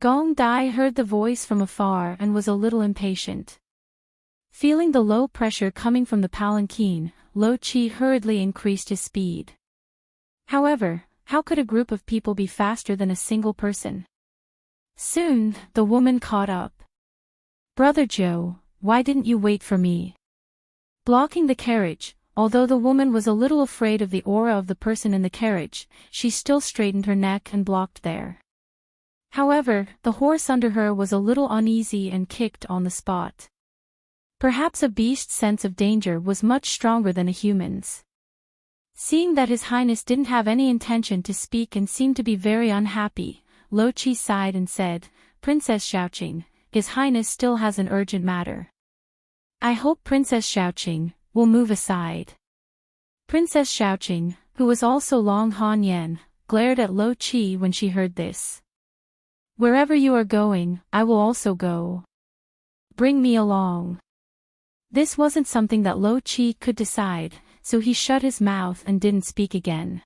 S1: Gong Dai heard the voice from afar and was a little impatient. Feeling the low pressure coming from the palanquin, Lo Chi hurriedly increased his speed. However, how could a group of people be faster than a single person? Soon, the woman caught up. "Brother Joe, why didn't you wait for me?" Blocking the carriage, although the woman was a little afraid of the aura of the person in the carriage, she still straightened her neck and blocked there. However, the horse under her was a little uneasy and kicked on the spot. Perhaps a beast's sense of danger was much stronger than a human's. Seeing that His Highness didn't have any intention to speak and seemed to be very unhappy, Lo Chi sighed and said, "Princess Xiaoqing, His Highness still has an urgent matter. I hope Princess Xiaoqing will move aside." Princess Xiaoqing, who was also Long Han Yen, glared at Lo Chi when she heard this. "Wherever you are going, I will also go. Bring me along." This wasn't something that Lo Chi could decide, so he shut his mouth and didn't speak again.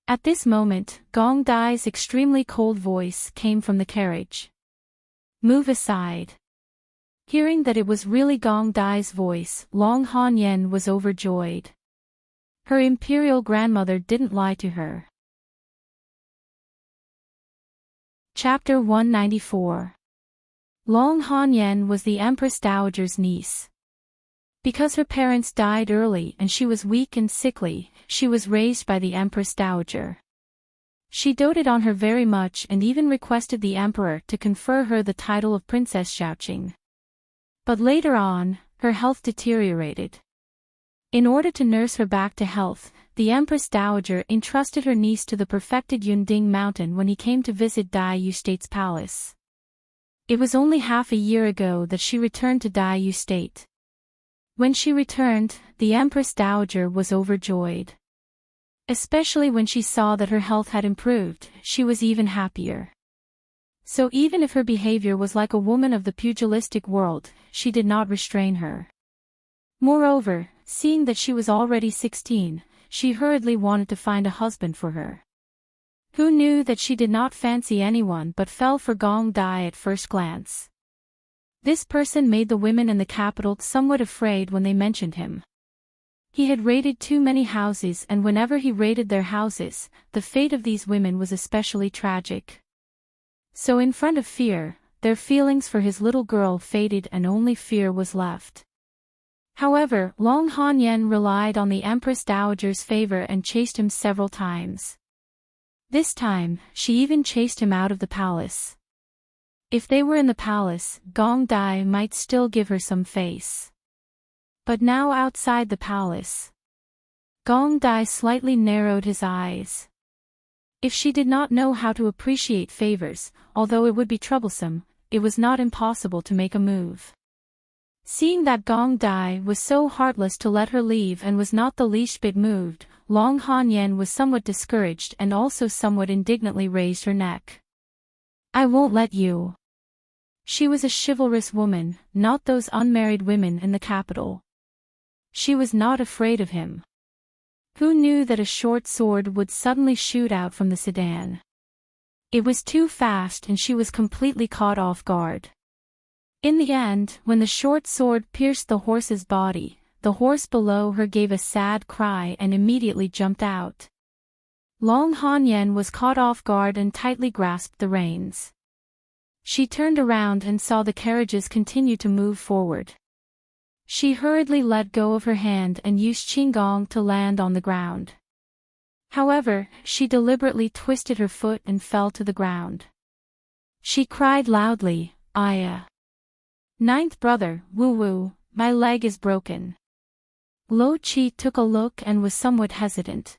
S1: At this moment, Gong Dai's extremely cold voice came from the carriage. "Move aside." Hearing that it was really Gong Dai's voice, Long Han Yen was overjoyed. Her imperial grandmother didn't lie to her. Chapter 194. Long Han Yen was the Empress Dowager's niece. Because her parents died early and she was weak and sickly, she was raised by the Empress Dowager. She doted on her very much and even requested the emperor to confer her the title of Princess Xiaoqing. But later on, her health deteriorated. In order to nurse her back to health, the Empress Dowager entrusted her niece to the perfected Yunding Mountain when he came to visit Dai Yu State's palace. It was only half a year ago that she returned to Dai Yu State. When she returned, the Empress Dowager was overjoyed. Especially when she saw that her health had improved, she was even happier. So even if her behavior was like a woman of the pugilistic world, she did not restrain her. Moreover, seeing that she was already 16, she hurriedly wanted to find a husband for her. Who knew that she did not fancy anyone but fell for Gong Dai at first glance. This person made the women in the capital somewhat afraid when they mentioned him. He had raided too many houses, and whenever he raided their houses, the fate of these women was especially tragic. So in front of fear, their feelings for his little girl faded and only fear was left. However, Long Han Yen relied on the Empress Dowager's favor and chased him several times. This time, she even chased him out of the palace. If they were in the palace, Gong Dai might still give her some face. But now outside the palace, Gong Dai slightly narrowed his eyes. If she did not know how to appreciate favors, although it would be troublesome, it was not impossible to make a move. Seeing that Gong Dai was so heartless to let her leave and was not the least bit moved, Long Han Yen was somewhat discouraged and also somewhat indignantly raised her neck. I won't let you. She was a chivalrous woman, not those unmarried women in the capital. She was not afraid of him. Who knew that a short sword would suddenly shoot out from the sedan? It was too fast and she was completely caught off guard. In the end, when the short sword pierced the horse's body, the horse below her gave a sad cry and immediately jumped out. Long Han Yen was caught off guard and tightly grasped the reins. She turned around and saw the carriages continue to move forward. She hurriedly let go of her hand and used Qinggong to land on the ground. However, she deliberately twisted her foot and fell to the ground. She cried loudly, Aya. Ninth brother, Wu, my leg is broken. Lo Chi took a look and was somewhat hesitant.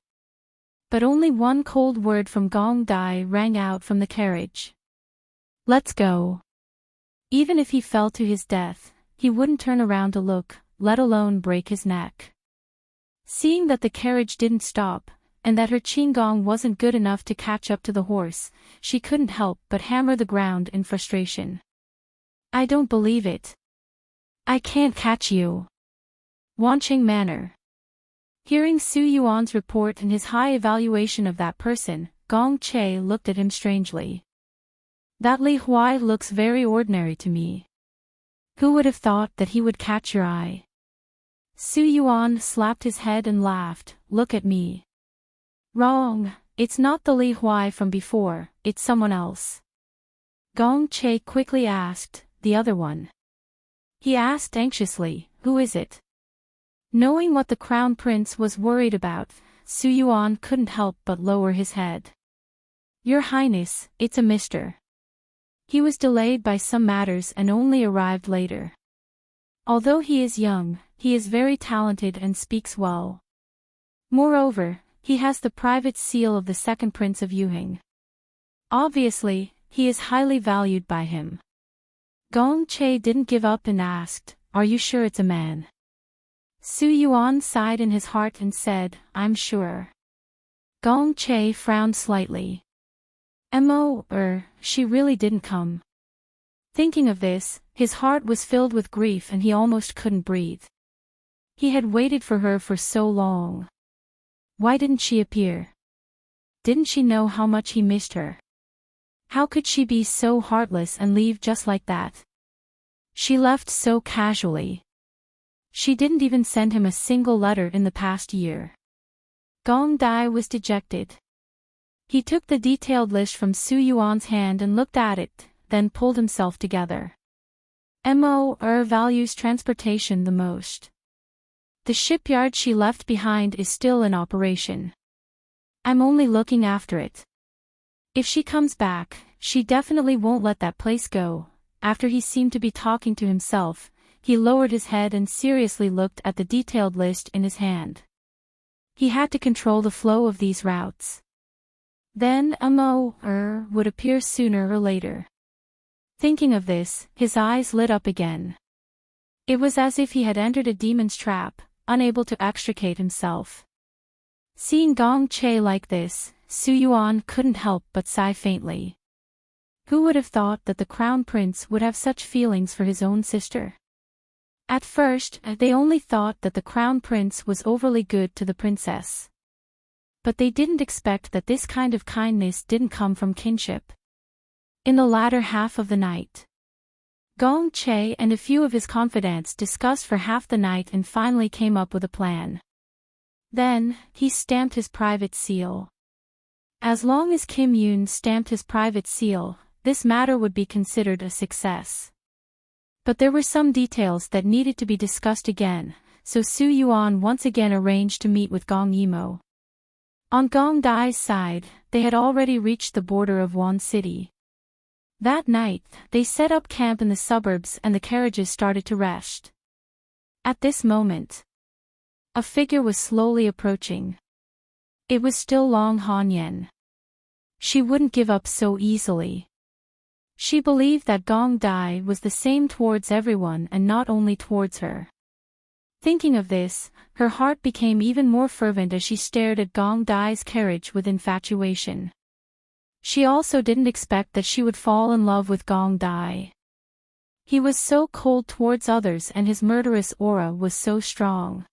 S1: But only one cold word from Gong Dai rang out from the carriage. Let's go. Even if he fell to his death, he wouldn't turn around to look, let alone break his neck. Seeing that the carriage didn't stop, and that her Qinggong wasn't good enough to catch up to the horse, she couldn't help but hammer the ground in frustration. I don't believe it. I can't catch you. Wancheng Manor. Hearing Su Yuan's report and his high evaluation of that person, Gong Che looked at him strangely. That Li Huai looks very ordinary to me. Who would have thought that he would catch your eye? Su Yuan slapped his head and laughed, look at me. Wrong, it's not the Li Huai from before, it's someone else. Gong Che quickly asked, the other one. He asked anxiously, who is it? Knowing what the crown prince was worried about, Su Yuan couldn't help but lower his head. Your Highness, it's a Mr. He was delayed by some matters and only arrived later. Although he is young, he is very talented and speaks well. Moreover, he has the private seal of the second prince of Yuheng. Obviously, he is highly valued by him. Gong Che didn't give up and asked, are you sure it's a man? Su Yuan sighed in his heart and said, I'm sure. Gong Che frowned slightly. She really didn't come. Thinking of this, his heart was filled with grief and he almost couldn't breathe. He had waited for her for so long. Why didn't she appear? Didn't she know how much he missed her? How could she be so heartless and leave just like that? She left so casually. She didn't even send him a single letter in the past year. Gong Dai was dejected. He took the detailed list from Su Yuan's hand and looked at it, then pulled himself together. Values transportation the most. The shipyard she left behind is still in operation. I'm only looking after it. If she comes back, she definitely won't let that place go. After he seemed to be talking to himself, he lowered his head and seriously looked at the detailed list in his hand. He had to control the flow of these routes. Then would appear sooner or later. Thinking of this, his eyes lit up again. It was as if he had entered a demon's trap, unable to extricate himself. Seeing Gong Che like this, Su Yuan couldn't help but sigh faintly. Who would have thought that the Crown Prince would have such feelings for his own sister? At first, they only thought that the Crown Prince was overly good to the princess. But they didn't expect that this kind of kindness didn't come from kinship. In the latter half of the night, Gong Che and a few of his confidants discussed for half the night and finally came up with a plan. Then, he stamped his private seal. As long as Kim Yoon stamped his private seal, this matter would be considered a success. But there were some details that needed to be discussed again, so Su Yuan once again arranged to meet with Gong Yimo. On Gong Dai's side, they had already reached the border of Won City. That night, they set up camp in the suburbs and the carriages started to rest. At this moment, a figure was slowly approaching. It was still Long Hanyan. She wouldn't give up so easily. She believed that Gong Dai was the same towards everyone and not only towards her. Thinking of this, her heart became even more fervent as she stared at Gong Dai's carriage with infatuation. She also didn't expect that she would fall in love with Gong Dai. He was so cold towards others and his murderous aura was so strong.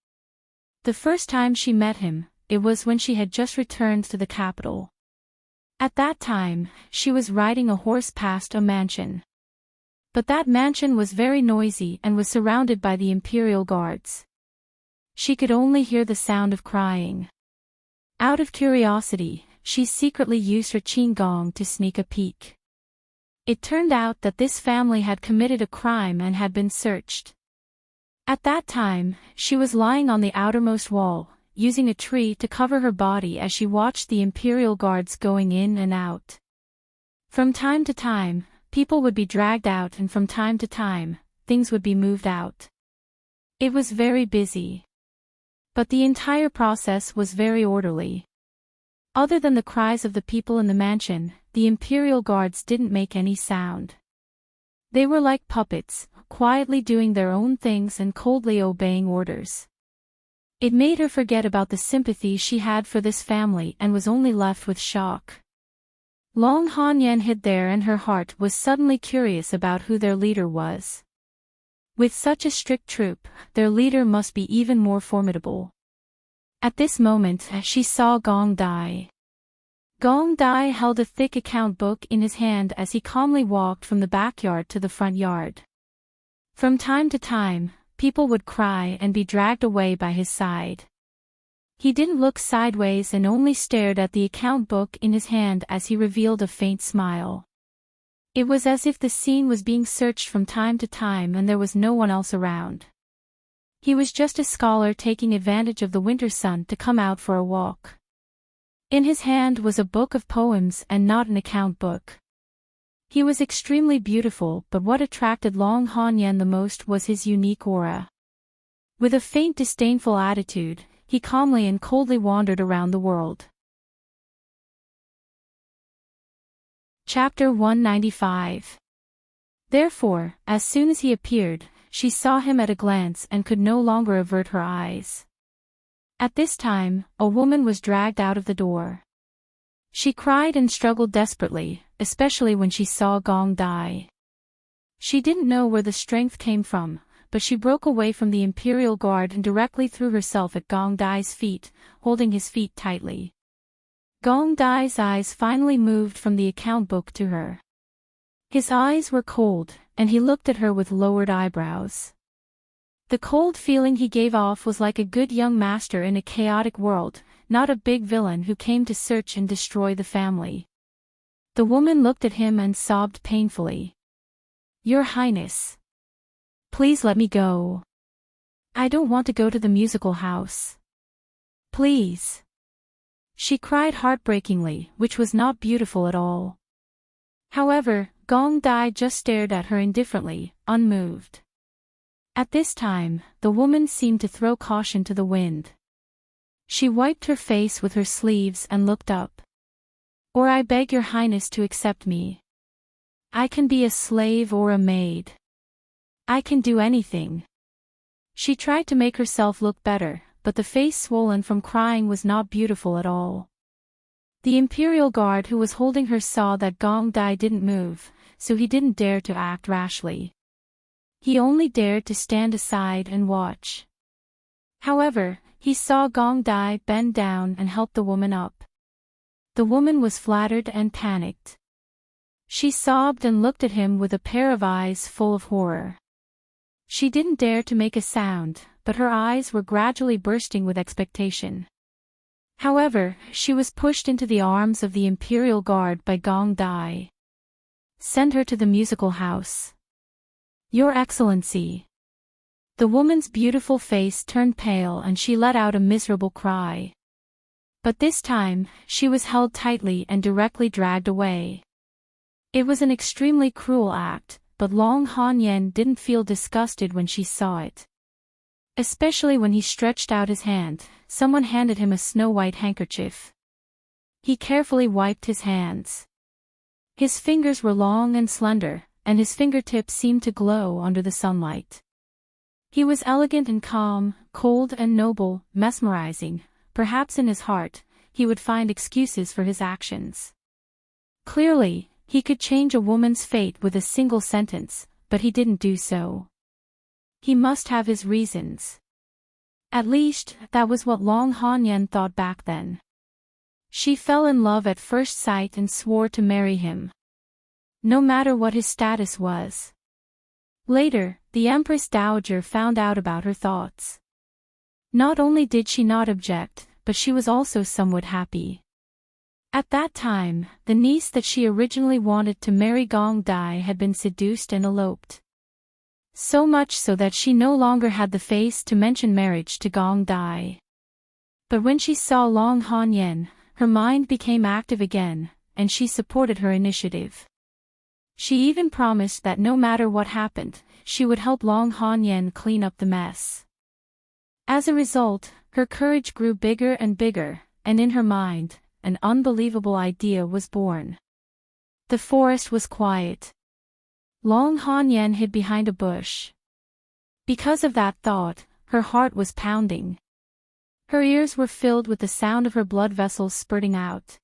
S1: The first time she met him, it was when she had just returned to the capital. At that time, she was riding a horse past a mansion. But that mansion was very noisy and was surrounded by the imperial guards. She could only hear the sound of crying. Out of curiosity, she secretly used her qinggong to sneak a peek. It turned out that this family had committed a crime and had been searched. At that time, she was lying on the outermost wall, using a tree to cover her body as she watched the imperial guards going in and out. From time to time, people would be dragged out and from time to time, things would be moved out. It was very busy. But the entire process was very orderly. Other than the cries of the people in the mansion, the imperial guards didn't make any sound. They were like puppets, quietly doing their own things and coldly obeying orders. It made her forget about the sympathy she had for this family and was only left with shock. Long Hanyan hid there and her heart was suddenly curious about who their leader was. With such a strict troop, their leader must be even more formidable. At this moment, she saw Gong Dai. Gong Dai held a thick account book in his hand as he calmly walked from the backyard to the front yard. From time to time, people would cry and be dragged away by his side. He didn't look sideways and only stared at the account book in his hand as he revealed a faint smile. It was as if the scene was being searched from time to time and there was no one else around. He was just a scholar taking advantage of the winter sun to come out for a walk. In his hand was a book of poems and not an account book. He was extremely beautiful, but what attracted Long Hanyan the most was his unique aura. With a faint disdainful attitude, he calmly and coldly wandered around the world. Chapter 195. Therefore, as soon as he appeared, she saw him at a glance and could no longer avert her eyes. At this time, a woman was dragged out of the door. She cried and struggled desperately, especially when she saw Gong Dai. She didn't know where the strength came from, but she broke away from the imperial guard and directly threw herself at Gong Dai's feet, holding his feet tightly. Gong Dai's eyes finally moved from the account book to her. His eyes were cold, and he looked at her with lowered eyebrows. The cold feeling he gave off was like a good young master in a chaotic world, not a big villain who came to search and destroy the family. The woman looked at him and sobbed painfully. "Your Highness. Please let me go. I don't want to go to the musical house. Please." She cried heartbreakingly, which was not beautiful at all. However, Gong Dai just stared at her indifferently, unmoved. At this time, the woman seemed to throw caution to the wind. She wiped her face with her sleeves and looked up. Or I beg your highness to accept me. I can be a slave or a maid. I can do anything. She tried to make herself look better, but the face swollen from crying was not beautiful at all. The imperial guard who was holding her saw that Gong Dai didn't move, so he didn't dare to act rashly. He only dared to stand aside and watch. However, he saw Gong Dai bend down and help the woman up. The woman was flattered and panicked. She sobbed and looked at him with a pair of eyes full of horror. She didn't dare to make a sound, but her eyes were gradually bursting with expectation. However, she was pushed into the arms of the imperial guard by Gong Dai. Send her to the musical house. Your Excellency. The woman's beautiful face turned pale and she let out a miserable cry. But this time, she was held tightly and directly dragged away. It was an extremely cruel act, but Long Han Yen didn't feel disgusted when she saw it. Especially when he stretched out his hand, someone handed him a snow-white handkerchief. He carefully wiped his hands. His fingers were long and slender, and his fingertips seemed to glow under the sunlight. He was elegant and calm, cold and noble, mesmerizing. Perhaps in his heart, he would find excuses for his actions. Clearly, he could change a woman's fate with a single sentence, but he didn't do so. He must have his reasons. At least, that was what Long Han Yen thought back then. She fell in love at first sight and swore to marry him. No matter what his status was. Later, the Empress Dowager found out about her thoughts. Not only did she not object, but she was also somewhat happy. At that time, the niece that she originally wanted to marry Gong Dai had been seduced and eloped. So much so that she no longer had the face to mention marriage to Gong Dai. But when she saw Long Han Yen, her mind became active again, and she supported her initiative. She even promised that no matter what happened, she would help Long Han Yen clean up the mess. As a result, her courage grew bigger and bigger, and in her mind, an unbelievable idea was born. The forest was quiet. Long Han Yen hid behind a bush. Because of that thought, her heart was pounding. Her ears were filled with the sound of her blood vessels spurting out.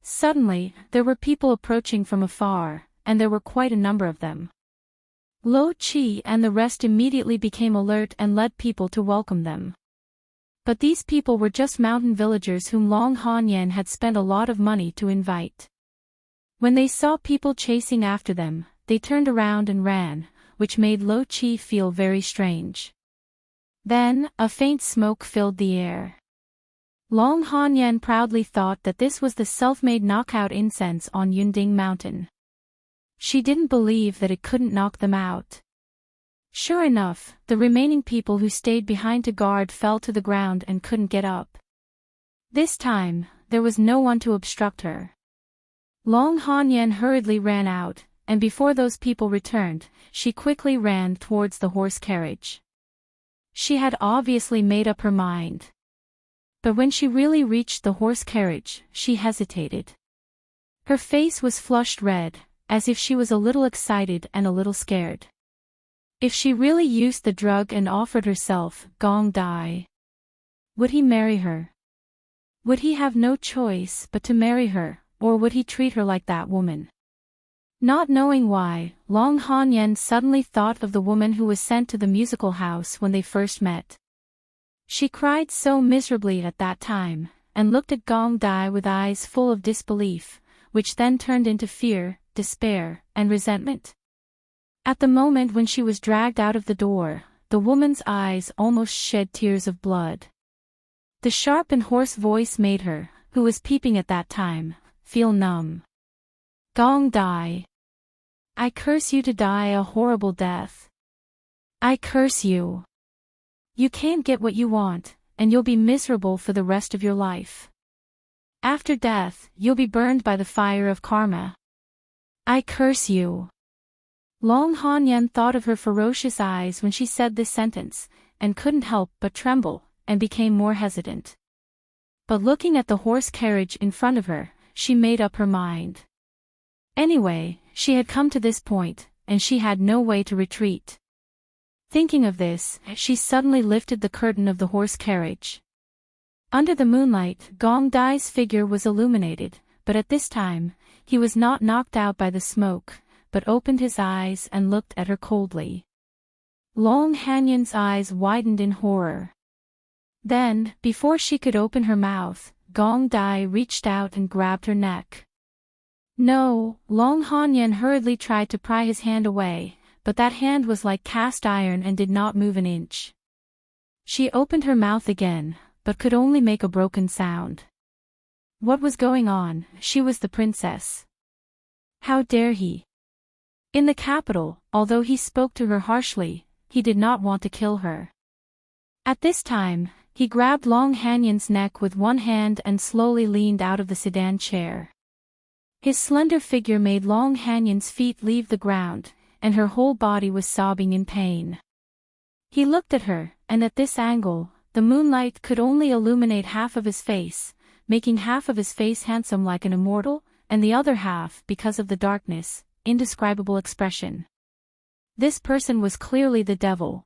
S1: Suddenly, there were people approaching from afar, and there were quite a number of them. Lo Chi and the rest immediately became alert and led people to welcome them. But these people were just mountain villagers whom Long Han Yen had spent a lot of money to invite. When they saw people chasing after them, they turned around and ran, which made Lo Chi feel very strange. Then, a faint smoke filled the air. Long Han Yen proudly thought that this was the self-made knockout incense on Yunding Mountain. She didn't believe that it couldn't knock them out. Sure enough, the remaining people who stayed behind to guard fell to the ground and couldn't get up. This time, there was no one to obstruct her. Long Han Yen hurriedly ran out, and before those people returned, she quickly ran towards the horse carriage. She had obviously made up her mind. But when she really reached the horse carriage, she hesitated. Her face was flushed red, as if she was a little excited and a little scared. If she really used the drug and offered herself, Gong Dai, would he marry her? Would he have no choice but to marry her, or would he treat her like that woman? Not knowing why, Long Han Yen suddenly thought of the woman who was sent to the musical house when they first met. She cried so miserably at that time, and looked at Gong Dai with eyes full of disbelief, which then turned into fear, despair, and resentment. At the moment when she was dragged out of the door, the woman's eyes almost shed tears of blood. The sharp and hoarse voice made her, who was peeping at that time, feel numb. Gong Dai, I curse you to die a horrible death. I curse you. You can't get what you want, and you'll be miserable for the rest of your life. After death, you'll be burned by the fire of karma. I curse you. Long Hanyan thought of her ferocious eyes when she said this sentence, and couldn't help but tremble, and became more hesitant. But looking at the horse carriage in front of her, she made up her mind. Anyway, she had come to this point, and she had no way to retreat. Thinking of this, she suddenly lifted the curtain of the horse carriage. Under the moonlight, Gong Dai's figure was illuminated, but at this time, he was not knocked out by the smoke, but opened his eyes and looked at her coldly. Long Hanyan's eyes widened in horror. Then, before she could open her mouth, Gong Dai reached out and grabbed her neck. No, Long Hanyan hurriedly tried to pry his hand away, but that hand was like cast iron and did not move an inch. She opened her mouth again, but could only make a broken sound. What was going on? She was the princess. How dare he? In the capital, although he spoke to her harshly, he did not want to kill her. At this time, he grabbed Long Hanyan's neck with one hand and slowly leaned out of the sedan chair. His slender figure made Long Hanyan's feet leave the ground, and her whole body was sobbing in pain. He looked at her, and at this angle, the moonlight could only illuminate half of his face, making half of his face handsome like an immortal, and the other half, because of the darkness, indescribable expression. This person was clearly the devil.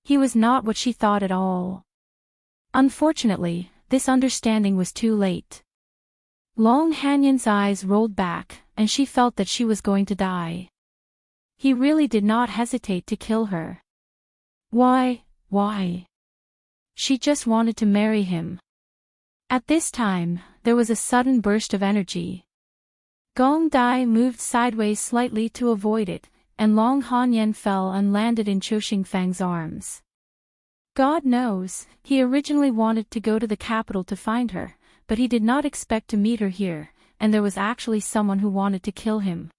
S1: He was not what she thought at all. Unfortunately, this understanding was too late. Long Hanyan's eyes rolled back, and she felt that she was going to die. He really did not hesitate to kill her. Why? She just wanted to marry him. At this time, there was a sudden burst of energy. Gong Dai moved sideways slightly to avoid it, and Long Hanyan fell and landed in Cho Xingfang's arms. God knows, he originally wanted to go to the capital to find her, but he did not expect to meet her here, and there was actually someone who wanted to kill him.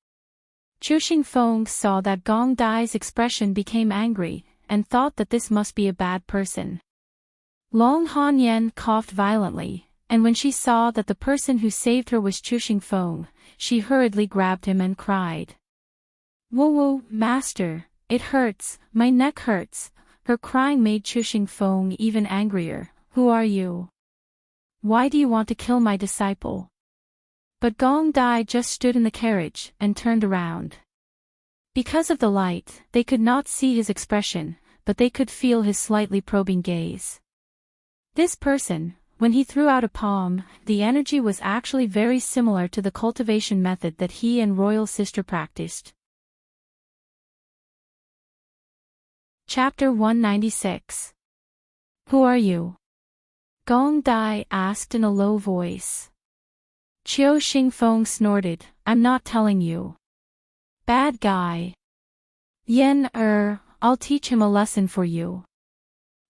S1: Cho Xingfeng saw that Gong Dai's expression became angry, and thought that this must be a bad person. Long Hanyan coughed violently, and when she saw that the person who saved her was Cho Xingfeng, she hurriedly grabbed him and cried. Whoa, master, it hurts, my neck hurts. Her crying made Cho Xingfeng even angrier. Who are you? Why do you want to kill my disciple? But Gong Dai just stood in the carriage and turned around. Because of the light, they could not see his expression, but they could feel his slightly probing gaze. This person, when he threw out a palm, the energy was actually very similar to the cultivation method that he and royal sister practiced. Chapter 196. Who are you? Gong Dai asked in a low voice. Cho Xingfeng snorted, I'm not telling you. Bad guy. I'll teach him a lesson for you.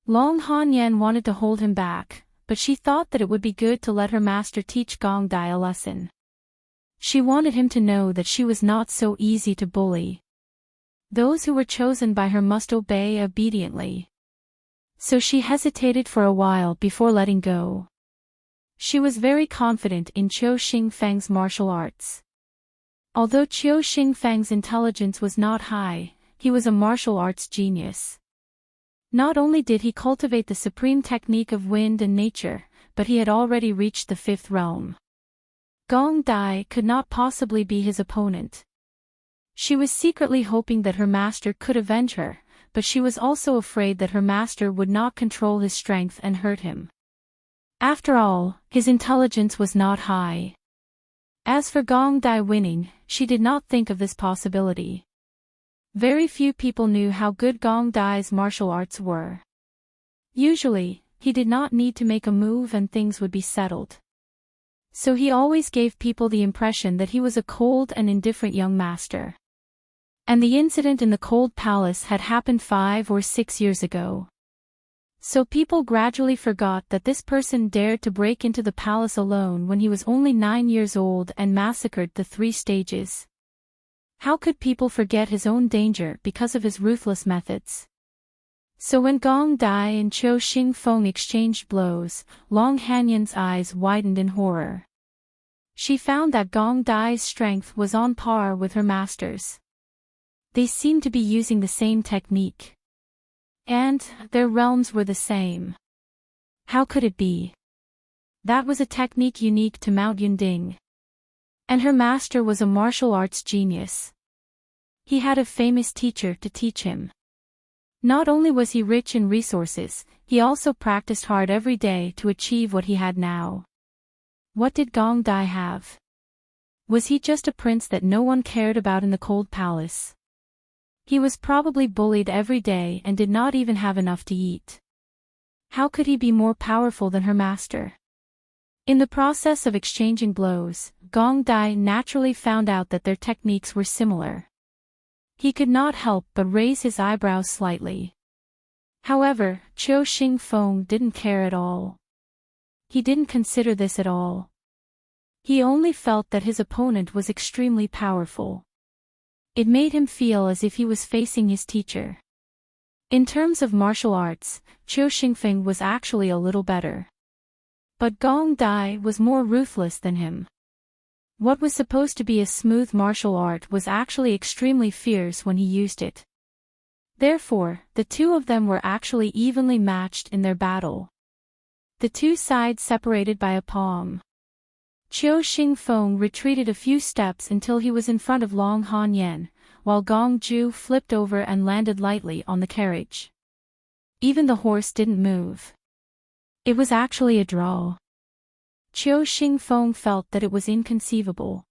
S1: Long Hanyan wanted to hold him back, but she thought that it would be good to let her master teach Gong Dai a lesson. She wanted him to know that she was not so easy to bully. Those who were chosen by her must obey obediently. So she hesitated for a while before letting go. She was very confident in Cho Xingfeng's martial arts. Although Cho Xingfeng's intelligence was not high, he was a martial arts genius. Not only did he cultivate the supreme technique of wind and nature, but he had already reached the fifth realm. Gong Dai could not possibly be his opponent. She was secretly hoping that her master could avenge her, but she was also afraid that her master would not control his strength and hurt him. After all, his intelligence was not high. As for Gong Dai winning, she did not think of this possibility. Very few people knew how good Gong Dai's martial arts were. Usually, he did not need to make a move and things would be settled. So he always gave people the impression that he was a cold and indifferent young master. And the incident in the cold palace had happened 5 or 6 years ago. So people gradually forgot that this person dared to break into the palace alone when he was only 9 years old and massacred the 3 stages. How could people forget his own danger because of his ruthless methods? So when Gong Dai and Cho Xingfeng exchanged blows, Long Hanyan's eyes widened in horror. She found that Gong Dai's strength was on par with her master's. They seemed to be using the same technique. And their realms were the same. How could it be? That was a technique unique to Mount Yunding. And her master was a martial arts genius. He had a famous teacher to teach him. Not only was he rich in resources, he also practiced hard every day to achieve what he had now. What did Gong Dai have? Was he just a prince that no one cared about in the cold palace? He was probably bullied every day and did not even have enough to eat. How could he be more powerful than her master? In the process of exchanging blows, Gong Dai naturally found out that their techniques were similar. He could not help but raise his eyebrows slightly. However, Qiu Xingfeng didn't care at all. He didn't consider this at all. He only felt that his opponent was extremely powerful. It made him feel as if he was facing his teacher. In terms of martial arts, Qiu Xingfeng was actually a little better. But Gong Dai was more ruthless than him. What was supposed to be a smooth martial art was actually extremely fierce when he used it. Therefore, the two of them were actually evenly matched in their battle. The two sides separated by a palm. Qiu Xingfeng retreated a few steps until he was in front of Long Hanyan, while Gong Ju flipped over and landed lightly on the carriage. Even the horse didn't move. It was actually a draw. Qiu Xingfeng felt that it was inconceivable.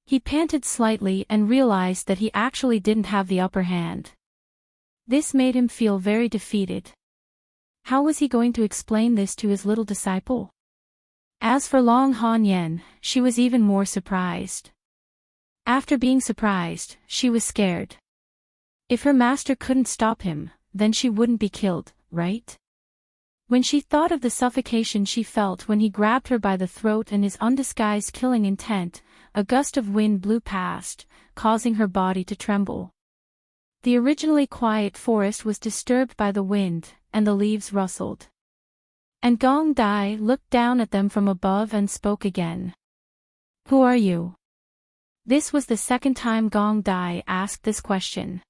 S1: He panted slightly and realized that he actually didn't have the upper hand. This made him feel very defeated. How was he going to explain this to his little disciple? As for Long Hanyan, she was even more surprised. After being surprised, she was scared. If her master couldn't stop him, then she wouldn't be killed, right? When she thought of the suffocation she felt when he grabbed her by the throat and his undisguised killing intent, a gust of wind blew past, causing her body to tremble. The originally quiet forest was disturbed by the wind, and the leaves rustled. And Gong Dai looked down at them from above and spoke again. "Who are you?" This was the second time Gong Dai asked this question.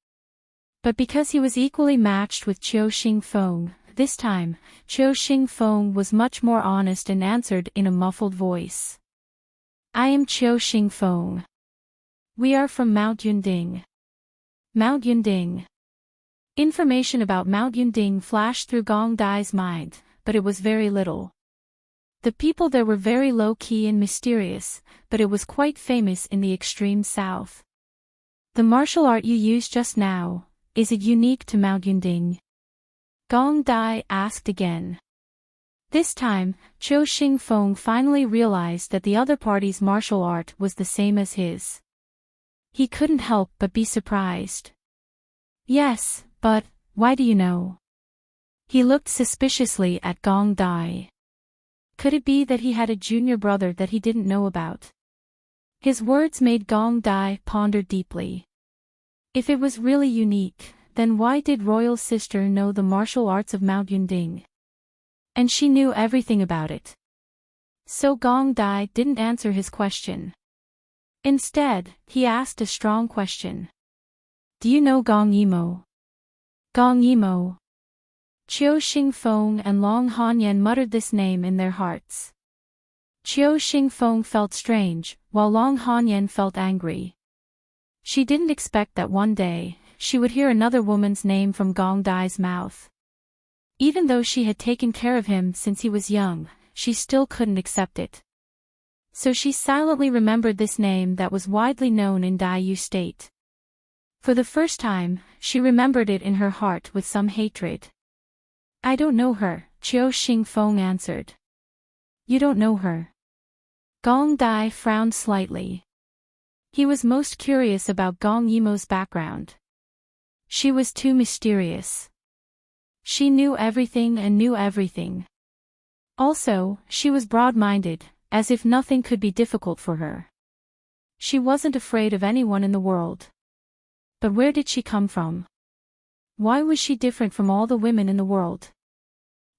S1: But because he was equally matched with Qiu Xingfeng, this time, Qiu Xingfeng was much more honest and answered in a muffled voice. "I am Qiu Xingfeng. We are from Mount Yunding." Mount Yunding. Information about Mount Yunding flashed through Gong Dai's mind, but it was very little. The people there were very low-key and mysterious, but it was quite famous in the extreme south. "The martial art you used just now, is it unique to Mount Yunding?" Gong Dai asked again. This time, Qiu Xingfeng finally realized that the other party's martial art was the same as his. He couldn't help but be surprised. "Yes, but, why do you know?" He looked suspiciously at Gong Dai. Could it be that he had a junior brother that he didn't know about? His words made Gong Dai ponder deeply. If it was really unique, then why did Royal Sister know the martial arts of Mount Yunding? And she knew everything about it. So Gong Dai didn't answer his question. Instead, he asked a strong question. "Do you know Gong Yimo?" Gong Yimo. Qiu Xingfeng and Long Hanyan muttered this name in their hearts. Qiu Xingfeng felt strange, while Long Hanyan felt angry. She didn't expect that one day, she would hear another woman's name from Gong Dai's mouth. Even though she had taken care of him since he was young, she still couldn't accept it. So she silently remembered this name that was widely known in Daiyu State. For the first time, she remembered it in her heart with some hatred. "I don't know her," Qiu Xingfeng answered. "You don't know her?" Gong Dai frowned slightly. He was most curious about Gong Yimo's background. She was too mysterious. She knew everything and knew everything. Also, she was broad-minded, as if nothing could be difficult for her. She wasn't afraid of anyone in the world. But where did she come from? Why was she different from all the women in the world?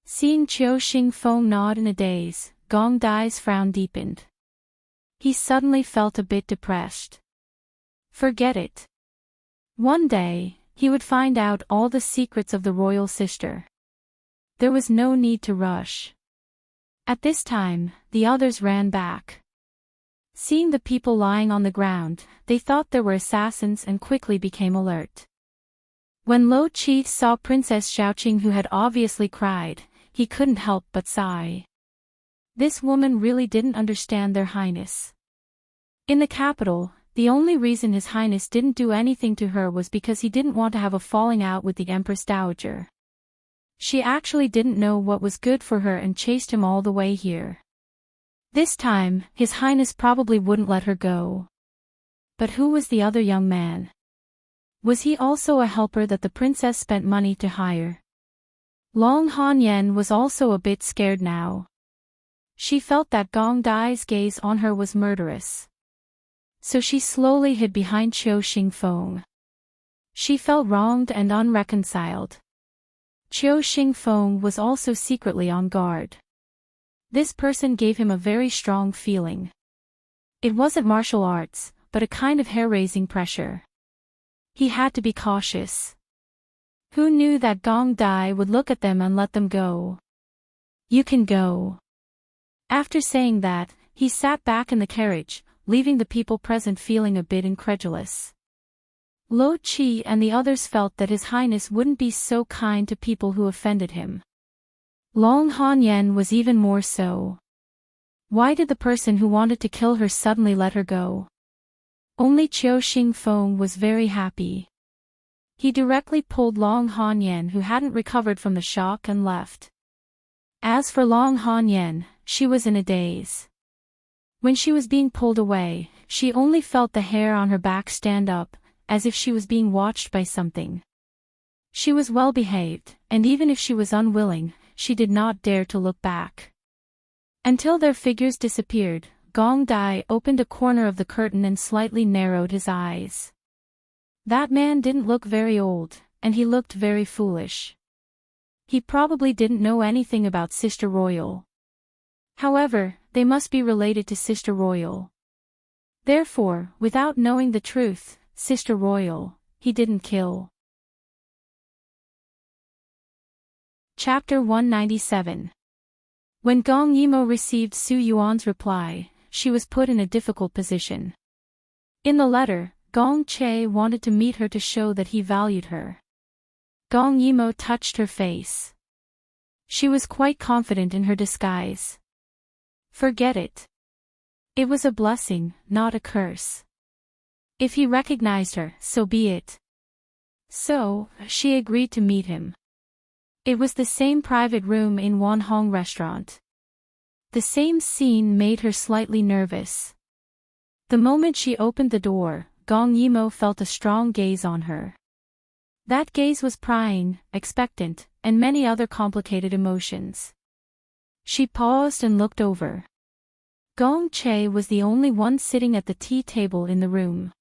S1: Seeing Qiu Xingfeng nod in a daze, Gong Dai's frown deepened. He suddenly felt a bit depressed. "Forget it. One day, he would find out all the secrets of the royal sister. There was no need to rush. At this time, the others ran back. Seeing the people lying on the ground, they thought there were assassins and quickly became alert. When Lo Chi saw Princess Xiaoqing, who had obviously cried, he couldn't help but sigh. This woman really didn't understand their highness. In the capital, the only reason His Highness didn't do anything to her was because he didn't want to have a falling out with the Empress Dowager. She actually didn't know what was good for her and chased him all the way here. This time, His Highness probably wouldn't let her go. But who was the other young man? Was he also a helper that the princess spent money to hire? Long Hanyan was also a bit scared now. She felt that Gong Dai's gaze on her was murderous. So she slowly hid behind Qiu Xingfeng. She felt wronged and unreconciled. Qiu Xingfeng was also secretly on guard. This person gave him a very strong feeling. It wasn't martial arts, but a kind of hair-raising pressure. He had to be cautious. Who knew that Gong Dai would look at them and let them go? You can go. After saying that, he sat back in the carriage, leaving the people present feeling a bit incredulous. Lo Chi and the others felt that His Highness wouldn't be so kind to people who offended him. Long Hanyan was even more so. Why did the person who wanted to kill her suddenly let her go? Only Qiu Xingfeng was very happy. He directly pulled Long Hanyan, who hadn't recovered from the shock, and left. As for Long Hanyan, she was in a daze. When she was being pulled away, she only felt the hair on her back stand up, as if she was being watched by something. She was well behaved, and even if she was unwilling, she did not dare to look back. Until their figures disappeared, Gong Dai opened a corner of the curtain and slightly narrowed his eyes. That man didn't look very old, and he looked very foolish. He probably didn't know anything about Sister Royal. However, they must be related to Sister Royal. Therefore, without knowing the truth, Sister Royal, he didn't kill. Chapter 197. When Gong Yimo received Su Yuan's reply, she was put in a difficult position. In the letter, Gong Che wanted to meet her to show that he valued her. Gong Yimo touched her face. She was quite confident in her disguise. Forget it. It was a blessing, not a curse. If he recognized her, so be it. So, she agreed to meet him. It was the same private room in Wanhong restaurant. The same scene made her slightly nervous. The moment she opened the door, Gong Yimo felt a strong gaze on her. That gaze was prying, expectant, and many other complicated emotions. She paused and looked over. Gong Che was the only one sitting at the tea table in the room.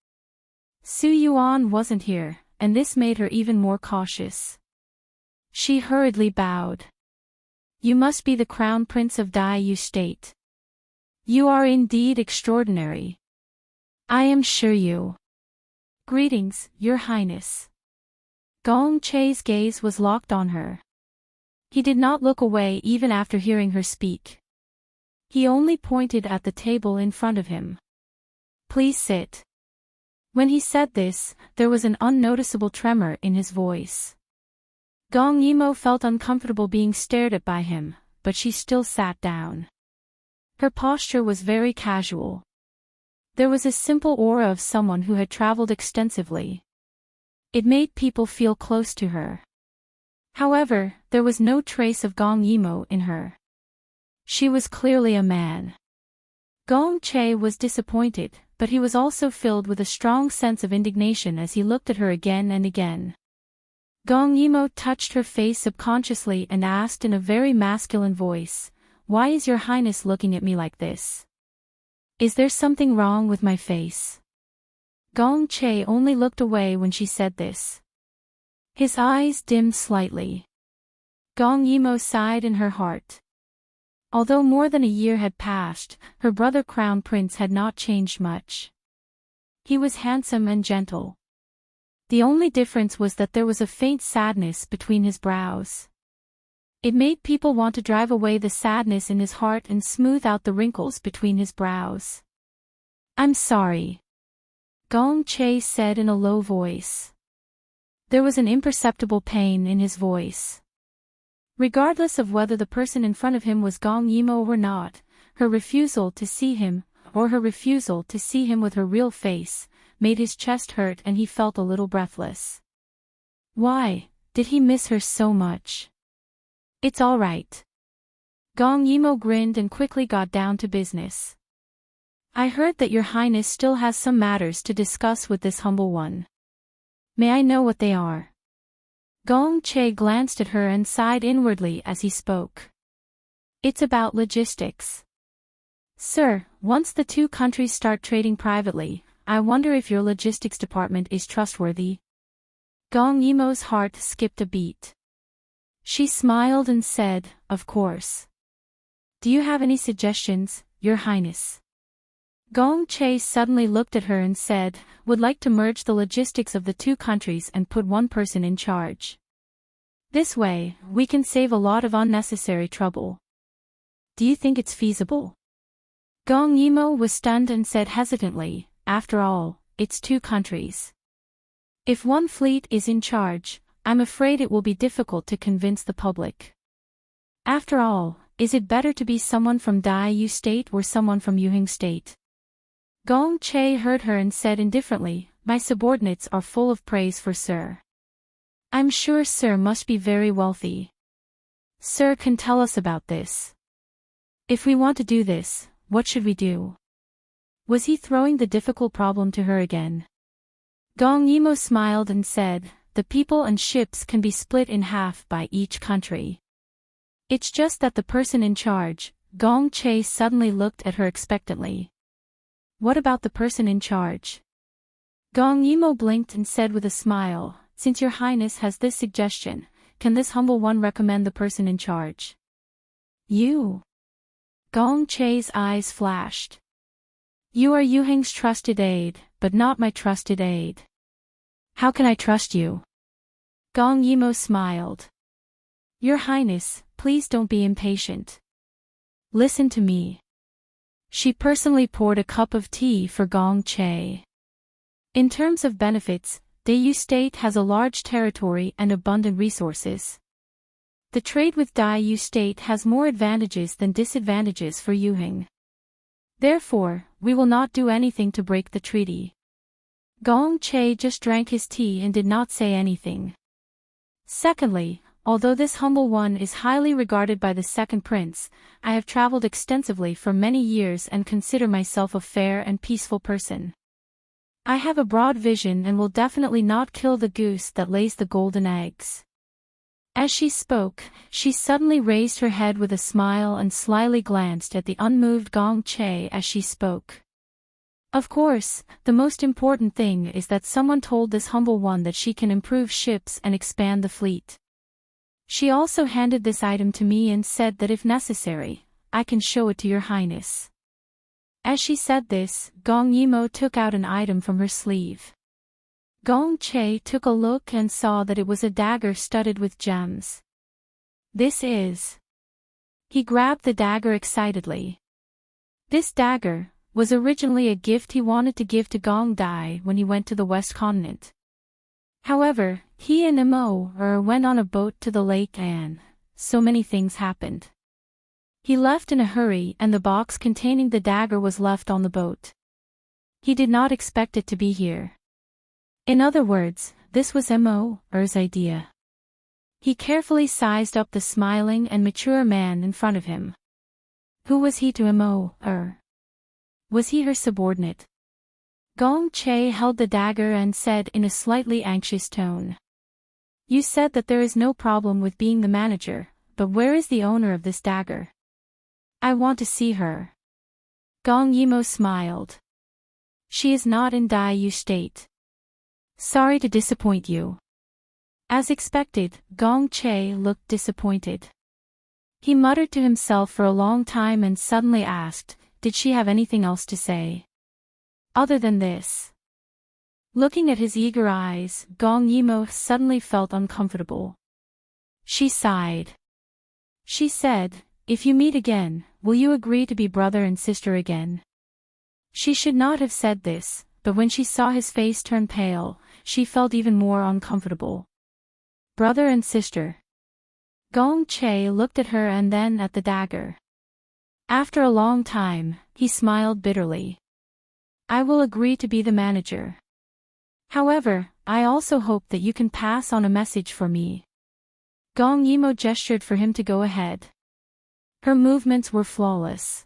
S1: Su Yuan wasn't here, and this made her even more cautious. She hurriedly bowed. You must be the Crown Prince of Dai Yu State. You are indeed extraordinary. I am sure you. Greetings, Your Highness. Gong Che's gaze was locked on her. He did not look away even after hearing her speak. He only pointed at the table in front of him. Please sit. When he said this, there was an unnoticeable tremor in his voice. Gong Yimo felt uncomfortable being stared at by him, but she still sat down. Her posture was very casual. There was a simple aura of someone who had traveled extensively. It made people feel close to her. However, there was no trace of Gong Yimo in her. She was clearly a man. Gong Che was disappointed, but he was also filled with a strong sense of indignation as he looked at her again and again. Gong Yimo touched her face subconsciously and asked in a very masculine voice, "Why is Your Highness looking at me like this? Is there something wrong with my face?" Gong Che only looked away when she said this. His eyes dimmed slightly. Gong Yimo sighed in her heart. Although more than a year had passed, her brother Crown Prince had not changed much. He was handsome and gentle. The only difference was that there was a faint sadness between his brows. It made people want to drive away the sadness in his heart and smooth out the wrinkles between his brows. "I'm sorry," Gong Che said in a low voice. There was an imperceptible pain in his voice. Regardless of whether the person in front of him was Gong Yimo or not, her refusal to see him, or her refusal to see him with her real face, made his chest hurt and he felt a little breathless. Why did he miss her so much? "It's all right." Gong Yimo grinned and quickly got down to business. "I heard that your highness still has some matters to discuss with this humble one. May I know what they are?" Gong Che glanced at her and sighed inwardly as he spoke. "It's about logistics. Sir, once the two countries start trading privately, I wonder if your logistics department is trustworthy." Gong Yimo's heart skipped a beat. She smiled and said, "Of course. Do you have any suggestions, Your Highness?" Gong Che suddenly looked at her and said, "Would like to merge the logistics of the two countries and put one person in charge. This way, we can save a lot of unnecessary trouble. Do you think it's feasible?" Gong Yimo was stunned and said hesitantly, "After all, it's two countries. If one fleet is in charge, I'm afraid it will be difficult to convince the public. After all, is it better to be someone from Daiyu State or someone from Yuhing State?" Gong Che heard her and said indifferently, "My subordinates are full of praise for Sir. I'm sure Sir must be very wealthy. Sir can tell us about this. If we want to do this, what should we do?" Was he throwing the difficult problem to her again? Gong Yimo smiled and said, "The people and ships can be split in half by each country. It's just that the person in charge." Gong Che suddenly looked at her expectantly. "What about the person in charge?" Gong Yimo blinked and said with a smile, "Since Your Highness has this suggestion, can this humble one recommend the person in charge?" "You?" Gong Che's eyes flashed. "You are Yuheng's trusted aide, but not my trusted aide. How can I trust you?" Gong Yimo smiled. "Your Highness, please don't be impatient. Listen to me." She personally poured a cup of tea for Gong Che. In terms of benefits, Daiyu State has a large territory and abundant resources. The trade with Daiyu State has more advantages than disadvantages for Yuheng. Therefore, we will not do anything to break the treaty." Gong Che just drank his tea and did not say anything. Secondly, although this humble one is highly regarded by the second prince, I have traveled extensively for many years and consider myself a fair and peaceful person. I have a broad vision and will definitely not kill the goose that lays the golden eggs. As she spoke, she suddenly raised her head with a smile and slyly glanced at the unmoved Gong Che as she spoke. Of course, the most important thing is that someone told this humble one that she can improve ships and expand the fleet. She also handed this item to me and said that if necessary, I can show it to Your Highness. As she said this, Gong Yimo took out an item from her sleeve. Gong Che took a look and saw that it was a dagger studded with gems. "This is..." He grabbed the dagger excitedly. This dagger was originally a gift he wanted to give to Gong Dai when he went to the West Continent. However, he and Mo went on a boat to the lake and so many things happened. He left in a hurry and the box containing the dagger was left on the boat. He did not expect it to be here. In other words, this was Mo's idea. He carefully sized up the smiling and mature man in front of him. Who was he to Mo? Was he her subordinate? Gong Che held the dagger and said in a slightly anxious tone. "You said that there is no problem with being the manager, but where is the owner of this dagger? I want to see her." Gong Yimo smiled. "She is not in Daiyu State. Sorry to disappoint you." As expected, Gong Che looked disappointed. He muttered to himself for a long time and suddenly asked, "Did she have anything else to say? Other than this?" Looking at his eager eyes, Gong Yimo suddenly felt uncomfortable. She sighed. She said, "If you meet again, will you agree to be brother and sister again?" She should not have said this, but when she saw his face turn pale, she felt even more uncomfortable. Brother and sister. Gong Che looked at her and then at the dagger. After a long time, he smiled bitterly. "I will agree to be the manager. However, I also hope that you can pass on a message for me." Gong Yimo gestured for him to go ahead. Her movements were flawless.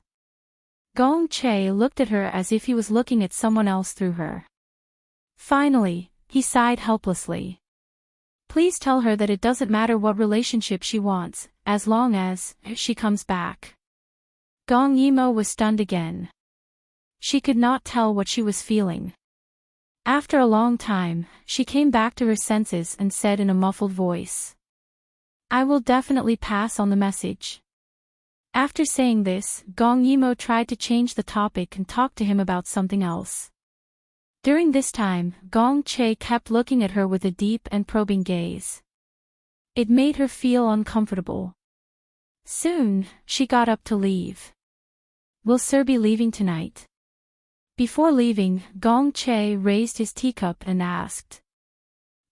S1: Gong Che looked at her as if he was looking at someone else through her. Finally, he sighed helplessly. "Please tell her that it doesn't matter what relationship she wants, as long as she comes back." Gong Yimo was stunned again. She could not tell what she was feeling. After a long time, she came back to her senses and said in a muffled voice, "I will definitely pass on the message." After saying this, Gong Yimo tried to change the topic and talk to him about something else. During this time, Gong Che kept looking at her with a deep and probing gaze. It made her feel uncomfortable. Soon, she got up to leave. "Will Sir be leaving tonight?" Before leaving, Gong Che raised his teacup and asked.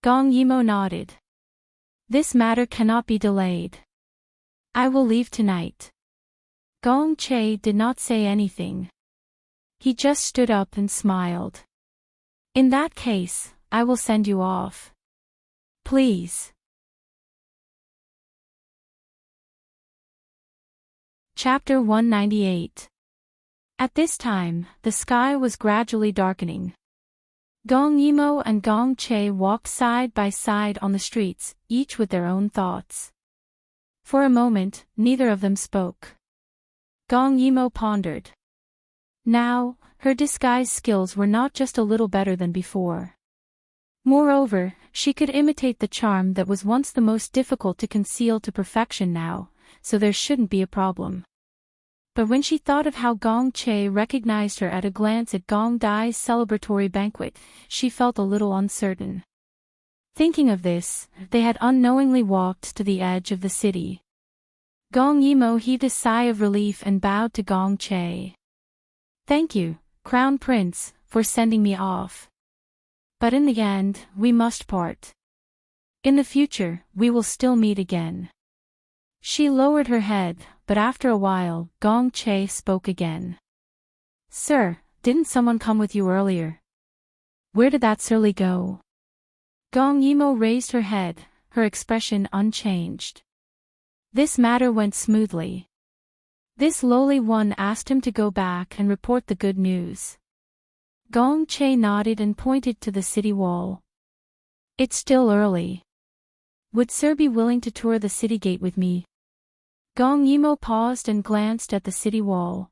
S1: Gong Yimo nodded. "This matter cannot be delayed. I will leave tonight." Gong Che did not say anything. He just stood up and smiled. "In that case, I will send you off. Please." Chapter 198. At this time, the sky was gradually darkening. Gong Yimo and Gong Che walked side by side on the streets, each with their own thoughts. For a moment, neither of them spoke. Gong Yimo pondered. Now, her disguise skills were not just a little better than before. Moreover, she could imitate the charm that was once the most difficult to conceal to perfection now, so there shouldn't be a problem. But when she thought of how Gong Che recognized her at a glance at Gong Dai's celebratory banquet, she felt a little uncertain. Thinking of this, they had unknowingly walked to the edge of the city. Gong Yimo heaved a sigh of relief and bowed to Gong Che. "Thank you, Crown Prince, for sending me off. But in the end, we must part. In the future, we will still meet again." She lowered her head, but after a while, Gong Che spoke again. "Sir, didn't someone come with you earlier? Where did that surly go?" Gong Yimo raised her head, her expression unchanged. This matter went smoothly. This lowly one asked him to go back and report the good news. Gong Che nodded and pointed to the city wall. "It's still early. Would Sir be willing to tour the city gate with me?" Gong Yimo paused and glanced at the city wall.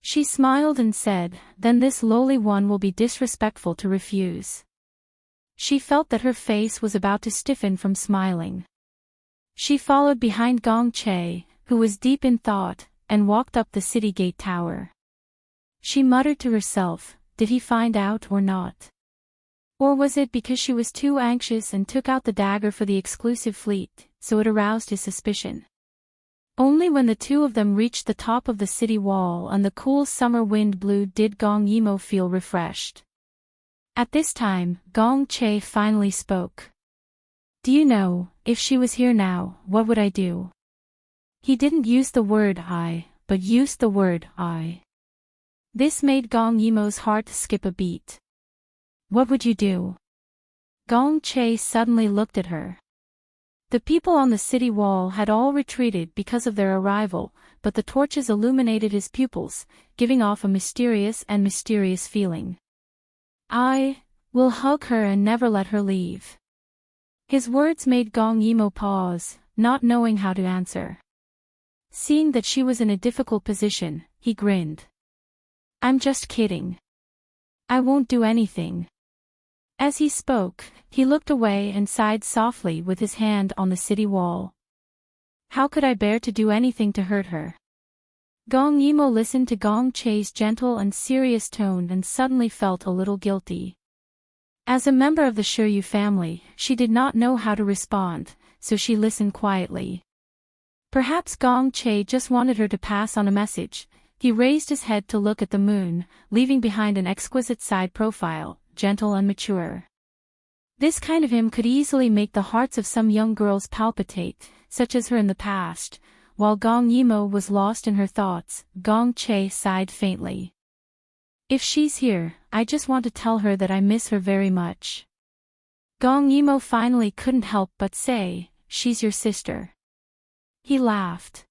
S1: She smiled and said, "Then this lowly one will be disrespectful to refuse." She felt that her face was about to stiffen from smiling. She followed behind Gong Che, who was deep in thought, and walked up the city gate tower. She muttered to herself, did he find out or not? Or was it because she was too anxious and took out the dagger for the exclusive fleet, so it aroused his suspicion? Only when the two of them reached the top of the city wall and the cool summer wind blew did Gong Yimo feel refreshed. At this time, Gong Che finally spoke. "Do you know, if she was here now, what would I do?" He didn't use the word I, but used the word I. This made Gong Yimo's heart skip a beat. "What would you do?" Gong Che suddenly looked at her. The people on the city wall had all retreated because of their arrival, but the torches illuminated his pupils, giving off a mysterious feeling. "I will hug her and never let her leave." His words made Gong Yimo pause, not knowing how to answer. Seeing that she was in a difficult position, he grinned. "I'm just kidding. I won't do anything." As he spoke, he looked away and sighed softly with his hand on the city wall. How could I bear to do anything to hurt her? Gong Yimo listened to Gong Che's gentle and serious tone and suddenly felt a little guilty. As a member of the Shiryu family, she did not know how to respond, so she listened quietly. Perhaps Gong Che just wanted her to pass on a message. He raised his head to look at the moon, leaving behind an exquisite side profile, gentle and mature. This kind of him could easily make the hearts of some young girls palpitate, such as her in the past. While Gong Yimo was lost in her thoughts, Gong Che sighed faintly. If she's here, I just want to tell her that I miss her very much. Gong Yimo finally couldn't help but say, she's your sister. He laughed.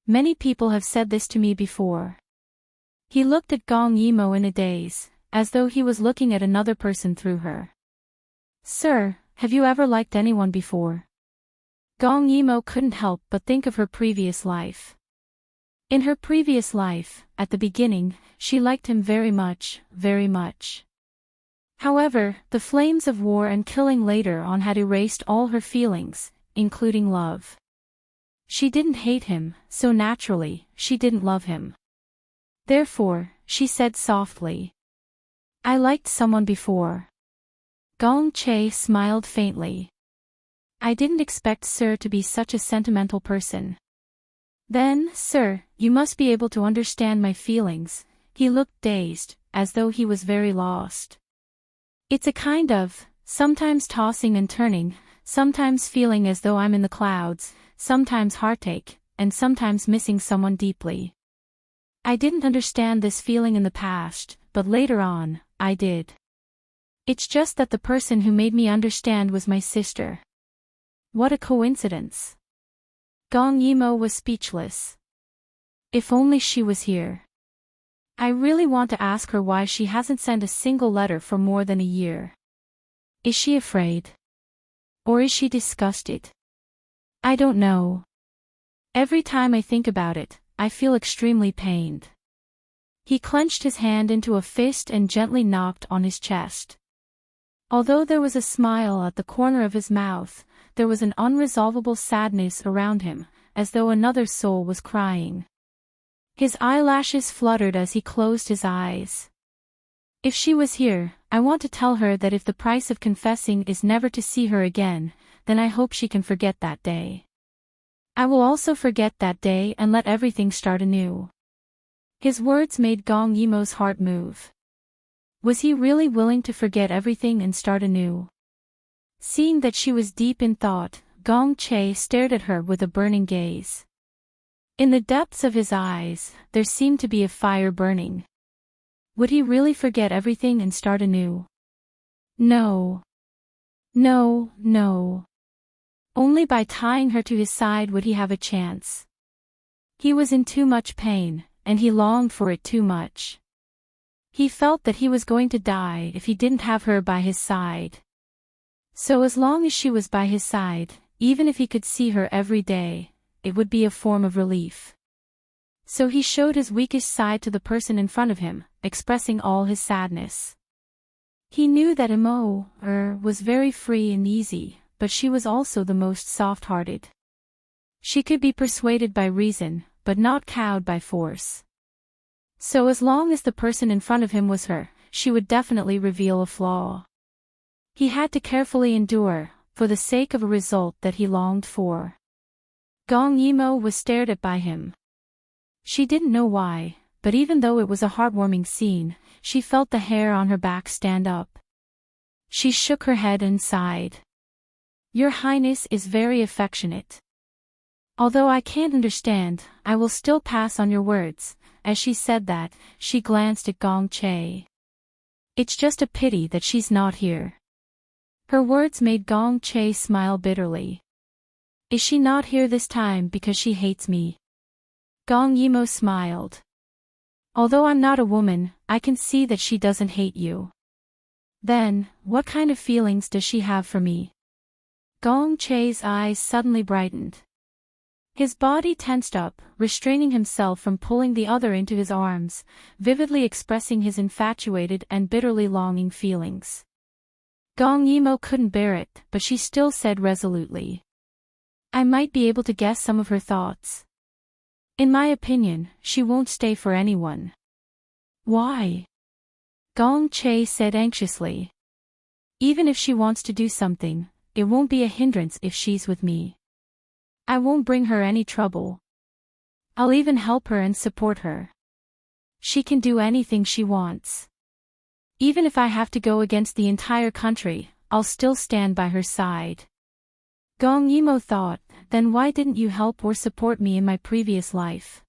S1: Many people have said this to me before. He looked at Gong Yimo in a daze, as though he was looking at another person through her. Sir, have you ever liked anyone before? Gong Yimo couldn't help but think of her previous life. In her previous life, at the beginning, she liked him very much, very much. However, the flames of war and killing later on had erased all her feelings, including love. She didn't hate him, so naturally, she didn't love him. Therefore, she said softly, I liked someone before. Gong Che smiled faintly. I didn't expect Sir to be such a sentimental person. Then, Sir, you must be able to understand my feelings. He looked dazed, as though he was very lost. It's a kind of, sometimes tossing and turning, sometimes feeling as though I'm in the clouds, sometimes heartache, and sometimes missing someone deeply. I didn't understand this feeling in the past, but later on, I did. It's just that the person who made me understand was my sister. What a coincidence. Gong Yimo was speechless. If only she was here. I really want to ask her why she hasn't sent a single letter for more than a year. Is she afraid? Or is she disgusted? I don't know. Every time I think about it, I feel extremely pained. He clenched his hand into a fist and gently knocked on his chest. Although there was a smile at the corner of his mouth, there was an unresolvable sadness around him, as though another soul was crying. His eyelashes fluttered as he closed his eyes. If she was here, I want to tell her that if the price of confessing is never to see her again, then I hope she can forget that day. I will also forget that day and let everything start anew. His words made Gong Yimo's heart move. Was he really willing to forget everything and start anew? Seeing that she was deep in thought, Gong Che stared at her with a burning gaze. In the depths of his eyes, there seemed to be a fire burning. Would he really forget everything and start anew? No. No, no. Only by tying her to his side would he have a chance. He was in too much pain, and he longed for it too much. He felt that he was going to die if he didn't have her by his side. So as long as she was by his side, even if he could see her every day, it would be a form of relief. So he showed his weakest side to the person in front of him, expressing all his sadness. He knew that Immerse was very free and easy, but she was also the most soft-hearted. She could be persuaded by reason, but not cowed by force. So as long as the person in front of him was her, she would definitely reveal a flaw. He had to carefully endure, for the sake of a result that he longed for. Gong Yimo was stared at by him. She didn't know why, but even though it was a heartwarming scene, she felt the hair on her back stand up. She shook her head and sighed. Your Highness is very affectionate. Although I can't understand, I will still pass on your words. As she said that, she glanced at Gong Che. It's just a pity that she's not here. Her words made Gong Che smile bitterly. Is she not here this time because she hates me? Gong Yimo smiled. Although I'm not a woman, I can see that she doesn't hate you. Then, what kind of feelings does she have for me? Gong Che's eyes suddenly brightened. His body tensed up, restraining himself from pulling the other into his arms, vividly expressing his infatuated and bitterly longing feelings. Gong Yimo couldn't bear it, but she still said resolutely. I might be able to guess some of her thoughts. In my opinion, she won't stay for anyone. Why? Gong Che said anxiously. Even if she wants to do something, it won't be a hindrance if she's with me. I won't bring her any trouble. I'll even help her and support her. She can do anything she wants. Even if I have to go against the entire country, I'll still stand by her side. Gong Yimo thought, then why didn't you help or support me in my previous life?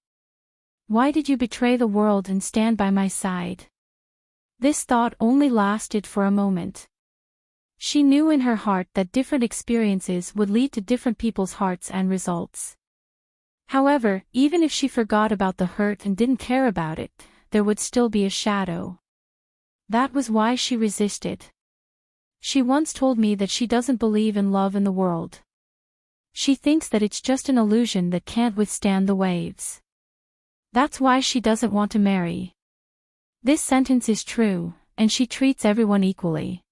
S1: Why did you betray the world and stand by my side? This thought only lasted for a moment. She knew in her heart that different experiences would lead to different people's hearts and results. However, even if she forgot about the hurt and didn't care about it, there would still be a shadow. That was why she resisted. She once told me that she doesn't believe in love in the world. She thinks that it's just an illusion that can't withstand the waves. That's why she doesn't want to marry. This sentence is true, and she treats everyone equally.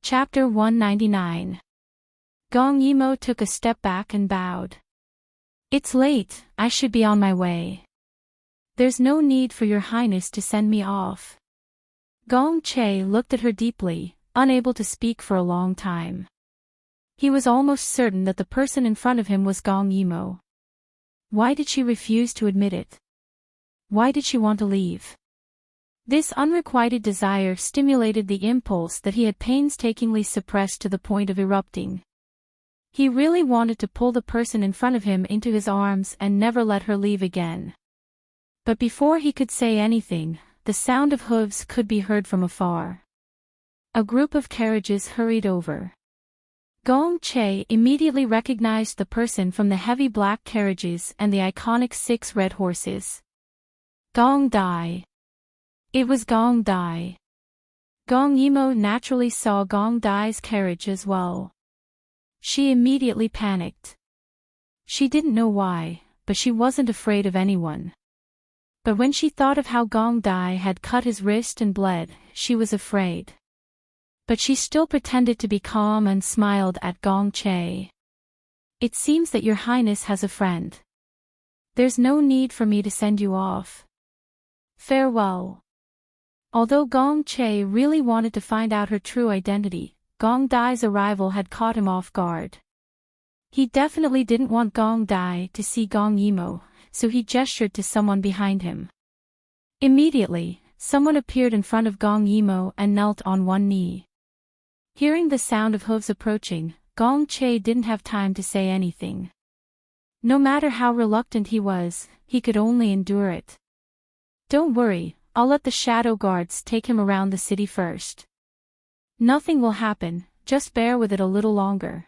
S1: Chapter 199. Gong Yimo took a step back and bowed. It's late, I should be on my way. There's no need for your highness to send me off. Gong Che looked at her deeply, unable to speak for a long time. He was almost certain that the person in front of him was Gong Yimo. Why did she refuse to admit it? Why did she want to leave? This unrequited desire stimulated the impulse that he had painstakingly suppressed to the point of erupting. He really wanted to pull the person in front of him into his arms and never let her leave again. But before he could say anything, the sound of hooves could be heard from afar. A group of carriages hurried over. Gong Che immediately recognized the person from the heavy black carriages and the iconic 6 red horses. Gong Dai. It was Gong Dai. Gong Yimo naturally saw Gong Dai's carriage as well. She immediately panicked. She didn't know why, but she wasn't afraid of anyone. But when she thought of how Gong Dai had cut his wrist and bled, she was afraid. But she still pretended to be calm and smiled at Gong Che. It seems that your highness has a friend. There's no need for me to send you off. Farewell. Although Gong Che really wanted to find out her true identity, Gong Dai's arrival had caught him off guard. He definitely didn't want Gong Dai to see Gong Yimo, so he gestured to someone behind him. Immediately, someone appeared in front of Gong Yimo and knelt on one knee. Hearing the sound of hooves approaching, Gong Che didn't have time to say anything. No matter how reluctant he was, he could only endure it. Don't worry, I'll let the shadow guards take him around the city first. Nothing will happen, just bear with it a little longer.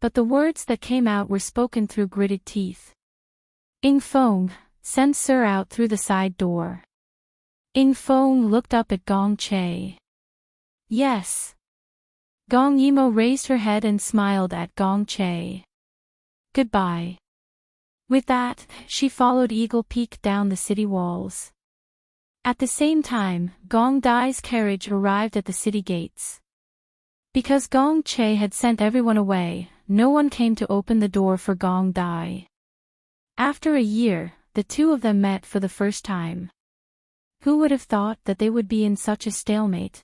S1: But the words that came out were spoken through gritted teeth. Ing Feng, send Sir out through the side door. Ing Feng looked up at Gong Che. Yes. Gong Yimo raised her head and smiled at Gong Che. Goodbye. With that, she followed Eagle Peak down the city walls. At the same time, Gong Dai's carriage arrived at the city gates. Because Gong Che had sent everyone away, no one came to open the door for Gong Dai. After a year, the two of them met for the first time. Who would have thought that they would be in such a stalemate?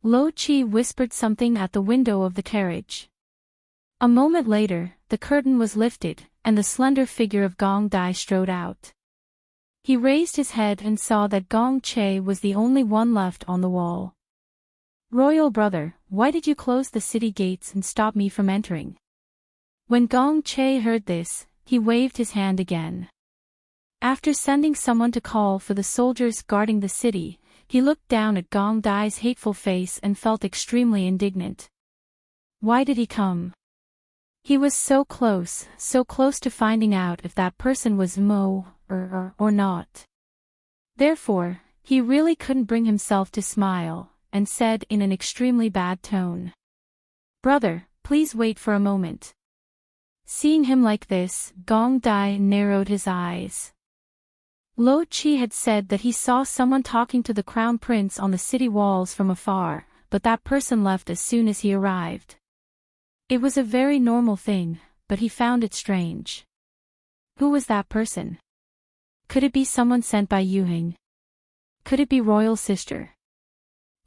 S1: Lo Chi whispered something at the window of the carriage. A moment later, the curtain was lifted, and the slender figure of Gong Dai strode out. He raised his head and saw that Gong Che was the only one left on the wall. Royal brother, why did you close the city gates and stop me from entering? When Gong Che heard this, he waved his hand again. After sending someone to call for the soldiers guarding the city, he looked down at Gong Dai's hateful face and felt extremely indignant. Why did he come? He was so close to finding out if that person was Mo, or not. Therefore, he really couldn't bring himself to smile, and said in an extremely bad tone. Brother, please wait for a moment. Seeing him like this, Gong Dai narrowed his eyes. Lo Chi had said that he saw someone talking to the crown prince on the city walls from afar, but that person left as soon as he arrived. It was a very normal thing, but he found it strange. Who was that person? Could it be someone sent by Yuhing? Could it be royal sister?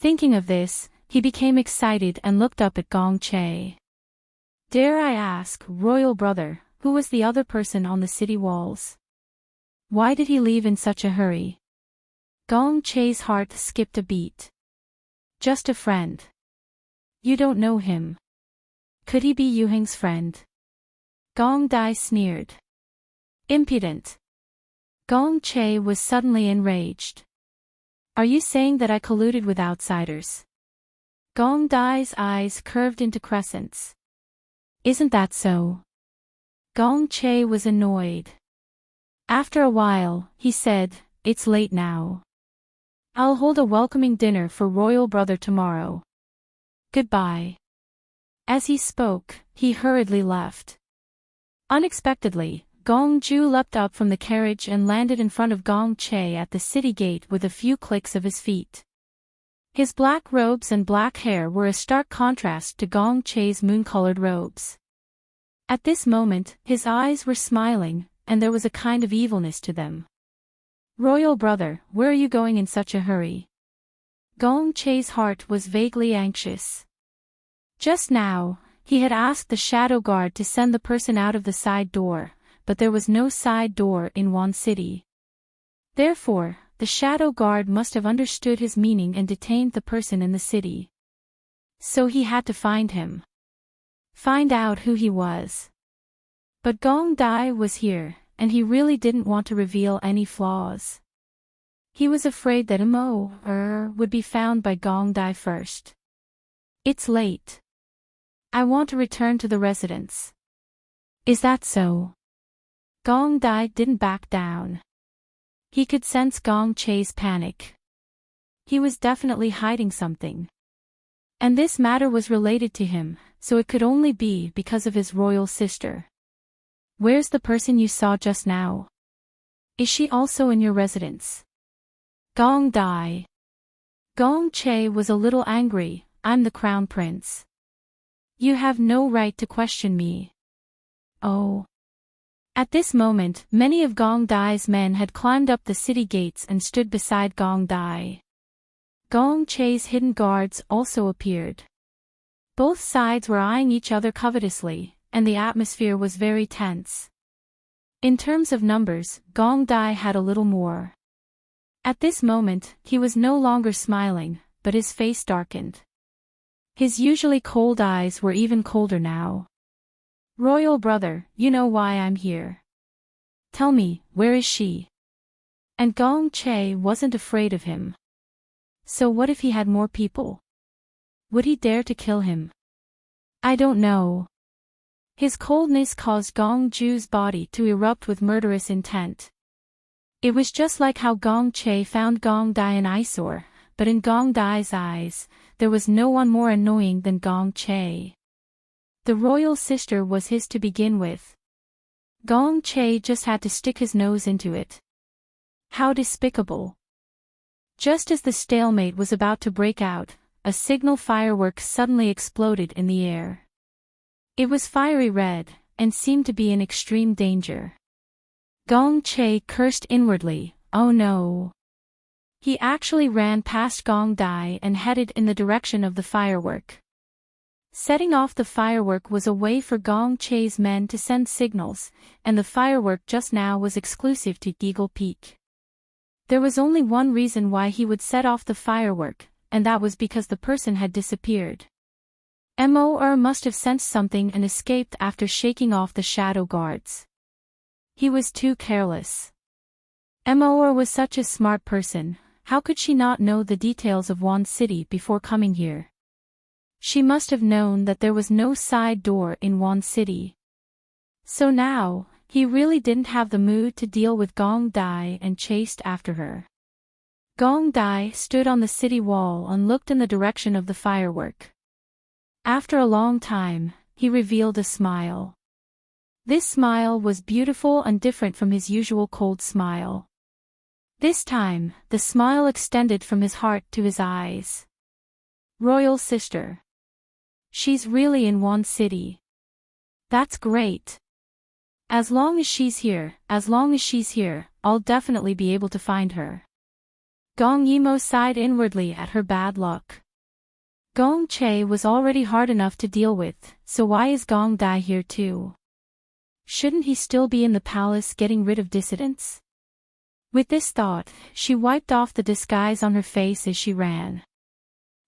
S1: Thinking of this, he became excited and looked up at Gong Che. Dare I ask, royal brother, who was the other person on the city walls? Why did he leave in such a hurry? Gong Che's heart skipped a beat. Just a friend. You don't know him. Could he be Yuheng's friend? Gong Dai sneered. Impudent. Gong Che was suddenly enraged. Are you saying that I colluded with outsiders? Gong Dai's eyes curved into crescents. Isn't that so? Gong Che was annoyed. After a while, he said, it's late now. I'll hold a welcoming dinner for royal brother tomorrow. Goodbye. As he spoke, he hurriedly left. Unexpectedly, Gong Ju leapt up from the carriage and landed in front of Gong Che at the city gate with a few clicks of his feet. His black robes and black hair were a stark contrast to Gong Che's moon-colored robes. At this moment, his eyes were smiling, and there was a kind of evilness to them. Royal brother, where are you going in such a hurry? Gong Che's heart was vaguely anxious. Just now, he had asked the shadow guard to send the person out of the side door, but there was no side door in Wan City. Therefore, the shadow guard must have understood his meaning and detained the person in the city. So he had to find him. Find out who he was. But Gong Dai was here, and he really didn't want to reveal any flaws. He was afraid that would be found by Gong Dai first. It's late. I want to return to the residence. Is that so? Gong Dai didn't back down. He could sense Gong Che's panic. He was definitely hiding something. And this matter was related to him, so it could only be because of his royal sister. Where's the person you saw just now? Is she also in your residence? Gong Dai. Gong Che was a little angry. I'm the crown prince. You have no right to question me. Oh. At this moment, many of Gong Dai's men had climbed up the city gates and stood beside Gong Dai. Gong Che's hidden guards also appeared. Both sides were eyeing each other covetously, and the atmosphere was very tense. In terms of numbers, Gong Dai had a little more. At this moment, he was no longer smiling, but his face darkened. His usually cold eyes were even colder now. Royal brother, you know why I'm here. Tell me, where is she? And Gong Che wasn't afraid of him. So what if he had more people? Would he dare to kill him? I don't know. His coldness caused Gong Ju's body to erupt with murderous intent. It was just like how Gong Che found Gong Dai an eyesore, but in Gong Dai's eyes, there was no one more annoying than Gong Che. The royal sister was his to begin with. Gong Che just had to stick his nose into it. How despicable. Just as the stalemate was about to break out, a signal firework suddenly exploded in the air. It was fiery red, and seemed to be in extreme danger. Gong Che cursed inwardly, oh no. He actually ran past Gong Dai and headed in the direction of the firework. Setting off the firework was a way for Gong Che's men to send signals, and the firework just now was exclusive to Eagle Peak. There was only one reason why he would set off the firework, and that was because the person had disappeared. Mor must have sensed something and escaped after shaking off the shadow guards. He was too careless. Mor was such a smart person, how could she not know the details of Wan City before coming here? She must have known that there was no side door in Wan City. So now, he really didn't have the mood to deal with Gong Dai and chased after her. Gong Dai stood on the city wall and looked in the direction of the firework. After a long time, he revealed a smile. This smile was beautiful and different from his usual cold smile. This time, the smile extended from his heart to his eyes. Royal sister. She's really in Wan City. That's great. As long as she's here, I'll definitely be able to find her. Gong Yimo sighed inwardly at her bad luck. Gong Che was already hard enough to deal with, so why is Gong Dai here too? Shouldn't he still be in the palace getting rid of dissidents? With this thought, she wiped off the disguise on her face as she ran.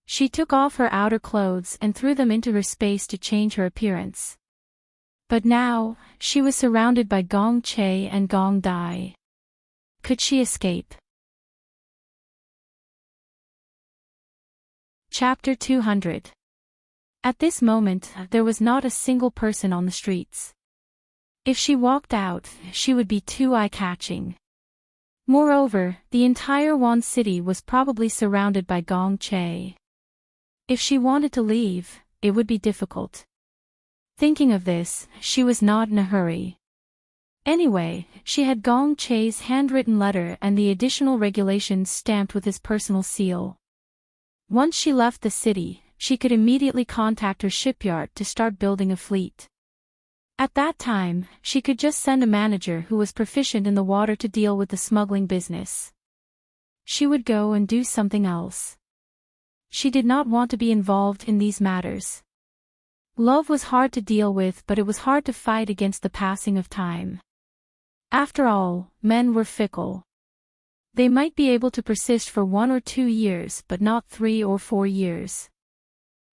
S1: She took off her outer clothes and threw them into her space to change her appearance. But now, she was surrounded by Gong Che and Gong Dai. Could she escape? Chapter 200. At this moment, there was not a single person on the streets. If she walked out, she would be too eye-catching. Moreover, the entire Wan City was probably surrounded by Gong Che. If she wanted to leave, it would be difficult. Thinking of this, she was not in a hurry. Anyway, she had Gong Che's handwritten letter and the additional regulations stamped with his personal seal. Once she left the city, she could immediately contact her shipyard to start building a fleet. At that time, she could just send a manager who was proficient in the water to deal with the smuggling business. She would go and do something else. She did not want to be involved in these matters. Love was hard to deal with, but it was hard to fight against the passing of time. After all, men were fickle. They might be able to persist for 1 or 2 years but not 3 or 4 years.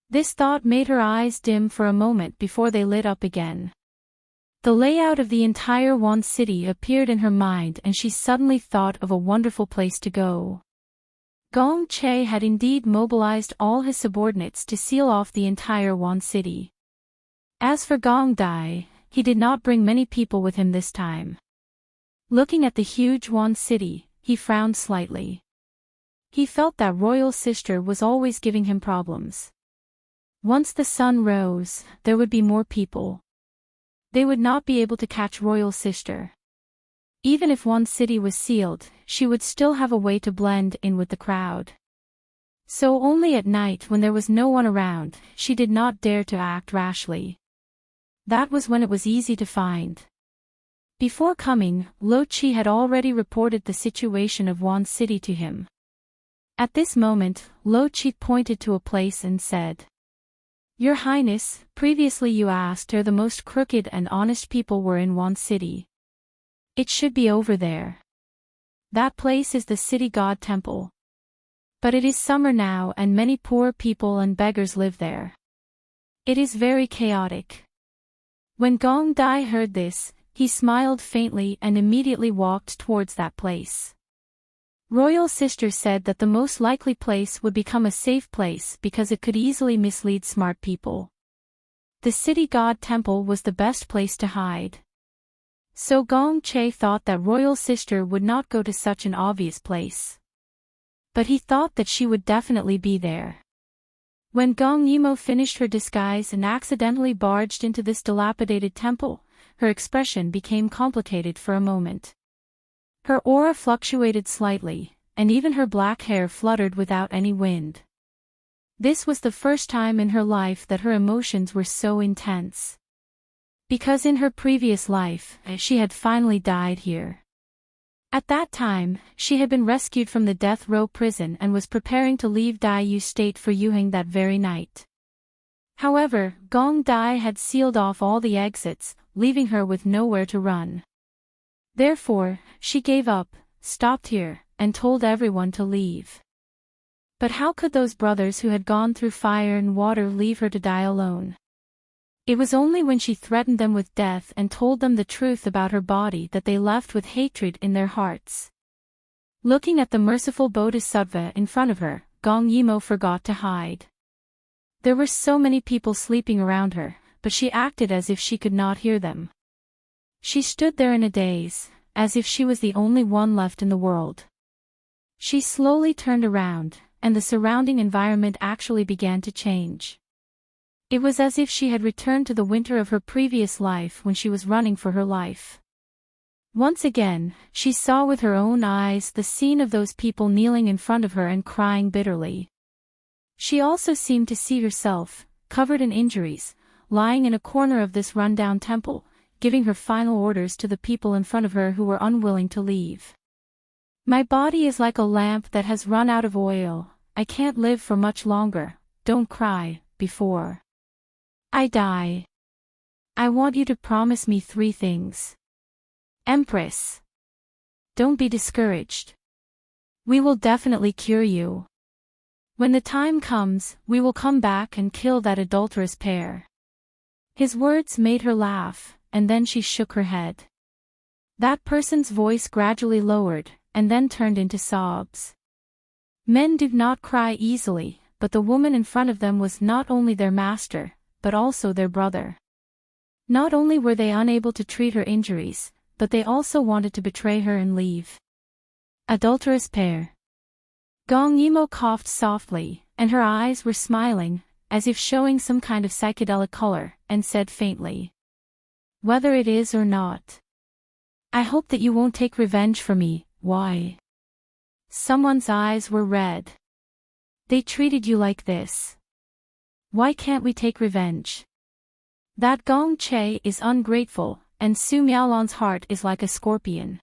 S1: This thought made her eyes dim for a moment before they lit up again. The layout of the entire Wan City appeared in her mind and she suddenly thought of a wonderful place to go. Gong Che had indeed mobilized all his subordinates to seal off the entire Wan City. As for Gong Dai, he did not bring many people with him this time. Looking at the huge Wan City, he frowned slightly. He felt that Royal Sister was always giving him problems. Once the sun rose, there would be more people. They would not be able to catch Royal Sister. Even if Wan City was sealed, she would still have a way to blend in with the crowd. So only at night when there was no one around, she did not dare to act rashly. That was when it was easy to find. Before coming, Lo Chi had already reported the situation of Wan City to him. At this moment, Lo Chi pointed to a place and said, "Your Highness, previously you asked where the most crooked and honest people were in Wan City. It should be over there. That place is the city god temple. But it is summer now and many poor people and beggars live there. It is very chaotic." When Gong Dai heard this, he smiled faintly and immediately walked towards that place. Royal Sister said that the most likely place would become a safe place because it could easily mislead smart people. The city god temple was the best place to hide. So Gong Che thought that Royal Sister would not go to such an obvious place. But he thought that she would definitely be there. When Gong Yimo finished her disguise and accidentally barged into this dilapidated temple, her expression became complicated for a moment. Her aura fluctuated slightly, and even her black hair fluttered without any wind. This was the first time in her life that her emotions were so intense. Because in her previous life, she had finally died here. At that time, she had been rescued from the death row prison and was preparing to leave Dai Yu State for Yuheng that very night. However, Gong Dai had sealed off all the exits, leaving her with nowhere to run. Therefore, she gave up, stopped here, and told everyone to leave. But how could those brothers who had gone through fire and water leave her to die alone? It was only when she threatened them with death and told them the truth about her body that they left with hatred in their hearts. Looking at the merciful Bodhisattva in front of her, Gong Yimo forgot to hide. There were so many people sleeping around her, but she acted as if she could not hear them. She stood there in a daze, as if she was the only one left in the world. She slowly turned around, and the surrounding environment actually began to change. It was as if she had returned to the winter of her previous life when she was running for her life. Once again, she saw with her own eyes the scene of those people kneeling in front of her and crying bitterly. She also seemed to see herself, covered in injuries, lying in a corner of this rundown temple, giving her final orders to the people in front of her who were unwilling to leave. My body is like a lamp that has run out of oil. I can't live for much longer. Don't cry, before I die. I want you to promise me 3 things. Empress. Don't be discouraged. We will definitely cure you. When the time comes, we will come back and kill that adulterous pair. His words made her laugh, and then she shook her head. That person's voice gradually lowered, and then turned into sobs. Men do not cry easily, but the woman in front of them was not only their master, but also their brother. Not only were they unable to treat her injuries, but they also wanted to betray her and leave. Adulterous pair. Gong Yimo coughed softly, and her eyes were smiling, as if showing some kind of psychedelic color, and said faintly. Whether it is or not. I hope that you won't take revenge for me. Why? Someone's eyes were red. They treated you like this. Why can't we take revenge? That Gong Che is ungrateful, and Su Miaolon's heart is like a scorpion.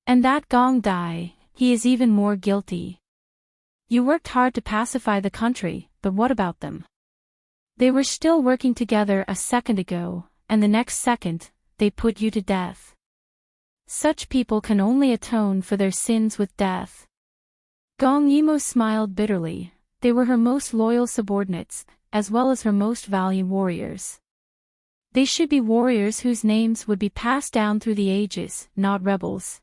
S1: And that Gong Dai, he is even more guilty. You worked hard to pacify the country, but what about them? They were still working together a second ago, and the next second, they put you to death. Such people can only atone for their sins with death. Gong Yimo smiled bitterly. They were her most loyal subordinates, as well as her most valiant warriors. They should be warriors whose names would be passed down through the ages, not rebels.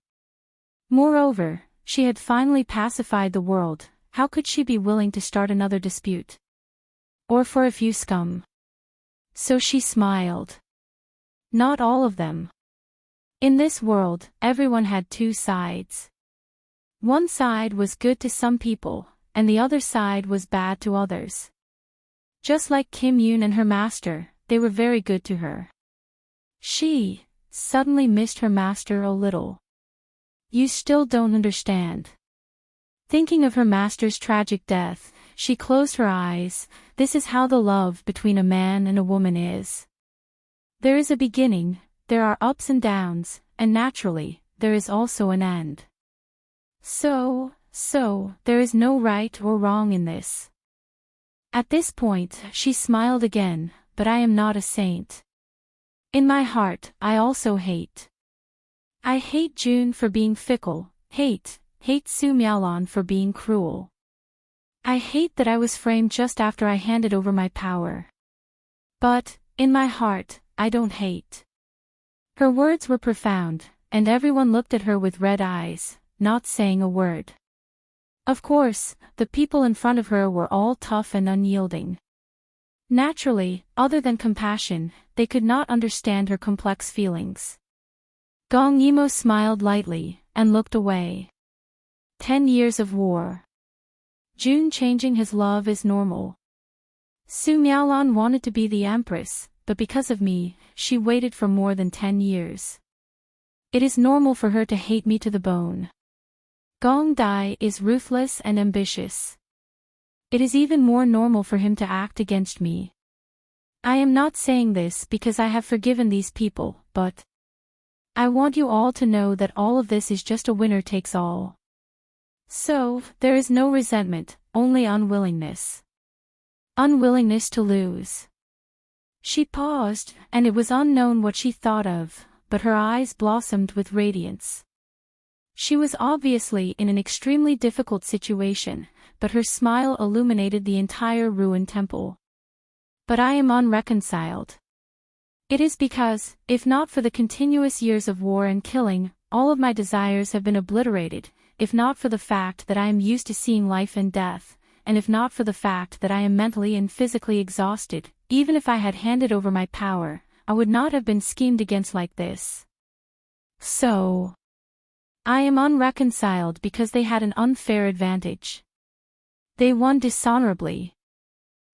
S1: Moreover, she had finally pacified the world. How could she be willing to start another dispute? Or for a few scum? So she smiled. Not all of them. In this world, everyone had 2 sides. One side was good to some people, and the other side was bad to others. Just like Kim Yoon and her master, they were very good to her. She suddenly missed her master a little. You still don't understand. Thinking of her master's tragic death, she closed her eyes. This is how the love between a man and a woman is. There is a beginning, there are ups and downs, and naturally, there is also an end. So, there is no right or wrong in this. At this point, she smiled again, but I am not a saint. In my heart, I also hate. I hate June for being fickle, hate Su Miaolon for being cruel. I hate that I was framed just after I handed over my power. But, in my heart, I don't hate. Her words were profound, and everyone looked at her with red eyes, not saying a word. Of course, the people in front of her were all tough and unyielding. Naturally, other than compassion, they could not understand her complex feelings. Gong Yimo smiled lightly, and looked away. 10 years of war. June changing his love is normal. Su Miaolon wanted to be the empress, but because of me, she waited for more than 10 years. It is normal for her to hate me to the bone. Gong Dai is ruthless and ambitious. It is even more normal for him to act against me. I am not saying this because I have forgiven these people, but I want you all to know that all of this is just a winner takes all. So, there is no resentment, only unwillingness. Unwillingness to lose. She paused, and it was unknown what she thought of, but her eyes blossomed with radiance. She was obviously in an extremely difficult situation, but her smile illuminated the entire ruined temple. But I am unreconciled. It is because, if not for the continuous years of war and killing, all of my desires have been obliterated, if not for the fact that I am used to seeing life and death, and if not for the fact that I am mentally and physically exhausted, even if I had handed over my power, I would not have been schemed against like this. So, I am unreconciled because they had an unfair advantage. They won dishonorably.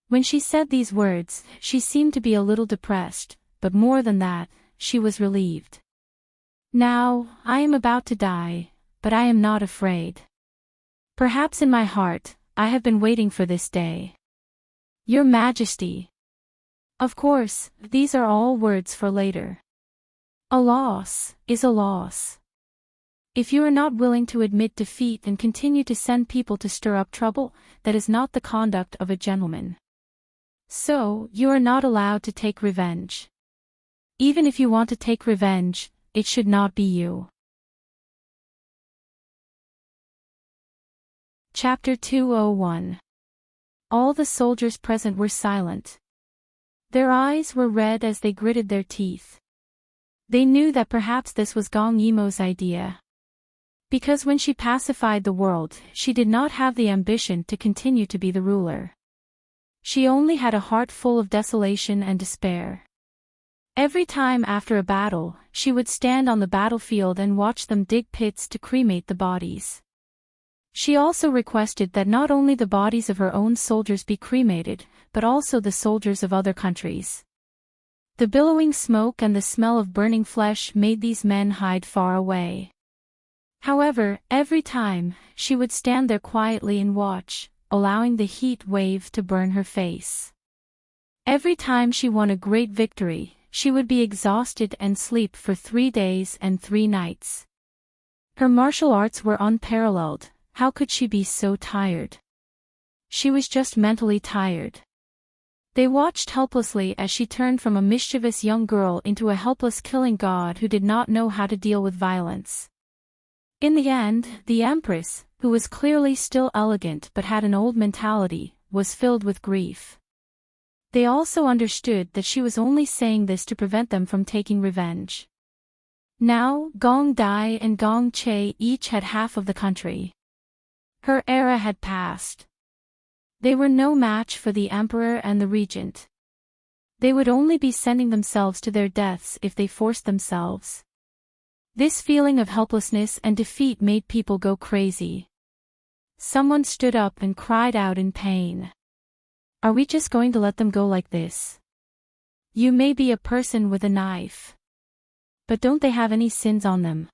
S1: When she said these words, she seemed to be a little depressed, but more than that, she was relieved. Now, I am about to die, but I am not afraid. Perhaps in my heart, I have been waiting for this day. Your Majesty. Of course, these are all words for later. A loss is a loss. If you are not willing to admit defeat and continue to send people to stir up trouble, that is not the conduct of a gentleman. So, you are not allowed to take revenge. Even if you want to take revenge, it should not be you. Chapter 201. All the soldiers present were silent. Their eyes were red as they gritted their teeth. They knew that perhaps this was Gong Yimo's idea. Because when she pacified the world, she did not have the ambition to continue to be the ruler. She only had a heart full of desolation and despair. Every time after a battle, she would stand on the battlefield and watch them dig pits to cremate the bodies. She also requested that not only the bodies of her own soldiers be cremated, but also the soldiers of other countries. The billowing smoke and the smell of burning flesh made these men hide far away. However, every time, she would stand there quietly and watch, allowing the heat wave to burn her face. Every time she won a great victory, she would be exhausted and sleep for 3 days and 3 nights. Her martial arts were unparalleled. How could she be so tired? She was just mentally tired. They watched helplessly as she turned from a mischievous young girl into a helpless killing god who did not know how to deal with violence. In the end, the Empress, who was clearly still elegant but had an old mentality, was filled with grief. They also understood that she was only saying this to prevent them from taking revenge. Now, Gong Dai and Gong Che each had half of the country. Her era had passed. They were no match for the Emperor and the Regent. They would only be sending themselves to their deaths if they forced themselves. This feeling of helplessness and defeat made people go crazy. Someone stood up and cried out in pain. Are we just going to let them go like this? You may be a person with a knife. But don't they have any sins on them?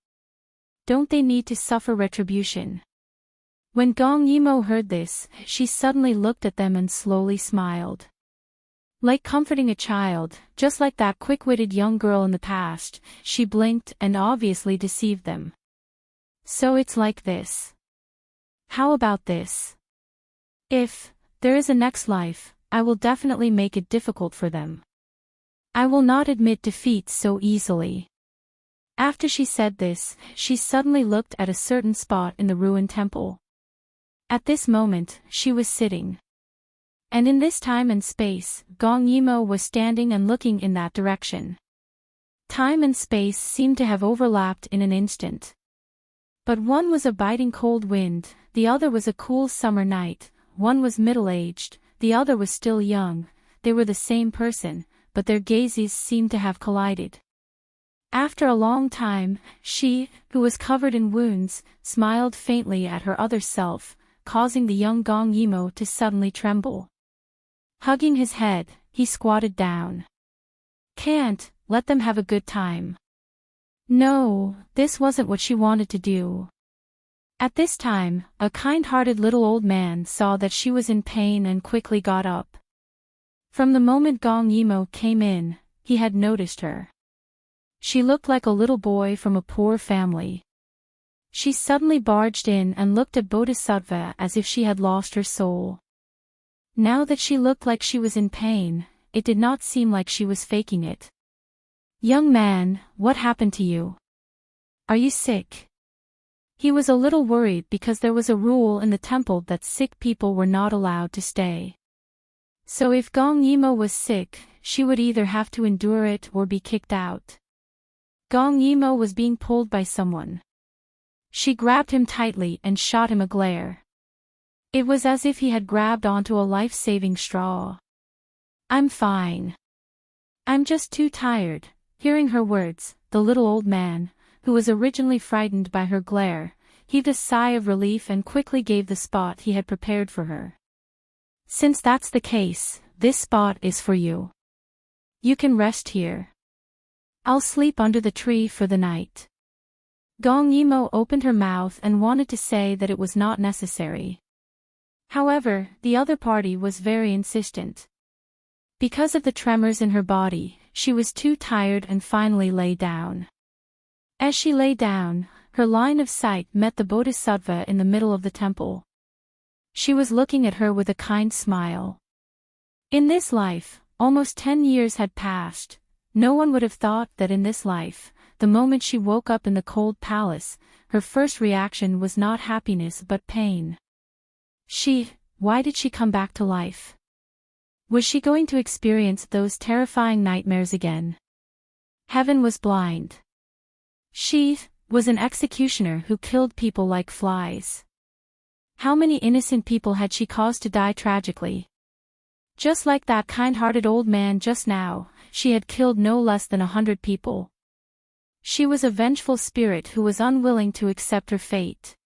S1: Don't they need to suffer retribution? When Gong Yimo heard this, she suddenly looked at them and slowly smiled. Like comforting a child, just like that quick-witted young girl in the past, she blinked and obviously deceived them. So it's like this. How about this? If there is a next life, I will definitely make it difficult for them. I will not admit defeat so easily. After she said this, she suddenly looked at a certain spot in the ruined temple. At this moment, she was sitting. And in this time and space, Gong Yimo was standing and looking in that direction. Time and space seemed to have overlapped in an instant. But one was a biting cold wind, the other was a cool summer night, one was middle-aged, the other was still young. They were the same person, but their gazes seemed to have collided. After a long time, she, who was covered in wounds, smiled faintly at her other self, causing the young Gong Yimo to suddenly tremble. Hugging his head, he squatted down. Can't let them have a good time. No, this wasn't what she wanted to do. At this time, a kind-hearted little old man saw that she was in pain and quickly got up. From the moment Gong Yimo came in, he had noticed her. She looked like a little boy from a poor family. She suddenly barged in and looked at Bodhisattva as if she had lost her soul. Now that she looked like she was in pain, it did not seem like she was faking it. Young man, what happened to you? Are you sick? He was a little worried because there was a rule in the temple that sick people were not allowed to stay. So if Gong Yimo was sick, she would either have to endure it or be kicked out. Gong Yimo was being pulled by someone. She grabbed him tightly and shot him a glare. It was as if he had grabbed onto a life-saving straw. I'm fine. I'm just too tired. Hearing her words, the little old man, who was originally frightened by her glare, heaved a sigh of relief and quickly gave the spot he had prepared for her. Since that's the case, this spot is for you. You can rest here. I'll sleep under the tree for the night. Gong Yimo opened her mouth and wanted to say that it was not necessary. However, the other party was very insistent. Because of the tremors in her body, she was too tired and finally lay down. As she lay down, her line of sight met the bodhisattva in the middle of the temple. She was looking at her with a kind smile. In this life, almost 10 years had passed. No one would have thought that in this life, the moment she woke up in the cold palace, her first reaction was not happiness but pain. Why did she come back to life? Was she going to experience those terrifying nightmares again? Heaven was blind. She was an executioner who killed people like flies. How many innocent people had she caused to die tragically? Just like that kind-hearted old man just now, she had killed no less than 100 people. She was a vengeful spirit who was unwilling to accept her fate.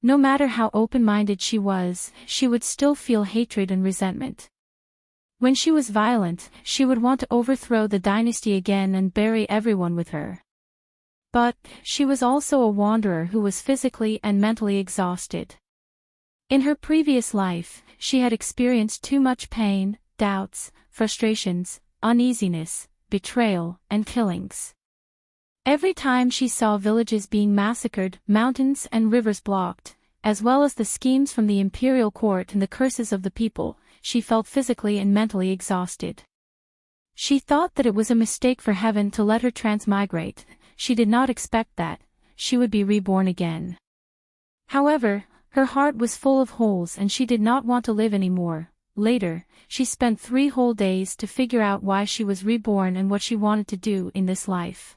S1: No matter how open-minded she would still feel hatred and resentment. When she was violent, she would want to overthrow the dynasty again and bury everyone with her. But, she was also a wanderer who was physically and mentally exhausted. In her previous life, she had experienced too much pain, doubts, frustrations, uneasiness, betrayal, and killings. Every time she saw villages being massacred, mountains and rivers blocked, as well as the schemes from the imperial court and the curses of the people, she felt physically and mentally exhausted. She thought that it was a mistake for heaven to let her transmigrate. She did not expect that she would be reborn again. However, her heart was full of holes and she did not want to live anymore. Later, she spent 3 whole days to figure out why she was reborn and what she wanted to do in this life.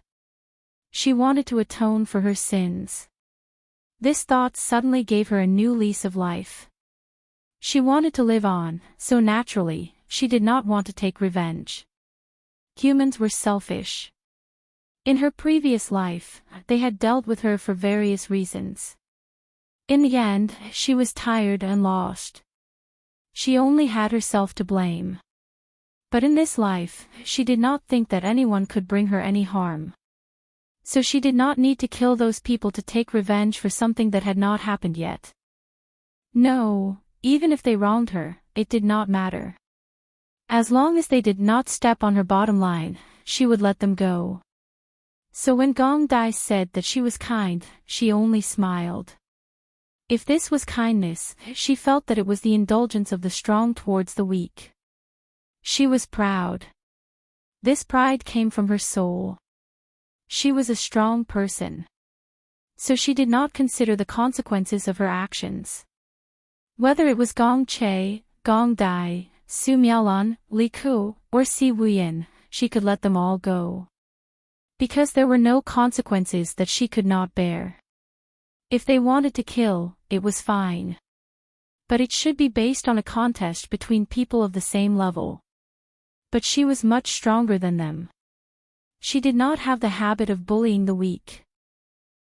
S1: She wanted to atone for her sins. This thought suddenly gave her a new lease of life. She wanted to live on, so naturally, she did not want to take revenge. Humans were selfish. In her previous life, they had dealt with her for various reasons. In the end, she was tired and lost. She only had herself to blame. But in this life, she did not think that anyone could bring her any harm. So she did not need to kill those people to take revenge for something that had not happened yet. No, even if they wronged her, it did not matter. As long as they did not step on her bottom line, she would let them go. So when Gong Dai said that she was kind, she only smiled. If this was kindness, she felt that it was the indulgence of the strong towards the weak. She was proud. This pride came from her soul. She was a strong person. So she did not consider the consequences of her actions. Whether it was Gong Che, Gong Dai, Su Miaolan, Li Ku, or Si Wuyin, she could let them all go. Because there were no consequences that she could not bear. If they wanted to kill, it was fine. But it should be based on a contest between people of the same level. But she was much stronger than them. She did not have the habit of bullying the weak.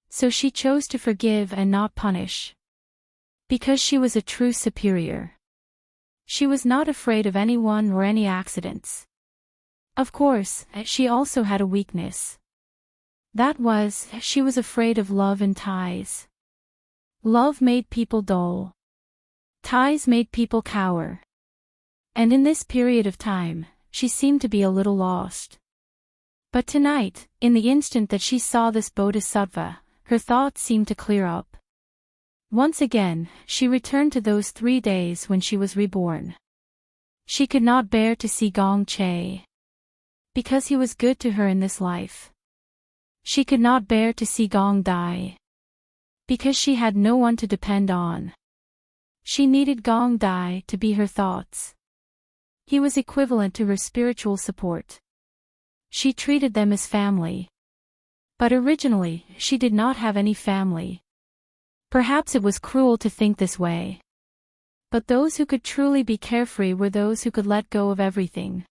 S1: So she chose to forgive and not punish. Because she was a true superior. She was not afraid of anyone or any accidents. Of course, she also had a weakness. That was, she was afraid of love and ties. Love made people dull. Ties made people cower. And in this period of time, she seemed to be a little lost. But tonight, in the instant that she saw this bodhisattva, her thoughts seemed to clear up. Once again, she returned to those 3 days when she was reborn. She could not bear to see Gong Che. Because he was good to her in this life. She could not bear to see Gong Dai. Because she had no one to depend on. She needed Gong Dai to be her thoughts. He was equivalent to her spiritual support. She treated them as family. But originally, she did not have any family. Perhaps it was cruel to think this way. But those who could truly be carefree were those who could let go of everything.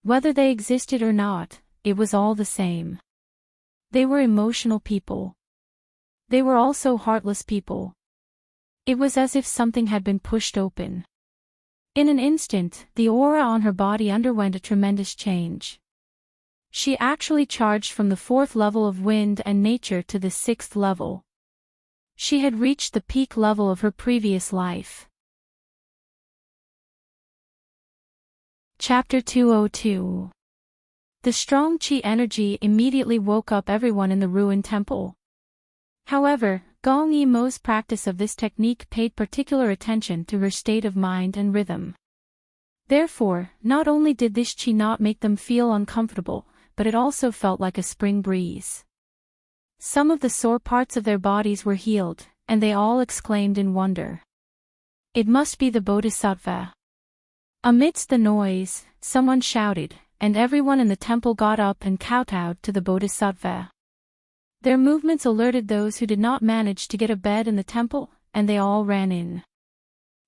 S1: Whether they existed or not, it was all the same. They were emotional people. They were also heartless people. It was as if something had been pushed open. In an instant, the aura on her body underwent a tremendous change. She actually charged from the 4th level of wind and nature to the 6th level. She had reached the peak level of her previous life. Chapter 202. The strong chi energy immediately woke up everyone in the ruined temple. However, Gong Yimou's practice of this technique paid particular attention to her state of mind and rhythm. Therefore, not only did this qi not make them feel uncomfortable, but it also felt like a spring breeze. Some of the sore parts of their bodies were healed, and they all exclaimed in wonder. It must be the Bodhisattva. Amidst the noise, someone shouted, and everyone in the temple got up and kowtowed to the Bodhisattva. Their movements alerted those who did not manage to get a bed in the temple, and they all ran in.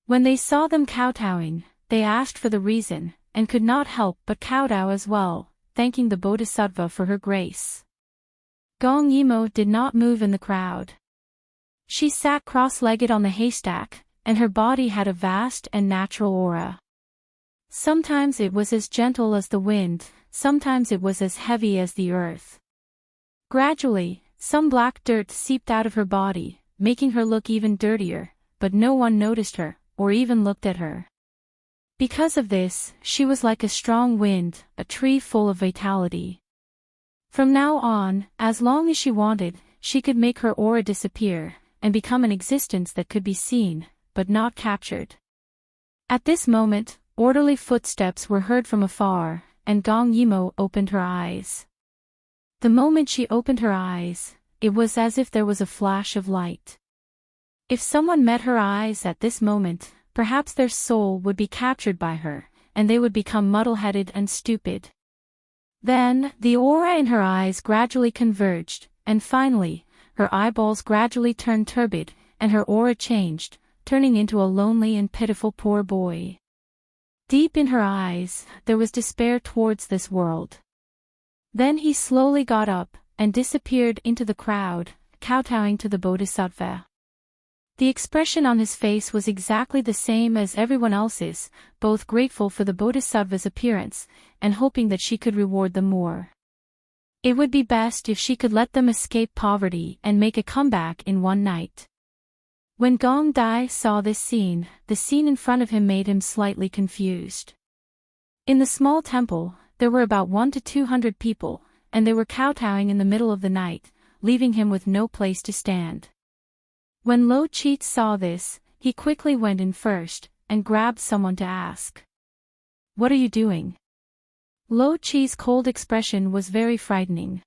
S1: When they saw them kowtowing, they asked for the reason, and could not help but kowtow as well, thanking the Bodhisattva for her grace. Gong Yimou did not move in the crowd. She sat cross-legged on the haystack, and her body had a vast and natural aura. Sometimes it was as gentle as the wind, sometimes it was as heavy as the earth. Gradually, some black dirt seeped out of her body, making her look even dirtier, but no one noticed her, or even looked at her. Because of this, she was like a strong wind, a tree full of vitality. From now on, as long as she wanted, she could make her aura disappear, and become an existence that could be seen, but not captured. At this moment, orderly footsteps were heard from afar, and Gong Yimou opened her eyes. The moment she opened her eyes, it was as if there was a flash of light. If someone met her eyes at this moment, perhaps their soul would be captured by her, and they would become muddle-headed and stupid. Then, the aura in her eyes gradually converged, and finally, her eyeballs gradually turned turbid, and her aura changed, turning into a lonely and pitiful poor boy. Deep in her eyes, there was despair towards this world. Then he slowly got up, and disappeared into the crowd, kowtowing to the Bodhisattva. The expression on his face was exactly the same as everyone else's, both grateful for the Bodhisattva's appearance, and hoping that she could reward them more. It would be best if she could let them escape poverty and make a comeback in one night. When Gong Dai saw this scene, the scene in front of him made him slightly confused. In the small temple, there were about 100 to 200 people, and they were kowtowing in the middle of the night, leaving him with no place to stand. When Lo Cheat saw this, he quickly went in first, and grabbed someone to ask. "What are you doing?" Lo Chi's cold expression was very frightening.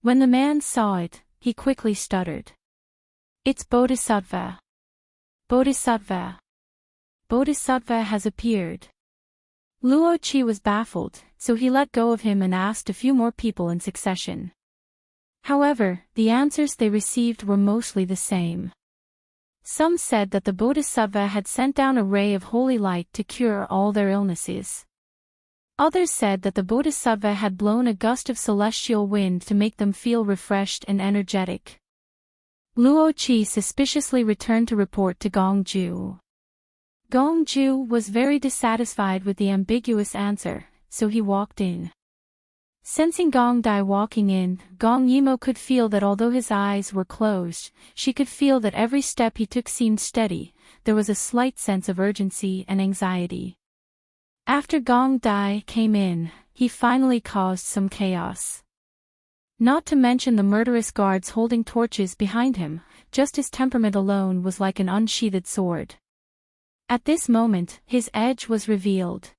S1: When the man saw it, he quickly stuttered. "It's Bodhisattva. Bodhisattva. Bodhisattva has appeared." Luo Qi was baffled, so he let go of him and asked a few more people in succession. However, the answers they received were mostly the same. Some said that the Bodhisattva had sent down a ray of holy light to cure all their illnesses. Others said that the Bodhisattva had blown a gust of celestial wind to make them feel refreshed and energetic. Luo Qi suspiciously returned to report to Gong Ju. Gong Ju was very dissatisfied with the ambiguous answer, so he walked in. Sensing Gong Dai walking in, Gong Yimou could feel that although his eyes were closed, she could feel that every step he took seemed steady. There was a slight sense of urgency and anxiety. After Gong Dai came in, he finally caused some chaos. Not to mention the murderous guards holding torches behind him, just his temperament alone was like an unsheathed sword. At this moment, his edge was revealed.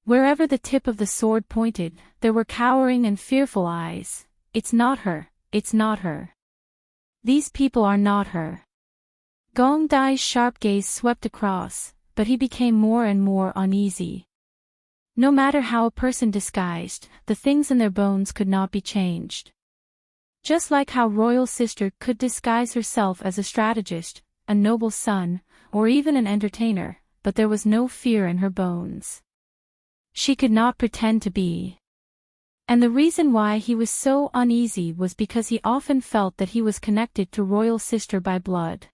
S1: Wherever the tip of the sword pointed, there were cowering and fearful eyes. "It's not her, it's not her. These people are not her." Gong Dai's sharp gaze swept across, but he became more and more uneasy. No matter how a person disguised, the things in their bones could not be changed. Just like how Royal Sister could disguise herself as a strategist, a noble son, or even an entertainer, but there was no fear in her bones. She could not pretend to be. And the reason why he was so uneasy was because he often felt that he was connected to Royal Sister by blood.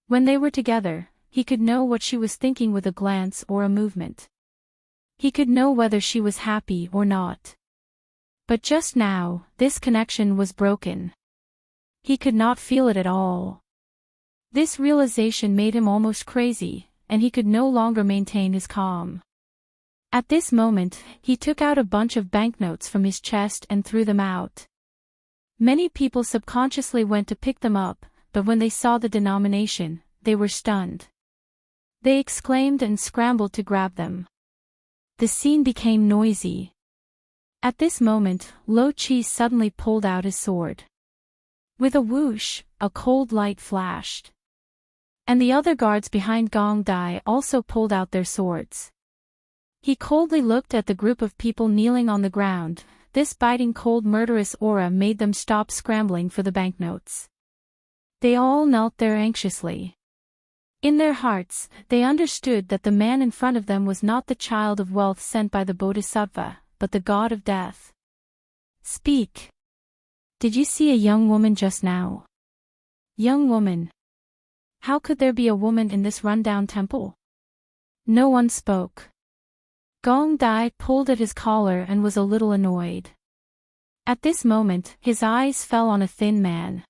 S1: When they were together, he could know what she was thinking with a glance or a movement. He could know whether she was happy or not. But just now, this connection was broken. He could not feel it at all. This realization made him almost crazy, and he could no longer maintain his calm. At this moment, he took out a bunch of banknotes from his chest and threw them out. Many people subconsciously went to pick them up, but when they saw the denomination, they were stunned. They exclaimed and scrambled to grab them. The scene became noisy. At this moment, Lo Chi suddenly pulled out his sword. With a whoosh, a cold light flashed. And the other guards behind Gong Dai also pulled out their swords. He coldly looked at the group of people kneeling on the ground. This biting cold murderous aura made them stop scrambling for the banknotes. They all knelt there anxiously. In their hearts, they understood that the man in front of them was not the child of wealth sent by the Bodhisattva, but the god of death. Speak. Did you see a young woman just now? Young woman. How could there be a woman in this rundown temple? No one spoke. Gong Dai pulled at his collar and was a little annoyed. At this moment, his eyes fell on a thin man.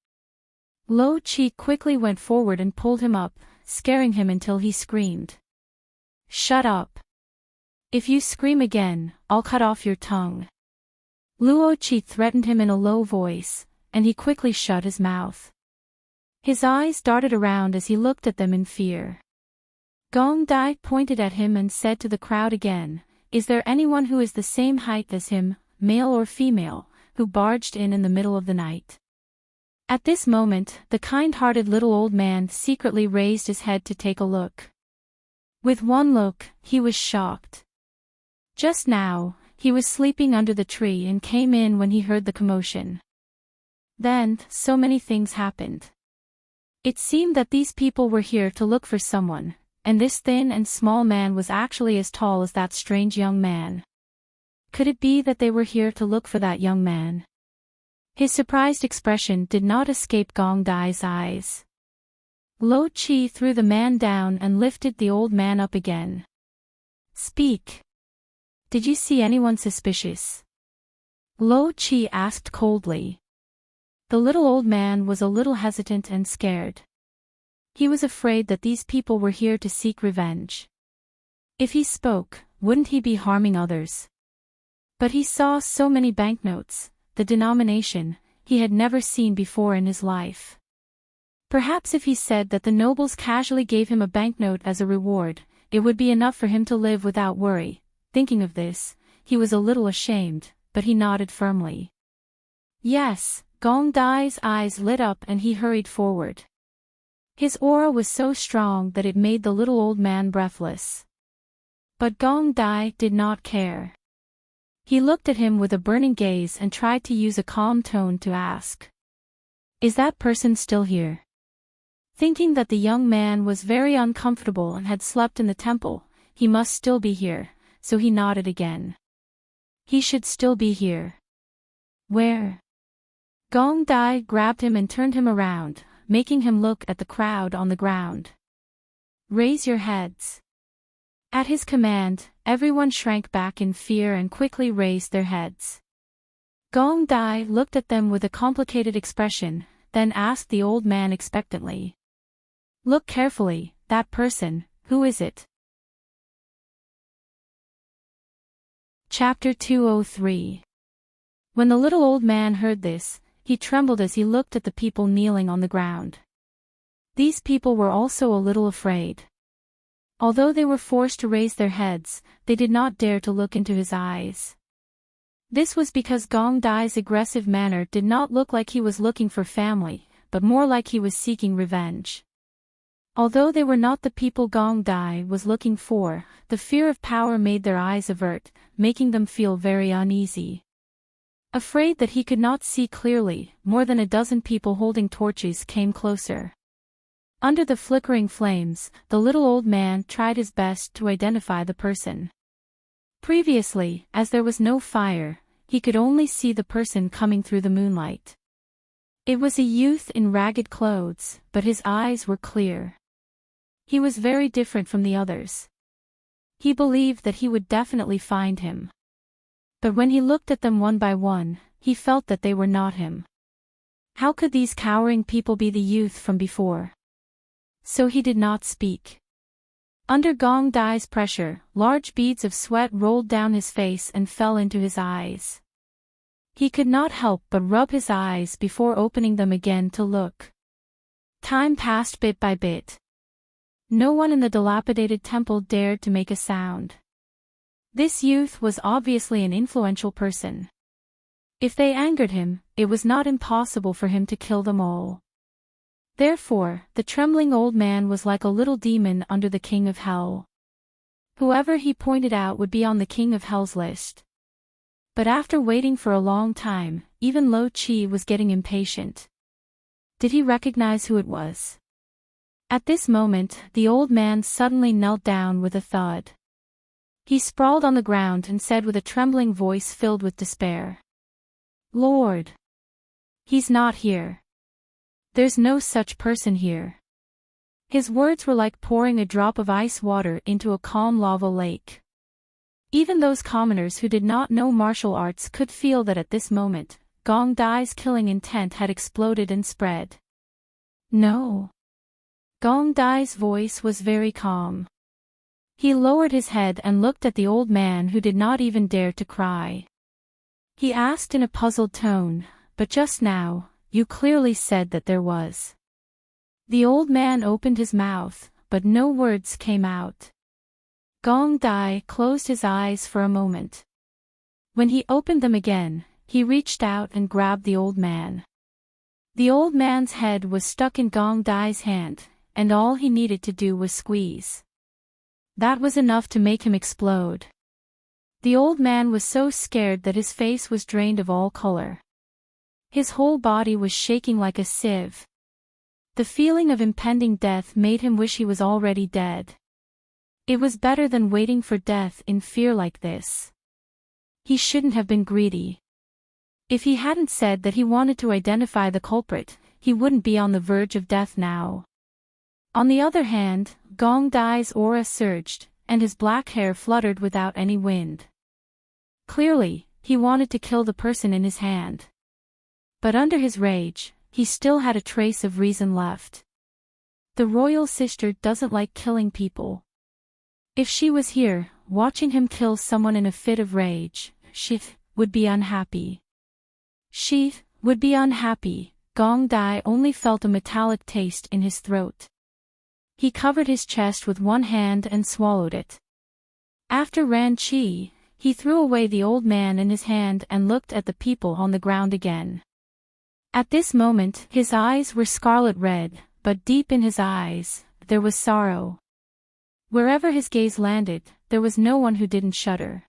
S1: Lo Chi quickly went forward and pulled him up, scaring him until he screamed. Shut up. If you scream again, I'll cut off your tongue. Luo Chi threatened him in a low voice, and he quickly shut his mouth. His eyes darted around as he looked at them in fear. Gong Dai pointed at him and said to the crowd again, Is there anyone who is the same height as him, male or female, who barged in the middle of the night? At this moment, the kind-hearted little old man secretly raised his head to take a look. With one look, he was shocked. Just now, he was sleeping under the tree and came in when he heard the commotion. Then, so many things happened. It seemed that these people were here to look for someone, and this thin and small man was actually as tall as that strange young man. Could it be that they were here to look for that young man? His surprised expression did not escape Gong Dai's eyes. Lo Chi threw the man down and lifted the old man up again. Speak. Did you see anyone suspicious? Lo Chi asked coldly. The little old man was a little hesitant and scared. He was afraid that these people were here to seek revenge. If he spoke, wouldn't he be harming others? But he saw so many banknotes, the denomination, he had never seen before in his life. Perhaps if he said that the nobles casually gave him a banknote as a reward, it would be enough for him to live without worry. Thinking of this, he was a little ashamed, but he nodded firmly. Yes, Gong Dai's eyes lit up and he hurried forward. His aura was so strong that it made the little old man breathless. But Gong Dai did not care. He looked at him with a burning gaze and tried to use a calm tone to ask. Is that person still here? Thinking that the young man was very uncomfortable and had slept in the temple, he must still be here, so he nodded again. He should still be here. Where? Gong Dai grabbed him and turned him around, making him look at the crowd on the ground. Raise your heads. At his command, everyone shrank back in fear and quickly raised their heads. Gong Dai looked at them with a complicated expression, then asked the old man expectantly. Look carefully, that person, who is it? Chapter 203. When the little old man heard this, he trembled as he looked at the people kneeling on the ground. These people were also a little afraid. Although they were forced to raise their heads, they did not dare to look into his eyes. This was because Gong Dai's aggressive manner did not look like he was looking for family, but more like he was seeking revenge. Although they were not the people Gong Dai was looking for, the fear of power made their eyes avert, making them feel very uneasy. Afraid that he could not see clearly, more than a dozen people holding torches came closer. Under the flickering flames, the little old man tried his best to identify the person. Previously, as there was no fire, he could only see the person coming through the moonlight. It was a youth in ragged clothes, but his eyes were clear. He was very different from the others. He believed that he would definitely find him. But when he looked at them one by one, he felt that they were not him. How could these cowering people be the youth from before? So he did not speak. Under Gong Dai's pressure, large beads of sweat rolled down his face and fell into his eyes. He could not help but rub his eyes before opening them again to look. Time passed bit by bit. No one in the dilapidated temple dared to make a sound. This youth was obviously an influential person. If they angered him, it was not impossible for him to kill them all. Therefore, the trembling old man was like a little demon under the king of hell. Whoever he pointed out would be on the king of hell's list. But after waiting for a long time, even Lo Chi was getting impatient. Did he recognize who it was? At this moment, the old man suddenly knelt down with a thud. He sprawled on the ground and said with a trembling voice filled with despair. Lord! He's not here. There's no such person here. His words were like pouring a drop of ice water into a calm lava lake. Even those commoners who did not know martial arts could feel that at this moment, Gong Dai's killing intent had exploded and spread. No. Gong Dai's voice was very calm. He lowered his head and looked at the old man who did not even dare to cry. He asked in a puzzled tone, but just now, you clearly said that there was. The old man opened his mouth, but no words came out. Gong Dai closed his eyes for a moment. When he opened them again, he reached out and grabbed the old man. The old man's head was stuck in Gong Dai's hand, and all he needed to do was squeeze. That was enough to make him explode. The old man was so scared that his face was drained of all color. His whole body was shaking like a sieve. The feeling of impending death made him wish he was already dead. It was better than waiting for death in fear like this. He shouldn't have been greedy. If he hadn't said that he wanted to identify the culprit, he wouldn't be on the verge of death now. On the other hand, Gong Dai's aura surged, and his black hair fluttered without any wind. Clearly, he wanted to kill the person in his hand. But under his rage, he still had a trace of reason left. The royal sister doesn't like killing people. If she was here, watching him kill someone in a fit of rage, she would be unhappy. She would be unhappy. Gong Dai only felt a metallic taste in his throat. He covered his chest with one hand and swallowed it. After Ran Chi, he threw away the old man in his hand and looked at the people on the ground again. At this moment, his eyes were scarlet red, but deep in his eyes, there was sorrow. Wherever his gaze landed, there was no one who didn't shudder.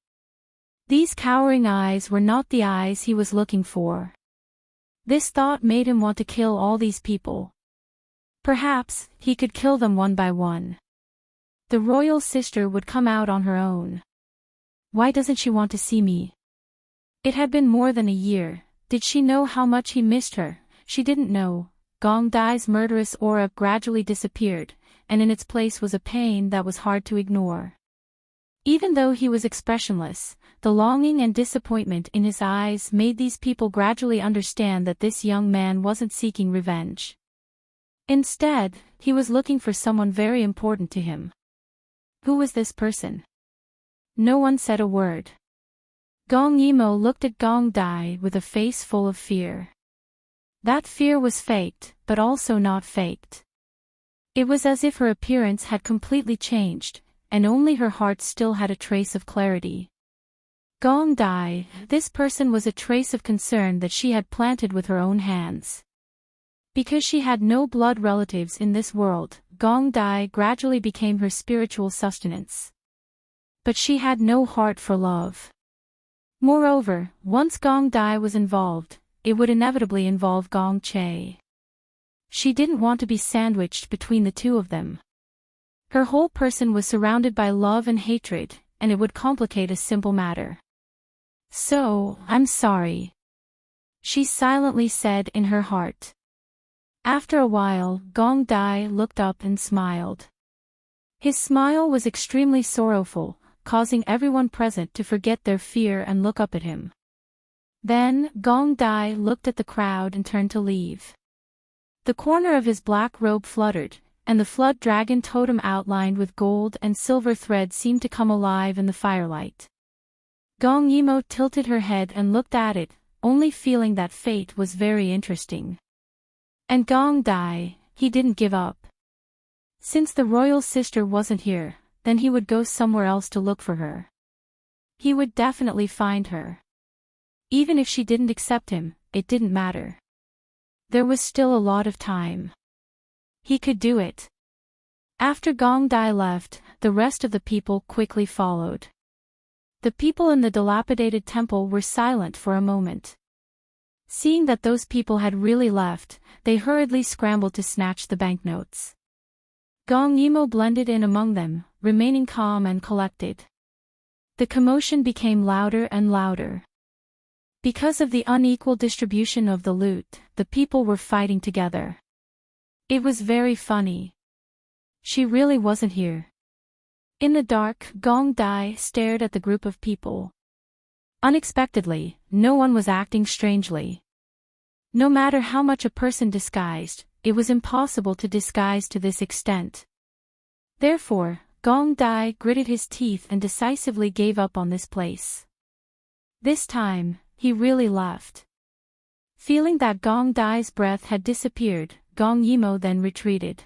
S1: These cowering eyes were not the eyes he was looking for. This thought made him want to kill all these people. Perhaps, he could kill them one by one. The royal sister would come out on her own. Why doesn't she want to see me? It had been more than a year. Did she know how much he missed her? She didn't know. Gong Dai's murderous aura gradually disappeared, and in its place was a pain that was hard to ignore. Even though he was expressionless, the longing and disappointment in his eyes made these people gradually understand that this young man wasn't seeking revenge. Instead, he was looking for someone very important to him. Who was this person? No one said a word. Gong Yimo looked at Gong Dai with a face full of fear. That fear was faked, but also not faked. It was as if her appearance had completely changed, and only her heart still had a trace of clarity. Gong Dai, this person was a trace of concern that she had planted with her own hands. Because she had no blood relatives in this world, Gong Dai gradually became her spiritual sustenance. But she had no heart for love. Moreover, once Gong Dai was involved, it would inevitably involve Gong Che. She didn't want to be sandwiched between the two of them. Her whole person was surrounded by love and hatred, and it would complicate a simple matter. So, I'm sorry, she silently said in her heart. After a while, Gong Dai looked up and smiled. His smile was extremely sorrowful, causing everyone present to forget their fear and look up at him. Then, Gong Dai looked at the crowd and turned to leave. The corner of his black robe fluttered, and the flood dragon totem outlined with gold and silver thread seemed to come alive in the firelight. Gong Yimo tilted her head and looked at it, only feeling that fate was very interesting. And Gong Dai, he didn't give up. Since the royal sister wasn't here, then he would go somewhere else to look for her. He would definitely find her. Even if she didn't accept him, it didn't matter. There was still a lot of time. He could do it. After Gong Dai left, the rest of the people quickly followed. The people in the dilapidated temple were silent for a moment. Seeing that those people had really left, they hurriedly scrambled to snatch the banknotes. Gong Yimo blended in among them, remaining calm and collected. The commotion became louder and louder. Because of the unequal distribution of the loot, the people were fighting together. It was very funny. She really wasn't here. In the dark, Gong Dai stared at the group of people. Unexpectedly, no one was acting strangely. No matter how much a person disguised, it was impossible to disguise to this extent. Therefore, Gong Dai gritted his teeth and decisively gave up on this place. This time, he really left. Feeling that Gong Dai's breath had disappeared, Gong Yimo then retreated.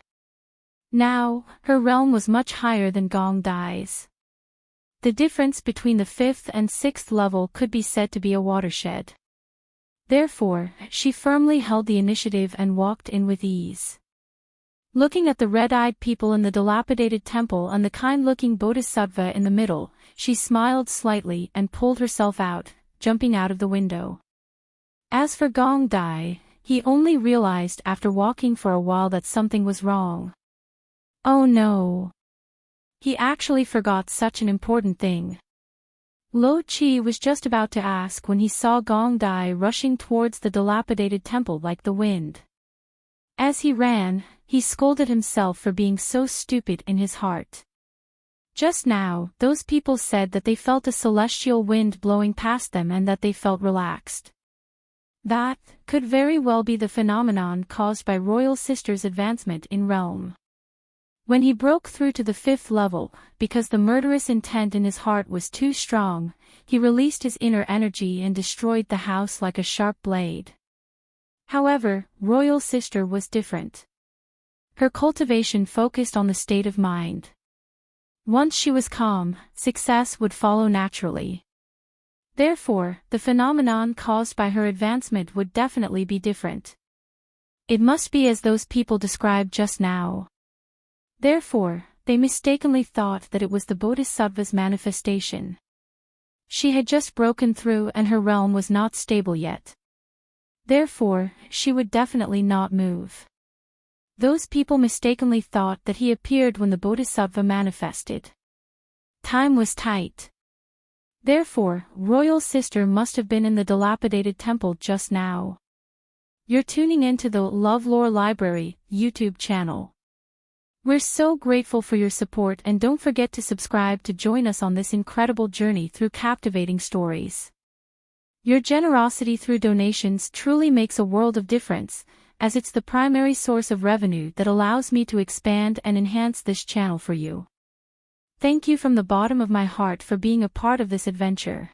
S1: Now, her realm was much higher than Gong Dai's. The difference between the 5th and 6th level could be said to be a watershed. Therefore, she firmly held the initiative and walked in with ease. Looking at the red-eyed people in the dilapidated temple and the kind-looking bodhisattva in the middle, she smiled slightly and pulled herself out, jumping out of the window. As for Gong Dai, he only realized after walking for a while that something was wrong. Oh no! He actually forgot such an important thing. Lo Chi was just about to ask when he saw Gong Dai rushing towards the dilapidated temple like the wind. As he ran, he scolded himself for being so stupid in his heart. Just now, those people said that they felt a celestial wind blowing past them and that they felt relaxed. That could very well be the phenomenon caused by Royal Sister's advancement in realm. When he broke through to the 5th level, because the murderous intent in his heart was too strong, he released his inner energy and destroyed the house like a sharp blade. However, Royal Sister was different. Her cultivation focused on the state of mind. Once she was calm, success would follow naturally. Therefore, the phenomenon caused by her advancement would definitely be different. It must be as those people described just now. Therefore, they mistakenly thought that it was the Bodhisattva's manifestation. She had just broken through and her realm was not stable yet. Therefore, she would definitely not move. Those people mistakenly thought that he appeared when the Bodhisattva manifested. Time was tight. Therefore, Royal Sister must have been in the dilapidated temple just now. You're tuning into the LoveLore Library YouTube channel. We're so grateful for your support and don't forget to subscribe to join us on this incredible journey through captivating stories. Your generosity through donations truly makes a world of difference, as it's the primary source of revenue that allows me to expand and enhance this channel for you. Thank you from the bottom of my heart for being a part of this adventure.